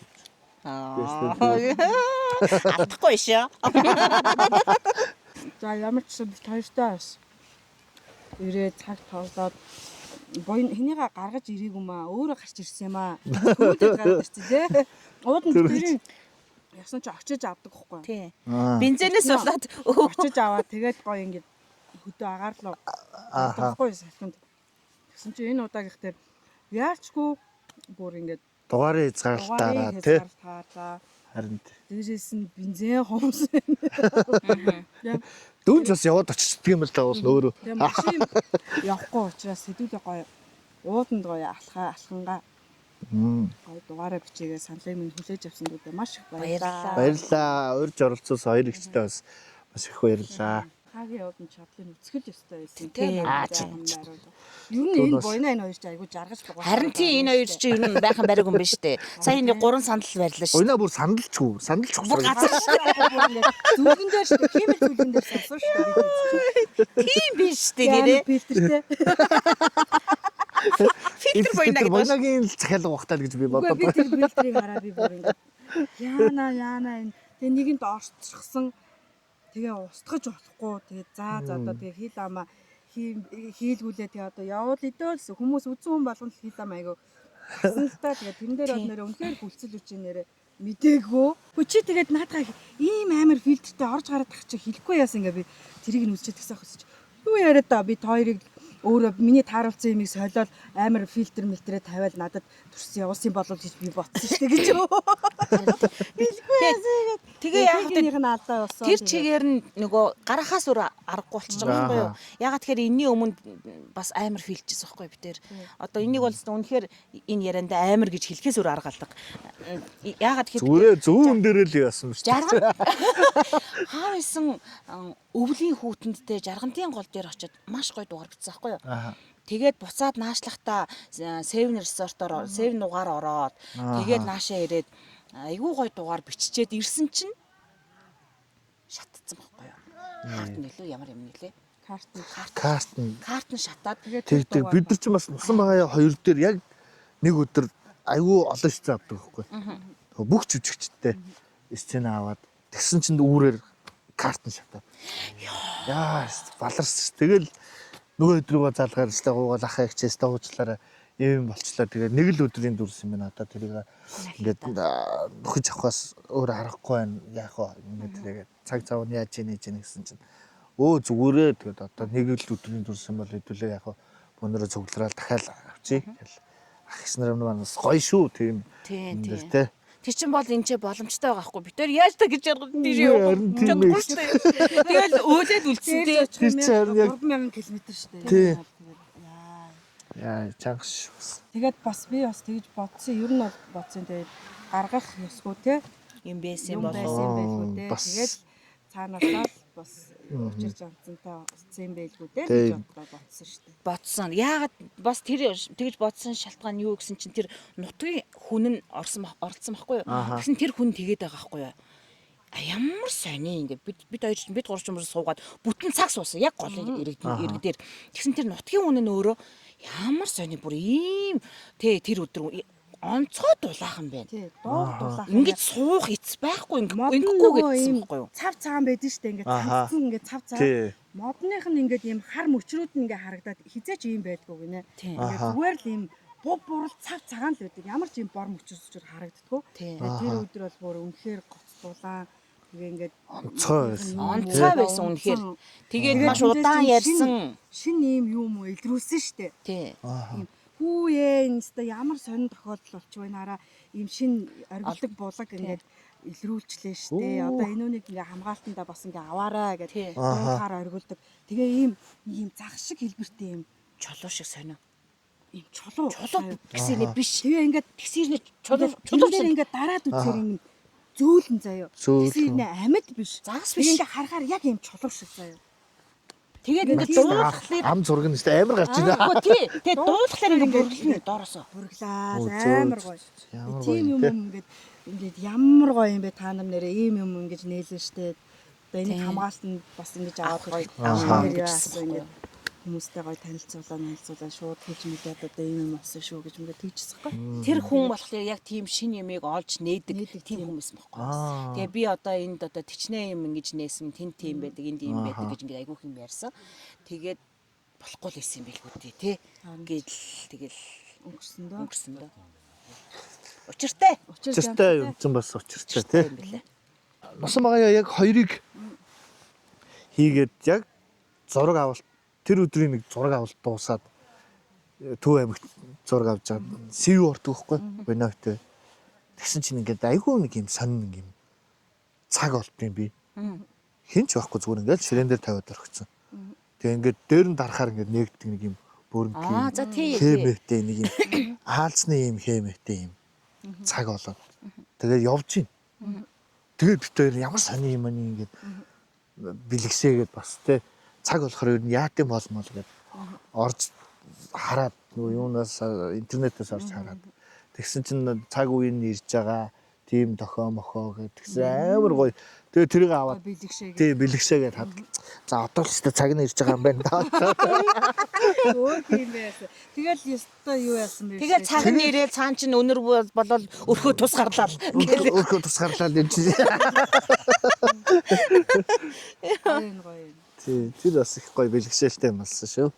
Алдахгүй шээ. За ямар ч зүйл хоёртой бас. Ирээд цаг тоглоод буйн хэнийга гаргаж ирээгүй маа. Өөрөө гарч ирсэн юм аа. Түүдэд гаргаж ирсэн тий. Ууд нь тэрийн ясан ч очиж авдаг байхгүй. Тий. Бензинээс болоод Очиж аваад тэгээд гоё ингээд хөдөө агаарлуу. Тэгэхгүй салхинд. Тэгсэн чинь энэ удаагийнх дээр яарчгүй бүр ингээд Дугаарыг хязгаарлалтаараа тий. Харин дээрээс нь бензин хомс. дүүнч бас яваад оччихдаг юм л да уус өөрөө. Тэгээд машин явахгүй учраас хэдүүлээ гоё ууданд гоё алхангаа. Гоё дугаараа бичээгээ саналыг минь хүлээж авсан гэдэг маш их баярлалаа. Баярлалаа. Урьж оролцсон хоёр ихтэй бас маш их баярлалаа. цагийн явдын чадлыг үсгэл ёстой байсан Тийм. Ер нь энэ бойна энэ хоёр ч айгу жаргаж байгаа. Харин тийм энэ хоёр чинь ер нь байхan бариг юм биш үү? Сая нэг 3 сандал барьлаа шүү. Уйна бүр сандалчгүй Бүр газар Зүлгэн дээр шүү. Химэл зүлгэн дээр савсан шүү. тийм биш үү гэрээ. Фильтртэй. Фильтр бойна гэдэг. Бойнагийн захиалга ухтаа гэж би бодоод Би тэр фильтрийг хараа би бүр ингэ. Яана энэ. Тэгээ нэгэнд орцчихсан. Тэгээ устгаж болохгүй. Тэгээ за одоо тэгээ хил амаа хийлгүүлээ тэгээ одоо явуул идэвс хүмүүс үзэн хүн болгон хил ам айгу гэсэн л та тэгээ тэрэн дээр бол нэрээ үнэхээр хүлцэл үуч нэрээ мдэггүй. Хүчи тэгээд наадгаа ийм амар фильтртэй орж гараад тах чи хэлэхгүй яасан ингээ би тэрийг нь үзчихэд гэсэн ахс чи юу яриад та би хоёрыг өөрөө миний тааруулсан юмыг солиод амар фильтр мэлтрээ тавиал надад төрсөн явуулсан болов гэж би ботсон шүү дээ гэж. Тэгээ яах вэ? нь алдаа болсон. Тэр чигээр нь нөгөө гарахаас өөр аргагүй болчихж байгаа байхгүй юу? Ягаад тэгэхээр энэний өмнө бас амар фильжсэн байхгүй би тэр. Одоо энийг бол үнэхээр энэ ярианд амар гэж хэлэхээс өөр арга алга. Ягаад тэгэхээр зүүн дээрээ л яасан биш. жарган хаа байсан өвлийн хүүтэндтэй жаргантын гол дээр очиод маш гоё дугаар бичсэн байхгүй юу? Тэгээд буцаад наашлахтаа Seven Resort-оор Seven нугаар ороод тэгээд наашаа ирээд айгүй гоё дугаар биччихэд ирсэн чинь шатцсан байхгүй юу? Карт нэлээ ямар юм нэлээ? Карт нь шатаад тэгдэг бид нар ч бас нусан байгаа хоёр дээр яг нэг өдөр айгүй олон сцен авдаг байхгүй. Бүх жүжигчтэй сцен аваад тэгсэн чинь үүрээр карт нь шатаад. Яа баларс. Тэгэл нөгөө өдрөөгөө залгаар өстэй гуугаал ахаа ихчээс дуучлаараа юм болчлаа. Тэгээд нэг л өдрийн дүрс юм байна. Одоо тэрийг ингээд нөхөж авахаас өөр аргагүй байна. Яах вэ? Ингээд тэгээд цаг цав нь яаж ийнэ гэсэн чинь зүгээрээ тэгээд одоо нэг л өдрийн дүрс юм бол хэдүүлээ яах вэ? Өнөөдөр цуглараад дахиад авчий. Ах их нар манаас гоё шүү тийм. Тийм. Тэ. Тэр чинь бол энэ ч боломжтой байгаа хгүй. Бид тээр яаж та гэж яргах тийш явах чадахгүй шүү дээ. Тэгэл өөлээд үлдсэн тий. Тэр чинь харин яг 3000 км шүү дээ. Тий. Яа чангаш. Тэгээд бас би бас тэгж бодсон. Ер нь бол бодсон. Тэгээд гаргах ёсгүй те. Юм байсан Юм байсан байлгүй те. бас- Тэгээд цаанаасаа бас учирч амцантай утсан байлгүй те гэж бодсон шүү дээ. Бодсон. Яагаад бас тэр тэгж бодсон шалтгаан юу гэсэн чинь тэр нутгийн хүн нь орцсон байхгүй юу? Тэгсэн тэр хүн тэгээд байгаа байхгүй юу? Ямар сони ингээд бид гурав ч юмруу суугаад бүтэн цаг суусан. Яг голын иргэдээр. Тэгсэн тэр нутгийн хүн нь өөрөө ямар сони бүр ийм тэр өдөр онцгой дулаахан байна. Тий, дуулах. Ингээд суух эц байхгүй Модны ингэхгүй нөгөө гэсэн ийм байхгүй юу? цав цагаан байдэн шүү дээ. Ингээд цавцсан ингээд цав цав. Тий. Модных нь ингээд ийм хар мөчрүүд нь ингээд харагдаад хизээч ийм байдгүй гинэ. Тий. Ингээд зүгээр л ийм бурал цав цагаан л байдаг. Ямар ч ийм бор мөчрөсчөр харагддаггүй. Тий. Тэгээд тэр өдөр бол бүр үнэхээр гоц дулаан. Тэгээ ингээд Онцгой байсан. Онцгой байсан үнэхээр. Тэгээд маш удаан ярьсан. Шин ийм юм уу илрүүлсэн шүү дээ. Тий. Хүүе энэ ямар сонир тохиолдол болчих вэ нараа ийм шин оргилдог булаг ингээд илрүүлчлээ штэ. Одоо энэ үнийг ингээ хамгаалтандаа бас ингээ аваарай гэдэг дуухаар оргилдог. Тэгээ ийм зах шиг хэлбэртэй ийм Чулуу шиг сонио. ийм чулуу Тэгсэрнэ биш. Тэгээ ингээд Тэгсэрнэ чулуу шиг ингээд дараад үзээр ингэ зөөлөн заяа. Тэгсэрнэ амьд биш. Загас Тэгээ биш. ингээ харахаар яг ийм чулуу шиг заяа. Тэгээд ингээд дуулахлаар Ам зураг нь шүү дээ амар гарч байна. Үгүй тий. Тэгээд дуулахлаар ингээд бүрлэнэ доороосоо. Бүрглаа Оо, амар гоё. Ямар Тийм юм гоё, ингээд ямар гоё юм бэ та нар нэрээ ийм юм ингэж нээлэн штэ. Одоо энэ хамгаалтанд бас ингэж авах гоё. Яасан ингээд хүмүүстэй гоё танилцуулаа шууд хийж мэдээд одоо ийм юм болсон шүү гэж ингээд тэгчихсэхгүй. Тэр хүн болохоор яг тийм шин ямыг олж нээдэг тийм хүмүүс байхгүй. Тэгээ би одоо энд одоо тичнээ юм ингэж нээсэн тэн тийм байдаг энд юм байдаг гэж ингээд айгүйх юм ярьсан. Тэгээд болохгүй л исэн билгүү тий. Тэгэл өнгөрсөн дөө. Учиртай. Учиртай юм чинь бас учиртай тий. Нусан байгаа яг хоёрыг хийгээд яг зураг авалт тэр өдрийн нэг зураг авалт дуусаад Төв аймагт зураг авч байгаа. Сэв ордог байхгүй Бонавтэй. Тэгсэн чинь ингээд айгүй нэг юм сонин нэг юм цаг олд юм би. Хинч байхгүй зүгээр ингээд ширээн дээр тавиад орхисон. Тэгээ ингээд дээр нь дарахаар ингээд нэгдэг нэг юм бөөрнг. За тий. Хэмэтэй нэг юм хаалцны юм хэмэтэй юм цаг олоод. Тэгээ явж гин. Тэгээд бид хоёр ямар сони юм аа ингээд бэлгшээгээд бас те цаг болохоор ер нь яат юм болмол гээд орж хараад нөгөө юунаас интернетээс орж хараад тэгсэн чинь цаг үеийн ирж байгаа тийм дохоо мохоо гэдгсэн амар гоё. Тэгээ тэрийг аваад тий бэлгшээгээд хад. За одоо л ч цаг нь ирж байгаа юм байна да. Өөр тийм байсан. Тэгэл ёстой юу яасан бэ? Тэгээ цаг нь ирээд цаан чинь өнөр болол өрхөө тус гарлаа гэл. Өөрхөө тусгаарлаа юм чи. Гоё. Тий тэр бас их гоё бэлгшээлтэй юм болсон шүү.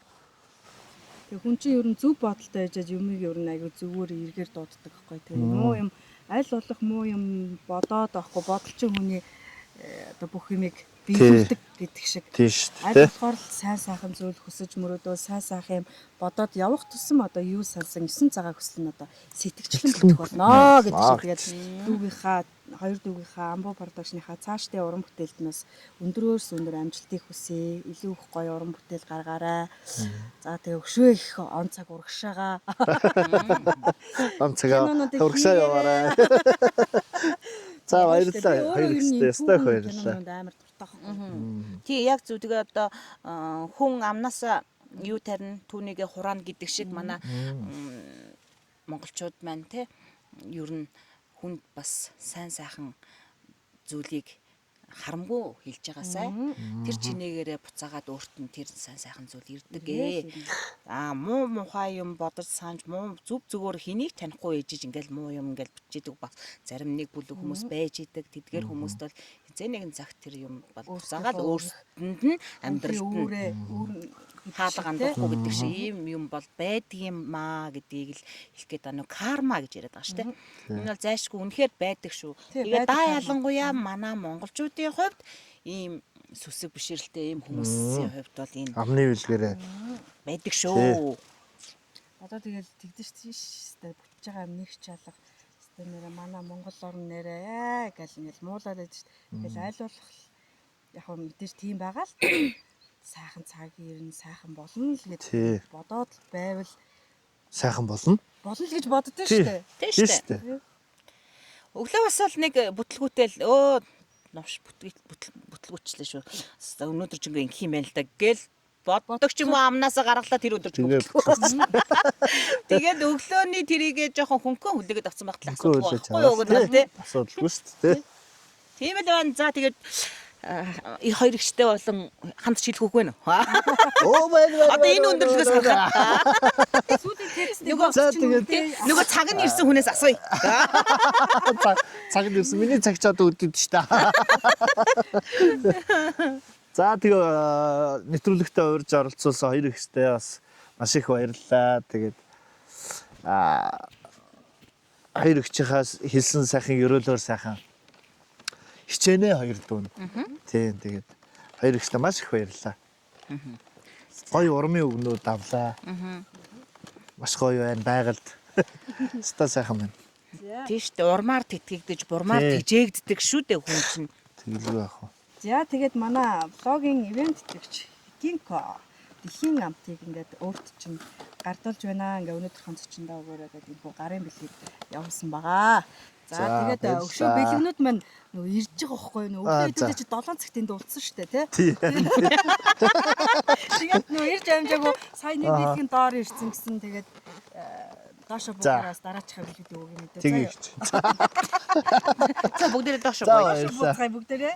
Тэг хүн чинь ер нь зөв бодолтой яжж юмыг ер нь аягүй зүгээр эргээр дууддаг байхгүй тийм муу юм аль болох муу юм бодоод авахгүй бодол чинь хүний одоо бүх юмыг биелүүлдэг гэдэг шиг. Тийш Аль тий. болохоор сайн сайхан зүйл хүсэж мөрөөдөө сайн сайхан юм бодоод явах тусам одоо юу сансан 9 цагааг хүсэл нь одоо сэтгэгчлэн бүтэх болно гэдэг шиг. Тэгээд дүүгийнхаа хоёр дүүгийнхаа амбуу продакшныхаа цаашдын уран бүтээлтнээс өндөрөөс өндөр амжилтыг хүсье. Илүү их гоё уран бүтээл гаргаарай. За тэгээ өшөө их он цаг урагшаага. Он цагаа урагшаа яваарай. За баярлалаа. Хоёрстой ястай баярлалаа. Амар дуртай. Тий яг зү тэгээ одоо хүн амнасаа юу тарина түүнийгээ хураана гэдэг шиг манай монголчууд маань те ер нь хүнд бас сайн сайхан зүйлийг харамгүй хэлж байгаасай. Тэр чинээгээрээ буцаагаад өөрт нь тэр сайн сайхан зүйл ирдэг ээ. Муу мухай юм бодож санаж муу зүг зүгээр хэнийг танихгүй ээжиж ингээл муу юм ингээл бичээдэг бас зарим нэг бүлэг хүмүүс байж идэг. Тэдгээр хүмүүст бол хизээ нэгэн цагт тэр юм бол буцаагаад өөртөнд нь амьдралд нь хаалга андахгүй гэдэг шиг ийм юм бол байдаг юм маа гэдгийг л хэлэх гээд байна. Карма гэж яриад байгаа шүү дээ. Энэ бол зайшгүй үнэхээр байдаг шүү. Тэгээ даа ялангуяа манай монголчуудын хувьд ийм сүсэг бишрэлтэй ийм хүмүүсийн хувьд бол энэ Амны үлгэрээ байдаг шүү. Одоо тэгэл тэгдэж тийш бүтэж байгаа юм нэг чалга нэрэ манай монгол орн нэрэ гэл ингээл муулаад байдаг шүү. Тэгэл аль болох яг хөө мэдээж тийм байгаа л сайхан цаг ирнэ сайхан болно л гэж бодоод байвал сайхан болно л гэж боддоо шүү дээ. Тийм шүү дээ. Өглөө бас л нэг бүтлгүүтэл новш бүтлгүүчлээ шүү. Өнөөдөр ч ингээ ингэх юм байна л да гэл боддог ч юм уу амнаасаа гаргалаа тэр өдөр ч бүтлгүү. Тэгээд өглөөний тэрийгээ жоохон хөнгөн хүлээгээд авсан багтлаа асуудаг байхгүй юу гэдэг тий. Асуудалгүй шүү дээ. Тийм л байна. За тэгээд хоёр ихтэй болон хамт шилхүүх вэ нэ? Оо байна. Одоо энэ өндөрлөгөөс харахад Сүүлийн текст нөгөө цаг нь ирсэн хүнээс асууя. Цаг нь ирсэн миний цаг ч одоо өдөд шүү дээ. За тэгээ нэвтрүүлэгтээ урьж оролцуулсан хоёр ихтэй бас маш их баярлалаа. Тэгээд хоёр ихчийнхээс хэлсэн сайхан өрөөлөөр сайхан хичээнэ хоёр дүүн. Тийм тэгээд хоёр ихтэй маш их баярлалаа. Гоё урмын өгнүүд авлаа. Маш гоё байна байгальд. Ста сайхан байна. Тийм шүү дээ. Урмаар тэтгэгдэж, бурмаар тэжээгддэг шүү дээ хүн чинь. Тэгэлгүй яах вэ? За тэгээд манай блогийн ивент тэтгэгч Гинко дэлхийн амтыг ингээд өөрт чинь гардуулж байна. Ингээ өнөөдөр хонцчондоо өгөөрэй гэдэг энэ гарын бэлгийг явуулсан байгаа. За тэгээд өшөө бэлгнүүд маань нөгөө ирж байгаа байхгүй юу? Өглөө идэлээ чи 7 цагт энд уулзсан шүү дээ, тий? Тэгээд нөгөө ирж амжаагүй саяны бэлгийн доор ирсэн гэсэн тэгээд доошо буураас дараачихаа бэлгүүд өгөх юм дээ. Тэгээ. За бүгдээрээ доошо бууя. Бууцгай бүгдээрээ.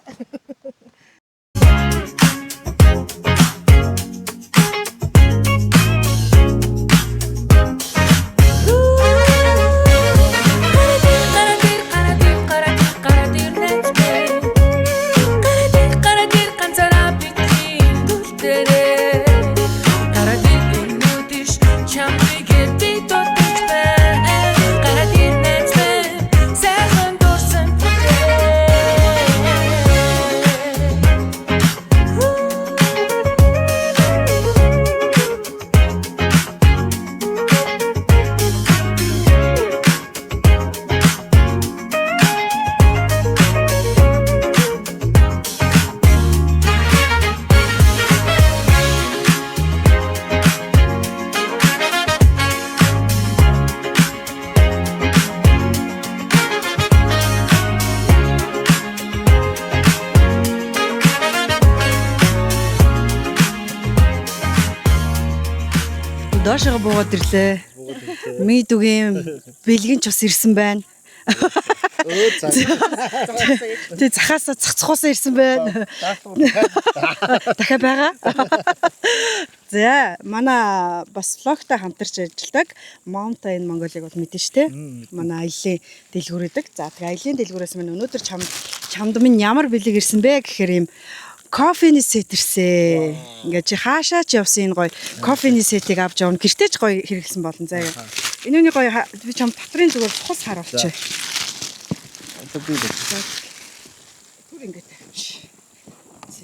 доошоо буугаад ирлээ. Мидүгийн бэлгэн ч бас ирсэн байна. Тэ захаасаа цацхуусаа ирсэн байна. Дахиад байгаа. За манай бас влогтой хамтарч ажилладаг Mountain Mongolia-г бол мэдэн штэ. Манай аялын дэлгүүрээдэг. За тэгээ аялын дэлгүүрээс минь өнөөдөр чамд минь ямар бэлэг ирсэн бэ гэхээр юм кофений сет ирсэн. Ингээд чи хаашаа ч явсан энэ гоё кофений сетийг авч явна. Гэртээ ч гоё хэрэглэсэн болно заяа. Энэний гоё би чам дотрын зүгээр цус харуулчих. Түр ингээд тавьчих.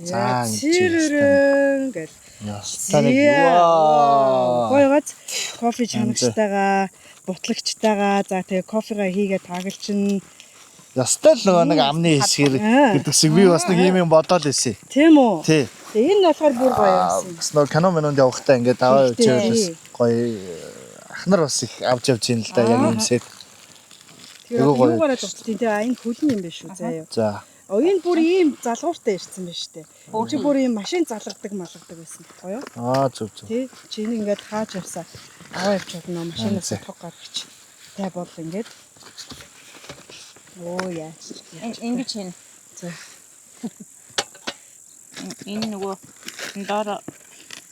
За чирэрэн гэл. Ястаа юу. Гоёгац кофе чанагчтайгаа, бутлагчтайгаа за тэгээ кофегаа хийгээ таагалчин. Ястаа л нөгөө нэг амны хэсгэр гэдэг шиг би бас нэг юм бодоод байсан. Тийм үү? Тий. Тэгээ энэ болохоор бүр гоё юмсан. Бас нөгөө кино минунд явахдаа ингээд аваа үчирээс гоё ахнар бас их авч явж ийн л да яг юм сет. Тэгээ юугаараа дуртай тэгээ энэ хөлн юм биш үү заяа. За. Энэ бүр ийм залгууртай ирсэн байна штэ. Чи бүр ийм машин залгадаг малгадаг байсан гоё. Зүг. Тий. Чиний ингээд хааж явсаа аваа явж чадна машинаас тог гаргач. Тэ бол ингээд. Оо яа. Ингэж хийн. За. Энэ нөгөө доор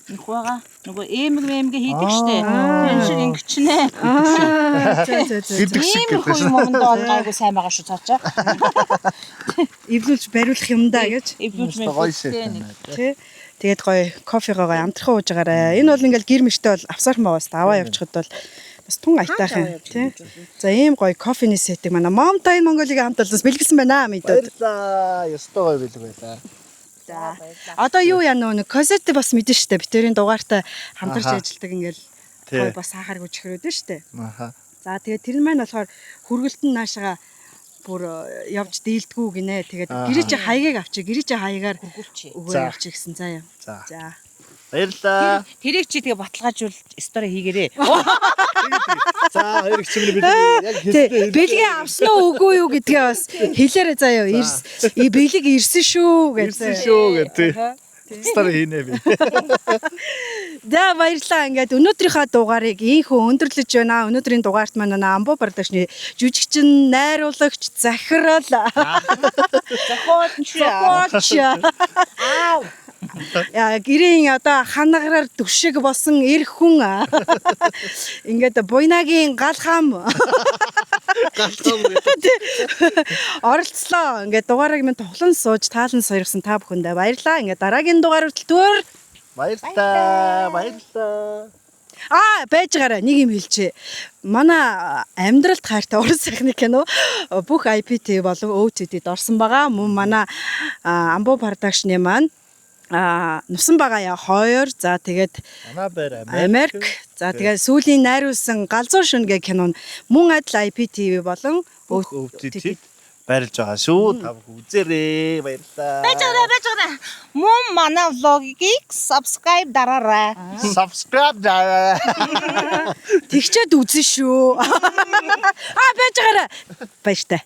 нөхөга нөгөө эмэг хийдэг штэ. Тэр шиг ингэчнэ. Гэдэг шиг ийм хүн юмд бол гайгүй сайн байгаа шүү цаачаа. Эвлүүлж бариулах юм да гэж. Эвлүүлж гоё сет. Тий. Тэгээд гоё кофегоо гоё амтхан ууж байгаарэ. Энэ бол ингээл гэр мөртөө бол авсаархан байгаас аваа явчихад бол бас тун айтайхан тий. За ийм гоё кофений сетийг манай Mountain Mongolia-г хамт олсоос бэлгэлсэн байна мэдээд. Баярлаа. Ястаа гоё бэлэг байлаа. За. Одоо юу яа нэг козет бас мэдэн штэ. Битэрийн дугаартай хамтарч ажилладаг ингээл гоё бас сахар гүжихрээд нь штэ. Аха. За тэгээд тэр нь маань болохоор хүргэлтэн наашаага бүр явж дийлдгүү гинэ. Тэгээд гэрээ чи хаягийг авчи. Гэрээ чи хаягаар өгөө явчих гэсэн заяа. За. Баярлаа. Тэрийг чи тэгээ баталгаажуул стори хийгээрээ. За хоёр их чимний бэлэг яг хэлээ. Бэлгээ авсан уу үгүй юу гэдгээ бас хэлээрэй заяа. Бэлэг ирсэн шүү гэдэг. Стар хийнэ би. За баярлалаа. Ингээд өнөөдрийнхөө дугаарыг ийхүү өндөрлөж байна. Өнөөдрийн дугаарт маань Амбо продакшны жүжигчин, найруулагч, захирал. Зохиолч. Аав. Яа гэрийн одоо ханагараар түшиг болсон эр хүн. Ингээд буйнагийн гал хам. Оролцлоо. Ингээд дугаарыг минь тоглон сууж таалан сойрсон та бүхэндээ баярлалаа. Ингээд дараагийн дугаар хүртэл Баярлалаа. байж гараа нэг юм хэлчихэ. Манай амьдралд хайртай уран сайхны кино бүх IPT болон OTT-д орсон байгаа. Мөн манай Амбо продакшны маань нусан байгаа 2 за тэгээд Манай байр Америк за тэгээд сүүлийн найруулсан галзуу шүн гэх кино мөн адил IPTV болон OTT байрлаж байгаа шүү. Та бүхэн үзээрэй. Баярлалаа. Байж байгаа. Мөн манай влогийг subscribe дараарай. Subscribe дараарай. тэгчээд үзэн шүү. Байж гараа. Баяртай.